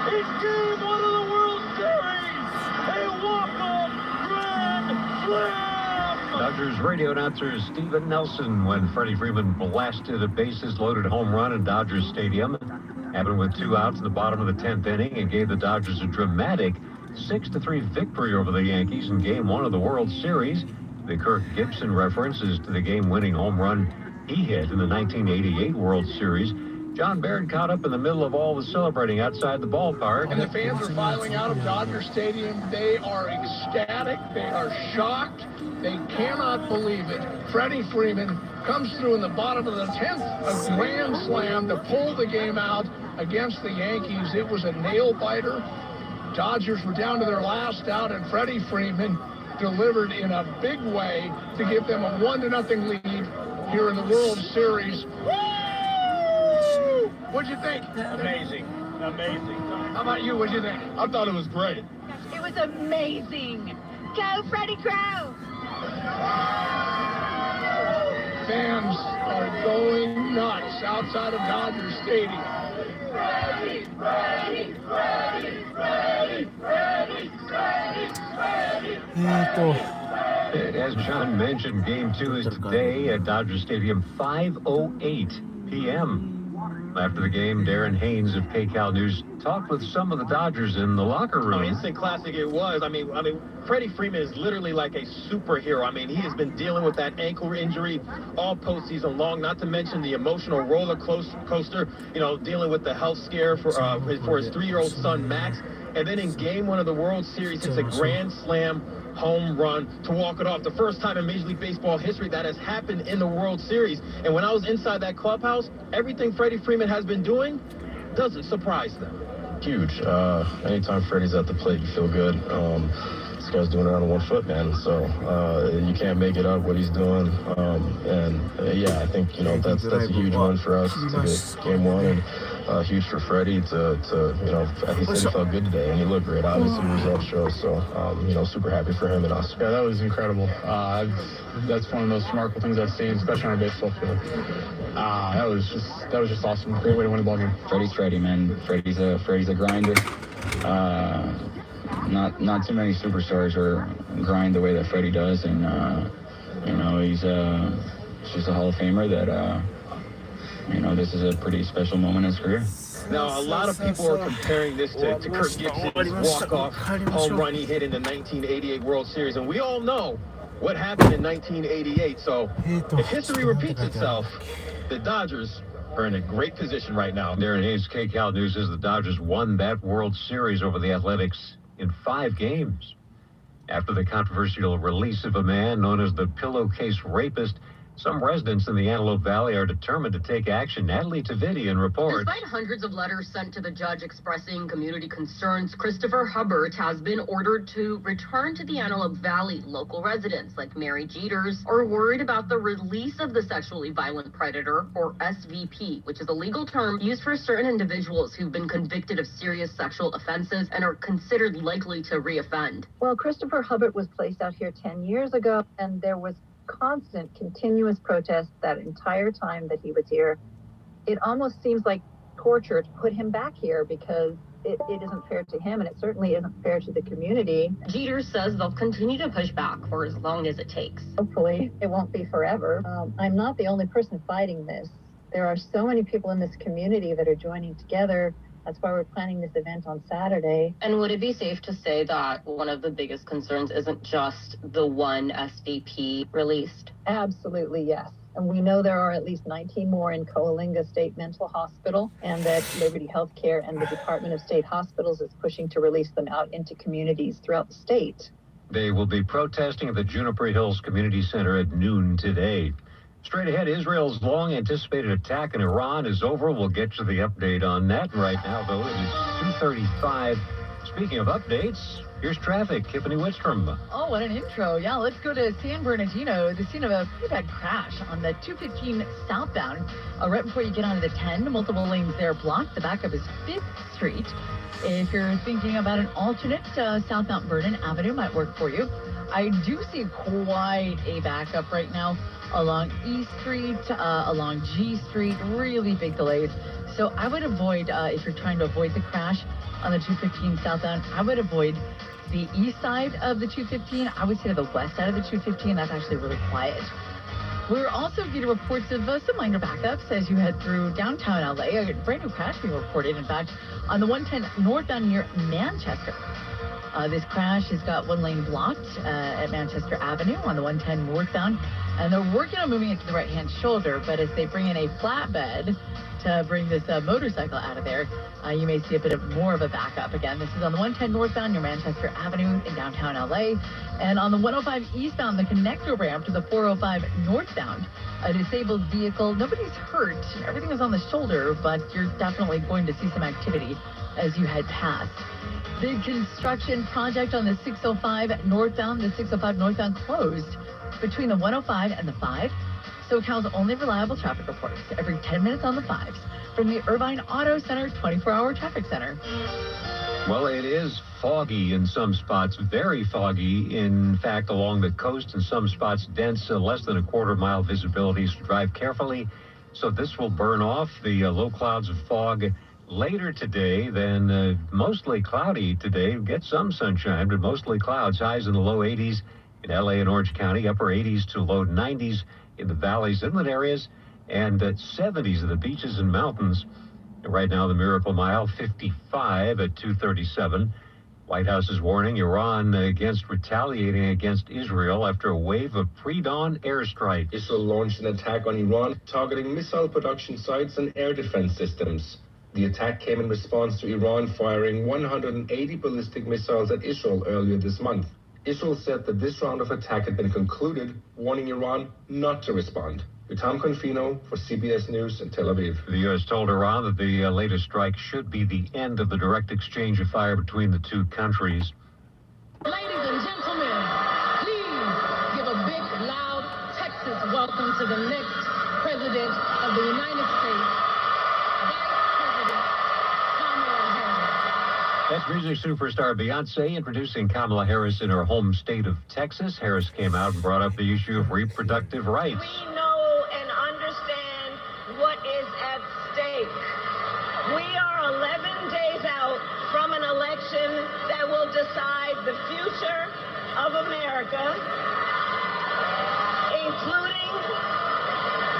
in Game 1 of the World Series. A walk-off grand slam. Dodgers radio announcer Steven Nelson when Freddie Freeman blasted a bases-loaded home run in Dodger Stadium. Happened with 2 outs in the bottom of the 10th inning and gave the Dodgers a dramatic 6-3 victory over the Yankees in Game 1 of the World Series. The Kirk Gibson reference is to the game-winning home run he hit in the 1988 World Series. John Baird caught up in the middle of all the celebrating outside the ballpark. And the fans are filing out of Dodger Stadium. They are ecstatic. They are shocked. They cannot believe it. Freddie Freeman comes through in the bottom of the 10th, a grand slam to pull the game out against the Yankees. It was a nail-biter. Dodgers were down to their last out, and Freddie Freeman delivered in a big way to give them a 1-0 lead here in the World Series. What'd you think? Amazing. Amazing. How about you? What'd you think? I thought it was great. It was amazing. Go, Freddie Crow! Fans are going nuts outside of Dodger Stadium. Freddie, Freddie, Freddie, Freddie, Freddie, Freddie, Freddie. As John mentioned, Game 2 is today at Dodger Stadium, 5:08 p.m. After the game, Darren Haynes of KCAL News talked with some of the Dodgers in the locker room. Instant classic it was. I mean, Freddie Freeman is literally like a superhero. I mean, he has been dealing with that ankle injury all postseason long, not to mention the emotional roller coaster, dealing with the health scare for his 3-year-old son, Max. And then in Game 1 of the World Series, it's a grand slam home run to walk it off. The first time in Major League Baseball history that has happened in the World Series. And when I was inside that clubhouse, everything Freddie Freeman has been doing doesn't surprise them. Huge. Anytime Freddie's at the plate, you feel good. This guy's doing it on 1 foot, man. So you can't make it up what he's doing. Yeah, I think that's a huge one for us to get Game 1, and huge for Freddie to he said he felt good today and he looked great. Obviously, the results show. So super happy for him and us. Yeah, that was incredible. That's one of those remarkable things I've seen, especially on a baseball field. That was just awesome. Great way to win a ball game. Freddie's Freddie, man. Freddie's a grinder. Not too many superstars grind the way that Freddie does, and he's just a Hall of Famer that this is a pretty special moment in his career. Now, a lot of people are comparing this to Kirk Gibson's walk-off home run he hit in the 1988 World Series, and we all know what happened in 1988. So if history repeats itself, the Dodgers are in a great position right now. Darren Hayes, KCAL News, says the Dodgers won that World Series over the Athletics in 5 games. After the controversial release of a man known as the pillowcase rapist, Some residents in the Antelope Valley are determined to take action. Natalie Tavidian reports. Despite hundreds of letters sent to the judge expressing community concerns, Christopher Hubbard has been ordered to return to the Antelope Valley. Local residents like Mary Jeters are worried about the release of the sexually violent predator, or SVP, which is a legal term used for certain individuals who've been convicted of serious sexual offenses and are considered likely to reoffend. Well, Christopher Hubbard was placed out here 10 years ago, and there was constant, continuous protest that entire time that he was here. It almost seems like torture to put him back here because it isn't fair to him, and it certainly isn't fair to the community. Jeter says they'll continue to push back for as long as it takes. Hopefully, it won't be forever. I'm not the only person fighting this. There are so many people in this community that are joining together. That's why we're planning this event on Saturday. And would it be safe to say that one of the biggest concerns isn't just the one SVP released? Absolutely, yes. And we know there are at least 19 more in Coalinga State Mental Hospital, and that Liberty Healthcare and the Department of State Hospitals is pushing to release them out into communities throughout the state. They will be protesting at the Juniper Hills Community Center at noon today. Straight ahead, Israel's long-anticipated attack in Iran is over. We'll get to the update on that. Right now, though, it is 2:35. Speaking of updates, here's traffic. Tiffany Wittstrom. Oh, what an intro. Yeah, let's go to San Bernardino, the scene of a pretty bad crash on the 215 southbound. Right before you get onto the 10, multiple lanes there blocked. The backup is 5th Street. If you're thinking about an alternate, southbound Vernon Avenue might work for you. I do see quite a backup right now along E Street, along G Street, really big delays. So I would avoid, if you're trying to avoid the crash on the 215 southbound, I would avoid the east side of the 215. I would say to the west side of the 215. That's actually really quiet. We're also getting reports of some minor backups as you head through downtown LA. A brand new crash being reported, in fact, on the 110 northbound near Manchester. This crash has got one lane blocked at Manchester Avenue on the 110 northbound, and they're working on moving it to the right-hand shoulder, but as they bring in a flatbed to bring this motorcycle out of there, you may see a bit of more of a backup. Again, this is on the 110 northbound near Manchester Avenue in downtown LA, and on the 105 eastbound, the connector ramp to the 405 northbound, a disabled vehicle. Nobody's hurt. Everything is on the shoulder, but you're definitely going to see some activity as you head past. Big construction project on the 605 northbound. The 605 northbound closed between the 105 and the 5. SoCal's only reliable traffic reports every 10 minutes on the 5s from the Irvine Auto Center 24-hour traffic center. Well, it is foggy in some spots, very foggy. In fact, along the coast in some spots, dense, less than a quarter-mile visibility. So drive carefully. So this will burn off the low clouds of fog later today. Then mostly cloudy today. Get some sunshine, but mostly clouds. Highs in the low 80s in LA and Orange County, upper 80s to low 90s in the valleys, inland areas, and 70s in the beaches and mountains. Right now, the Miracle Mile, 55 at 2:37. White House is warning Iran against retaliating against Israel after a wave of pre-dawn airstrikes. Israel launched an attack on Iran, targeting missile production sites and air defense systems. The attack came in response to Iran firing 180 ballistic missiles at Israel earlier this month. Israel said that this round of attack had been concluded, warning Iran not to respond. Tom Confino for CBS News in Tel Aviv. The U.S. told Iran that the latest strike should be the end of the direct exchange of fire between the two countries. Ladies and gentlemen, please give a big, loud Texas welcome to the next President of the United States, Vice President Kamala Harris. That's music superstar Beyonce introducing Kamala Harris in her home state of Texas. Harris came out and brought up the issue of reproductive rights. We know and understand what is at stake. We are 11 days out from an election that will decide the future of America, including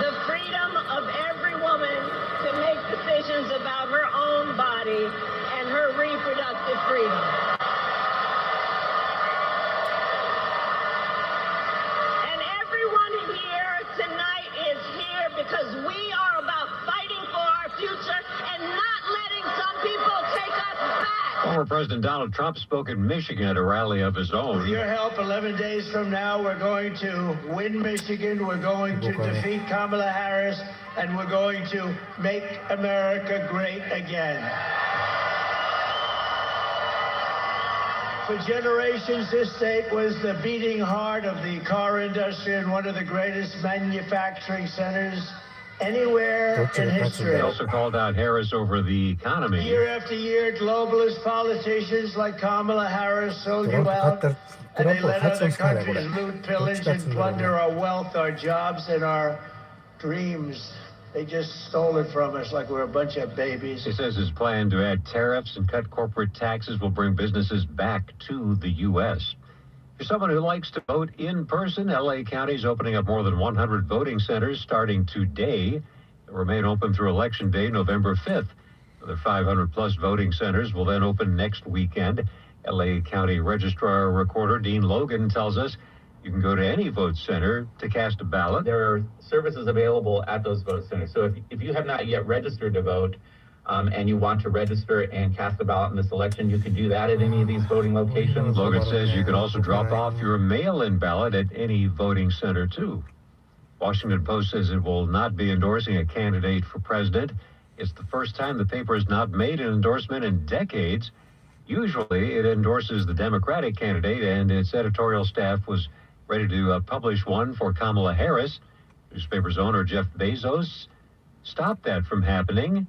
the freedom of every woman to make decisions about her own body and her reproductive freedom. And everyone here tonight is here because we are about fighting for our future and not letting some people take us back. Former President Donald Trump spoke in Michigan at a rally of his own. With your help, 11 days from now, we're going to win Michigan. We're going to defeat Kamala Harris, and we're going to make America great again. For generations, this state was the beating heart of the car industry and one of the greatest manufacturing centers anywhere in history. They also called out Harris over the economy. Year after year, globalist politicians like Kamala Harris sold you out, and they let other countries loot, pillage, and plunder our wealth, our jobs, and our dreams. They just stole it from us like we're a bunch of babies. He says his plan to add tariffs and cut corporate taxes will bring businesses back to the U.S. For someone who likes to vote in person, L.A. County is opening up more than 100 voting centers starting today. They'll remain open through Election Day, November 5th. Another 500-plus voting centers will then open next weekend. L.A. County Registrar Recorder Dean Logan tells us you can go to any vote center to cast a ballot. There are services available at those vote centers. So if you have not yet registered to vote, and you want to register and cast a ballot in this election, you can do that at any of these voting locations. Logan says you can also drop off your mail-in ballot at any voting center, too. Washington Post says it will not be endorsing a candidate for president. It's the first time the paper has not made an endorsement in decades. Usually, it endorses the Democratic candidate, and its editorial staff was ready to publish one for Kamala Harris. Newspaper's owner, Jeff Bezos, stopped that from happening.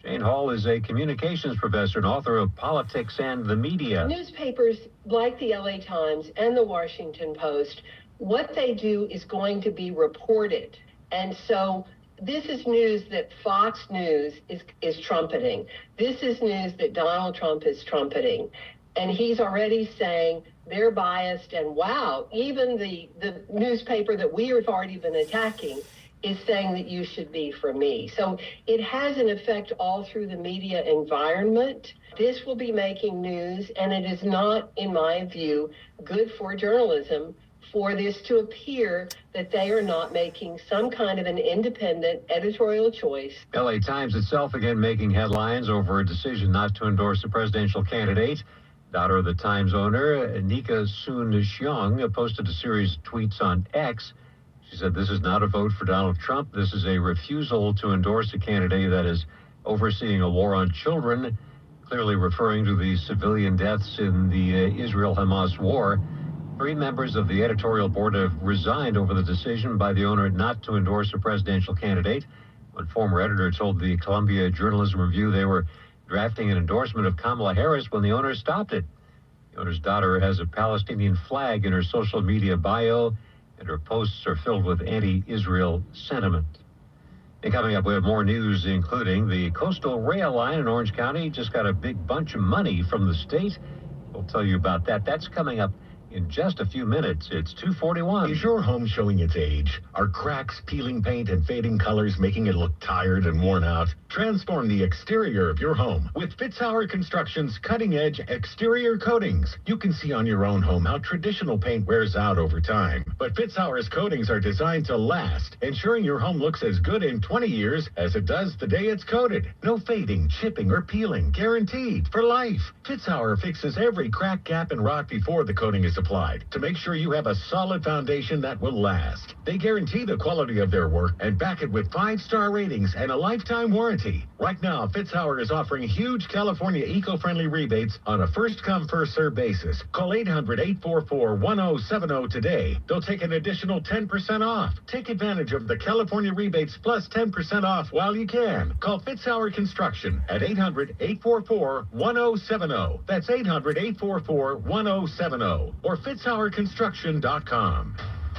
Jane Hall is a communications professor and author of Politics and the Media. Newspapers like the LA Times and the Washington Post, what they do is going to be reported. And so this is news that Fox News is trumpeting. This is news that Donald Trump is trumpeting. And he's already saying they're biased, and wow, even the newspaper that we have already been attacking is saying that you should be for me. So it has an effect all through the media environment. This will be making news, and it is not, in my view, good for journalism for this to appear that they are not making some kind of an independent editorial choice. LA Times itself again making headlines over a decision not to endorse a presidential candidate. Daughter of the Times owner, Nika Soon-Shiong, posted a series of tweets on X. She said, "This is not a vote for Donald Trump. This is a refusal to endorse a candidate that is overseeing a war on children," clearly referring to the civilian deaths in the Israel-Hamas war. 3 members of the editorial board have resigned over the decision by the owner not to endorse a presidential candidate. One former editor told the Columbia Journalism Review they were drafting an endorsement of Kamala Harris when the owner stopped it. The owner's daughter has a Palestinian flag in her social media bio, and her posts are filled with anti-Israel sentiment. And coming up, we have more news, including the Coastal Rail Line in Orange County just got a big bunch of money from the state. We'll tell you about that. That's coming up in just a few minutes. It's 2:41. Is your home showing its age? Are cracks, peeling paint, and fading colors making it look tired and worn out? Transform the exterior of your home with Fitzhauer Construction's cutting-edge exterior coatings. You can see on your own home how traditional paint wears out over time. But Fitzhauer's coatings are designed to last, ensuring your home looks as good in 20 years as it does the day it's coated. No fading, chipping, or peeling. Guaranteed for life. Fitzhauer fixes every crack, gap, and rot before the coating is applied to make sure you have a solid foundation that will last. They guarantee the quality of their work and back it with 5-star ratings and a lifetime warranty. Right now, Fitzhauer is offering huge California eco-friendly rebates on a first-come, first-served basis. Call 800-844-1070 today. They'll take an additional 10% off. Take advantage of the California rebates plus 10% off while you can. Call Fitzhauer Construction at 800-844-1070. That's 800-844-1070 or FitzhauerConstruction.com.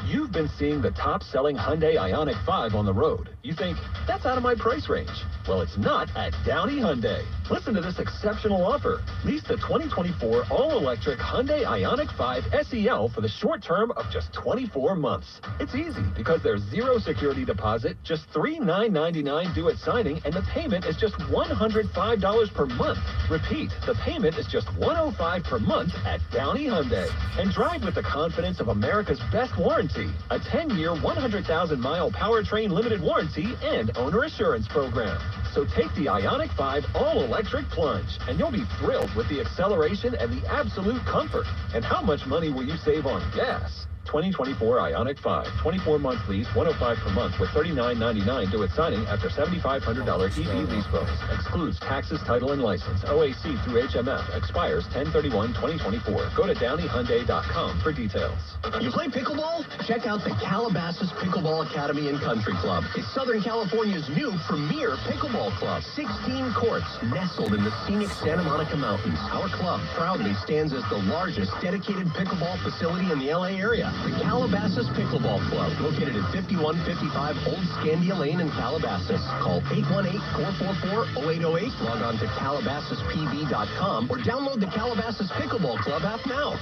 You've been seeing the top-selling Hyundai Ioniq 5 on the road. You think, that's out of my price range. Well, it's not at Downey Hyundai. Listen to this exceptional offer. Lease the 2024 all-electric Hyundai Ioniq 5 SEL for the short term of just 24 months. It's easy because there's zero security deposit, just $3,999 due at signing, and the payment is just $105 per month. Repeat, the payment is just $105 per month at Downey Hyundai. And drive with the confidence of America's best warranty, a 10-year, 100,000-mile powertrain limited warranty and owner assurance program. So take the Ioniq 5 all-electric plunge, and you'll be thrilled with the acceleration and the absolute comfort. And how much money will you save on gas? 2024 Ioniq 5, 24-month lease, $105 per month with $39.99 due at signing after $7,500 EV lease bonus. Excludes taxes, title, and license. OAC through HMF. Expires 10/31/2024. Go to DowneyHyundai.com for details. You play pickleball? Check out the Calabasas Pickleball Academy and Country Club. It's Southern California's new premier pickleball club. 16 courts nestled in the scenic Santa Monica Mountains. Our club proudly stands as the largest dedicated pickleball facility in the LA area. The Calabasas Pickleball Club, located at 5155 Old Scandia Lane in Calabasas. Call 818-444-0808, log on to CalabasasPB.com, or download the Calabasas Pickleball Club app now.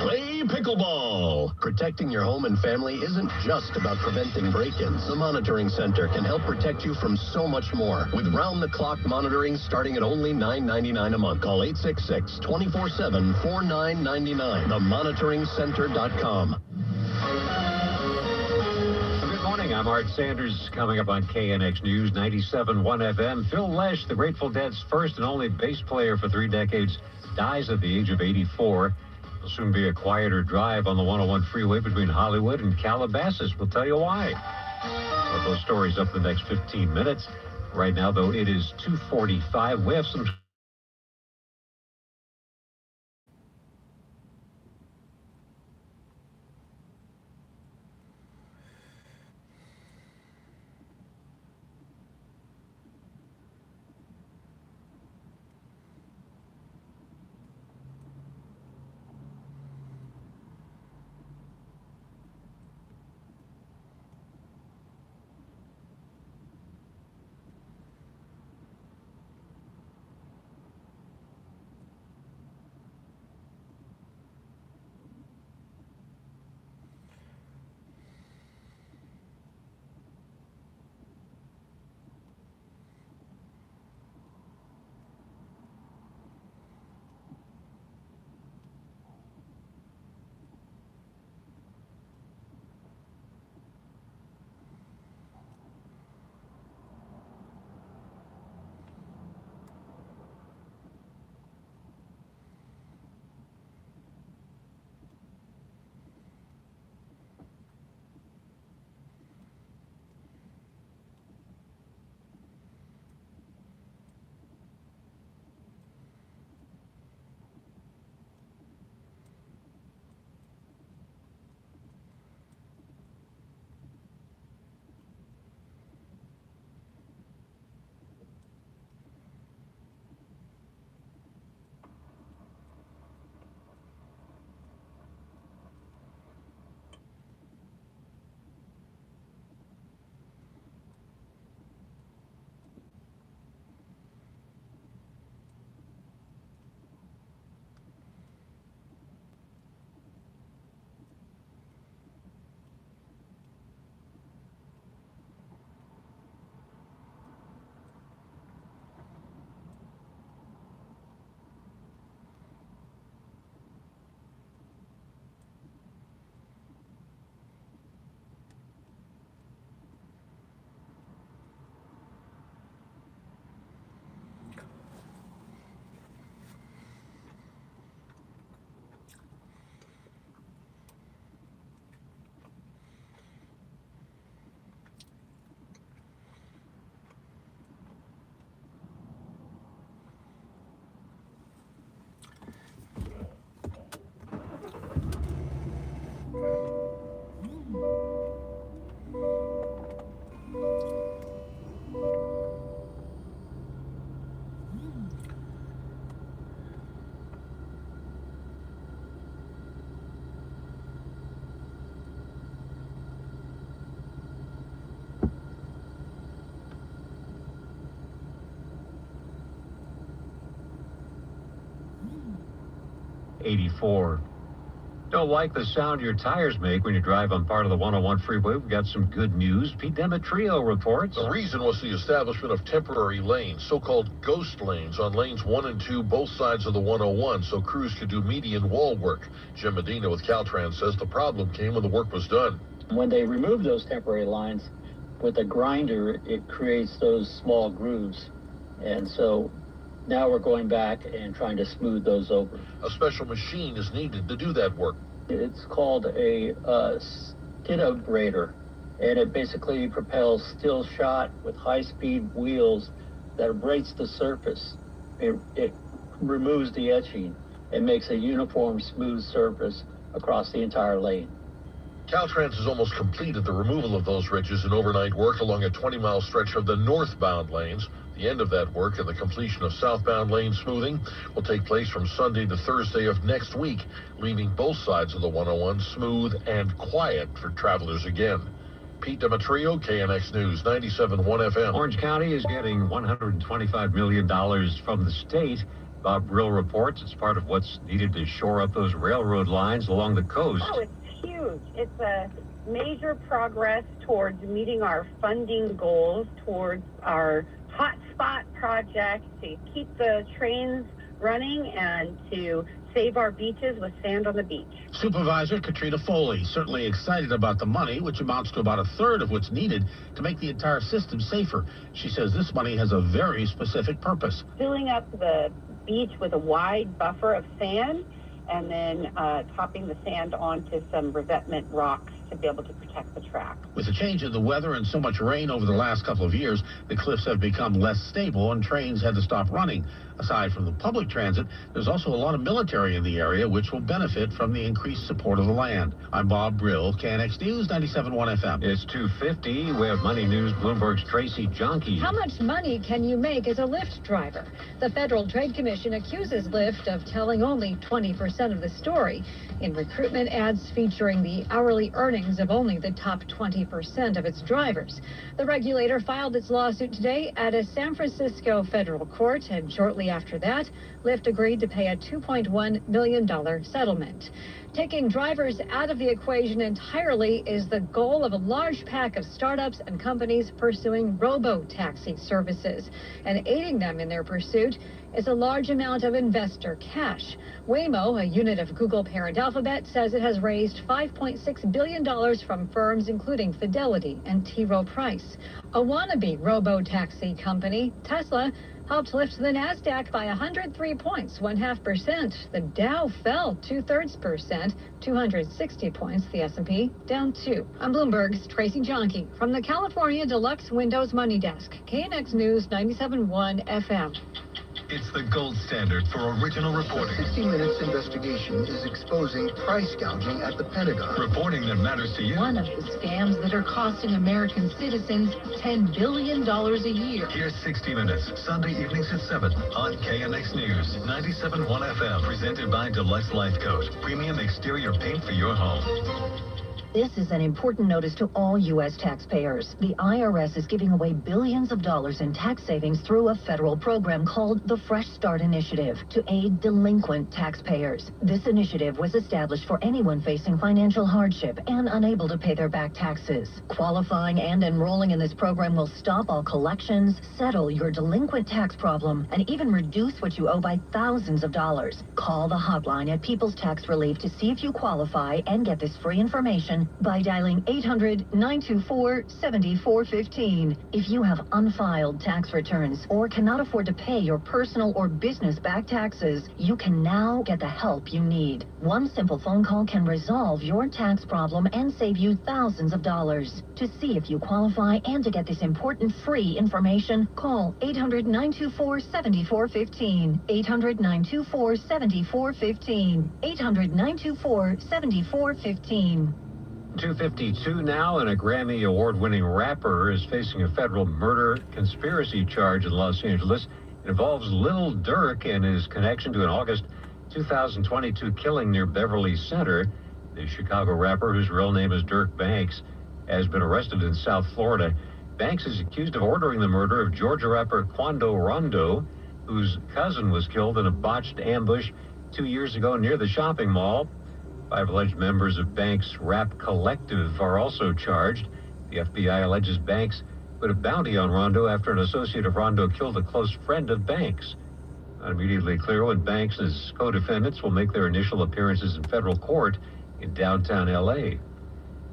Play pickleball! Protecting your home and family isn't just about preventing break-ins. The Monitoring Center can help protect you from so much more. With round-the-clock monitoring starting at only $9.99 a month. Call 866-24-7-4999. TheMonitoringCenter.com. Good morning. I'm Art Sanders. Coming up on KNX News 97.1 FM. Phil Lesh, the Grateful Dead's first and only bass player for 3 decades, dies at the age of 84. It'll soon be a quieter drive on the 101 freeway between Hollywood and Calabasas. We'll tell you why. Well, those stories up the next 15 minutes. Right now, though, it is 2:45. We have some... '84. Don't like the sound your tires make when you drive on part of the 101 freeway? We've got some good news. Pete Demetrio reports. The reason was the establishment of temporary lanes, so-called ghost lanes, on lanes 1 and 2, both sides of the 101, so crews could do median wall work. Jim Medina with Caltrans says the problem came when the work was done. When they remove those temporary lines with a grinder, it creates those small grooves And so now we're going back and trying to smooth those over. A special machine is needed to do that work. It's called a skid-out grader, and it basically propels steel shot with high-speed wheels that abrades the surface. It removes the etching and makes a uniform, smooth surface across the entire lane. Caltrans has almost completed the removal of those ridges in overnight work along a 20-mile stretch of the northbound lanes. The end of that work and the completion of southbound lane smoothing will take place from Sunday to Thursday of next week, leaving both sides of the 101 smooth and quiet for travelers again. Pete Demetrio, KNX News, 97.1 FM. Orange County is getting $125 million from the state. Bob Brill reports it's part of what's needed to shore up those railroad lines along the coast. Oh, it's huge. It's a major progress towards meeting our funding goals, towards our hotspot project to keep the trains running and to save our beaches with sand on the beach. Supervisor Katrina Foley certainly excited about the money, which amounts to about a third of what's needed to make the entire system safer. She says this money has a very specific purpose. Filling up the beach with a wide buffer of sand and then topping the sand onto some revetment rocks to be able to protect the track. With the change in the weather and so much rain over the last couple of years, the cliffs have become less stable and trains had to stop running. Aside from the public transit, there's also a lot of military in the area, which will benefit from the increased support of the land. I'm Bob Brill, KNX News, 97.1 FM. It's 2:50. We have Money News, Bloomberg's Tracy Jonke. How much money can you make as a Lyft driver? The Federal Trade Commission accuses Lyft of telling only 20% of the story in recruitment ads featuring the hourly earnings of only the top 20% of its drivers. The regulator filed its lawsuit today at a San Francisco federal court, and shortly after that, Lyft agreed to pay a $2.1 million settlement. Taking drivers out of the equation entirely is the goal of a large pack of startups and companies pursuing robo-taxi services. And aiding them in their pursuit is a large amount of investor cash. Waymo, a unit of Google parent Alphabet, says it has raised $5.6 billion from firms including Fidelity and T. Rowe Price. A wannabe robo-taxi company, Tesla, helped lift the NASDAQ by 103 points, 0.5%. The Dow fell 0.2%, 260 points. The S&P down 2. I'm Bloomberg's Tracy Jonke from the California Deluxe Windows Money Desk, KNX News 97.1 FM. It's the gold standard for original reporting. 60 Minutes investigation is exposing price gouging at the Pentagon. Reporting that matters to you. One of the scams that are costing American citizens $10 billion a year. Here's 60 Minutes, Sunday evenings at 7 on KNX News, 97.1 FM. Presented by Deluxe Life Coat, premium exterior paint for your home. This is an important notice to all U.S. taxpayers. The IRS is giving away billions of dollars in tax savings through a federal program called the Fresh Start Initiative to aid delinquent taxpayers. This initiative was established for anyone facing financial hardship and unable to pay their back taxes. Qualifying and enrolling in this program will stop all collections, settle your delinquent tax problem, and even reduce what you owe by thousands of dollars. Call the hotline at People's Tax Relief to see if you qualify and get this free information by dialing 800-924-7415. If you have unfiled tax returns or cannot afford to pay your personal or business back taxes, you can now get the help you need. One simple phone call can resolve your tax problem and save you thousands of dollars. To see if you qualify and to get this important free information, call 800-924-7415. 800-924-7415. 800-924-7415. 2:52 now, and a Grammy Award-winning rapper is facing a federal murder conspiracy charge in Los Angeles. It involves Lil Durk and his connection to an August 2022 killing near Beverly Center. The Chicago rapper, whose real name is Dirk Banks, has been arrested in South Florida. Banks is accused of ordering the murder of Georgia rapper Quando Rondo, whose cousin was killed in a botched ambush 2 years ago near the shopping mall. 5 alleged members of Banks' rap collective are also charged. The FBI alleges Banks put a bounty on Rondo after an associate of Rondo killed a close friend of Banks. Not immediately clear when Banks and his co-defendants will make their initial appearances in federal court in downtown L.A.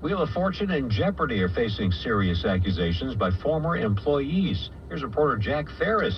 Wheel of Fortune and Jeopardy are facing serious accusations by former employees. Here's reporter Jack Ferris.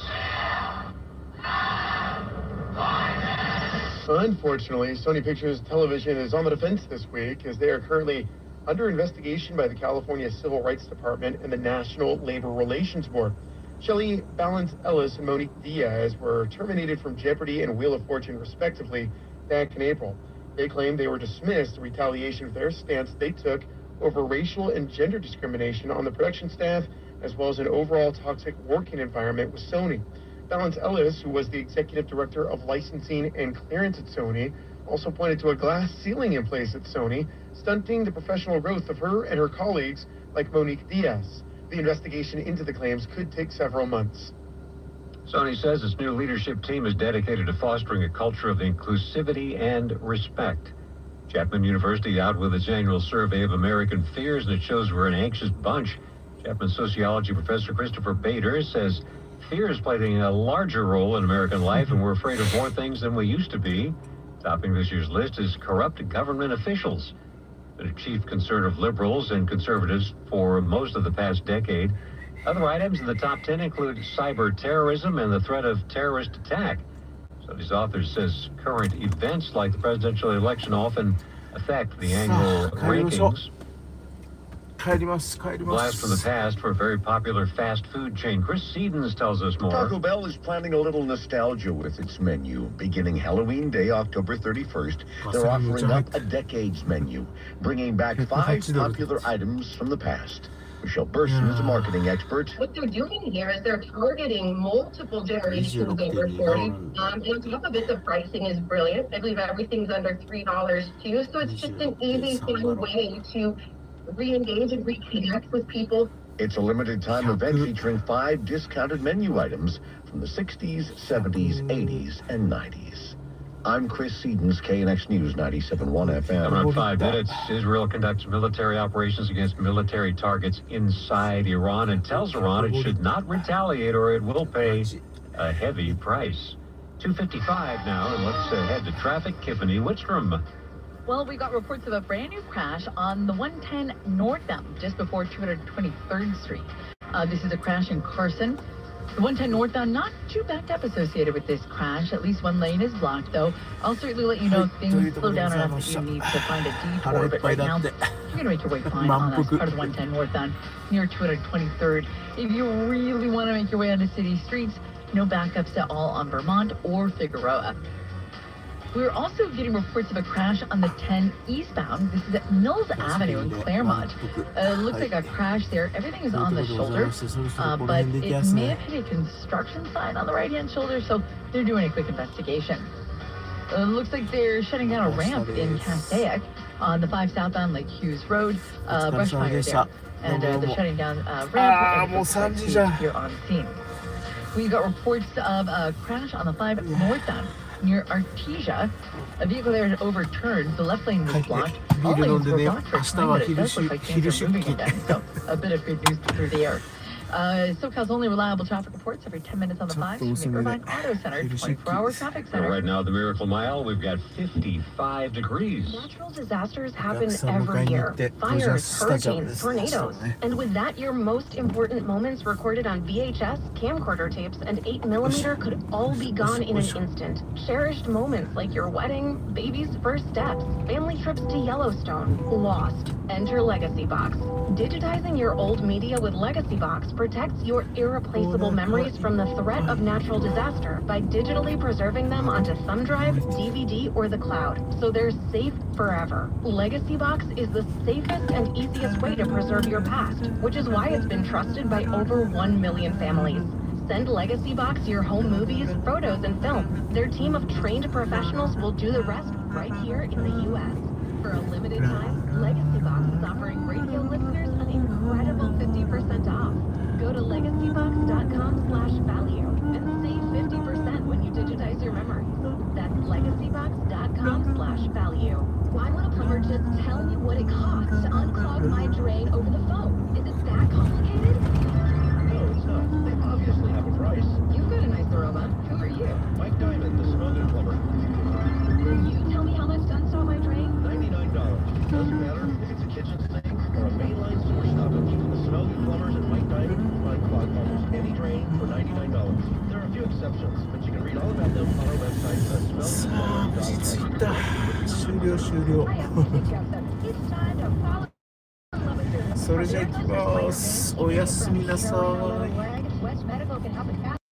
Unfortunately, Sony Pictures Television is on the defense this week as they are currently under investigation by the California Civil Rights Department and the National Labor Relations Board. Shelley Balance Ellis and Monique Diaz were terminated from Jeopardy and Wheel of Fortune, respectively, back in April. They claimed they were dismissed in retaliation for their stance they took over racial and gender discrimination on the production staff, as well as an overall toxic working environment with Sony. Balance Ellis, who was the executive director of licensing and clearance at Sony, also pointed to a glass ceiling in place at Sony, stunting the professional growth of her and her colleagues like Monique Diaz. The investigation into the claims could take several months. Sony says its new leadership team is dedicated to fostering a culture of inclusivity and respect. Chapman University out with its annual survey of American fears, and it shows we're an anxious bunch. Chapman sociology professor Christopher Bader says fear is playing a larger role in American life, and we're afraid of more things than we used to be. Topping this year's list is corrupt government officials. The chief concern of liberals and conservatives for most of the past decade. Other items in the top 10 include cyber terrorism and the threat of terrorist attack. Study's author says current events like the presidential election often affect the annual rankings. Blast from the past for a very popular fast food chain. Chris Sedens tells us more. Taco Bell is planning a little nostalgia with its menu. Beginning Halloween Day, October 31st, they're offering up a decade's menu, bringing back 5 popular items from the past. Michelle Burson is a marketing expert. What they're doing here is they're targeting multiple generations over 40. And on top of it, the pricing is brilliant. I believe everything's under $3 too. So it's just an easy, fun way to re-engage and reconnect with people. It's a limited time event featuring 5 discounted menu items from the 60s, 70s, 80s, and 90s. I'm Chris Sedens, KNX News 97.1 FM. Coming up 5 minutes, Israel conducts military operations against military targets inside Iran and tells Iran it should not retaliate or it will pay a heavy price. 2:55 now, and let's head to traffic. Tiffany Wittstrom. Well, we got reports of a brand new crash on the 110 northbound, just before 223rd Street. This is a crash in Carson. The 110 northbound, not too backed up associated with this crash. At least one lane is blocked, though. I'll certainly let you know if things slow down enough that you need to find a detour. But right now, you're going to make your way fine on this part of the 110 northbound near 223rd. If you really want to make your way onto city streets, no backups at all on Vermont or Figueroa. We're also getting reports of a crash on the 10 eastbound. This is at Mills Avenue in Claremont. It looks like a crash there. Everything is on the shoulder, but it may have hit a construction sign on the right-hand shoulder, so they're doing a quick investigation. It looks like they're shutting down a ramp in Passaic on the 5 southbound Lake Hughes Road. Brush fire there, and they're shutting down ramp here on scene. We got reports of a crash on the 5 northbound near Artesia. A vehicle there had overturned. The left lane was blocked. All lanes were blocked for a time, but it does look like things are moving again. So a bit of good news through the air. SoCal's only reliable traffic reports every 10 minutes on the 5 from the Irvine Auto Center, 24-hour traffic center. Right now, the Miracle Mile, we've got 55 degrees. Natural disasters happen every year. Fires, hurricanes, tornadoes. And with that, your most important moments recorded on VHS, camcorder tapes, and 8mm could all be gone in an instant. Cherished moments like your wedding, baby's first steps, family trips to Yellowstone, lost. Enter Legacy Box. Digitizing your old media with Legacy Box protects your irreplaceable memories from the threat of natural disaster by digitally preserving them onto thumb drive, DVD, or the cloud, so they're safe forever. Legacy Box is the safest and easiest way to preserve your past, which is why it's been trusted by over 1 million families. Send Legacy Box your home movies, photos, and film. Their team of trained professionals will do the rest right here in the U.S. For a limited time, Legacy Box is offering radio listeners an incredible 50% off. Go to legacybox.com/value and save 50% when you digitize your memories. That's legacybox.com/value. Why would a plumber just tell me what it costs to unclog my drain over the phone? Is it that complicated? No, it's not. They obviously have a price. You've got a nice robot. Who are you? Mike Diamond, the smoking plumber. Will you tell me how much to install my drain? $99. Doesn't matter if it's a kitchen sink or a mainline sewer stoppage. The smoking plumbers and Mike Diamond can find clog almost any drain exceptions, but you can read all about them on our website, さあ無事着いた。終了それじゃあ行きます。おやすみなさい。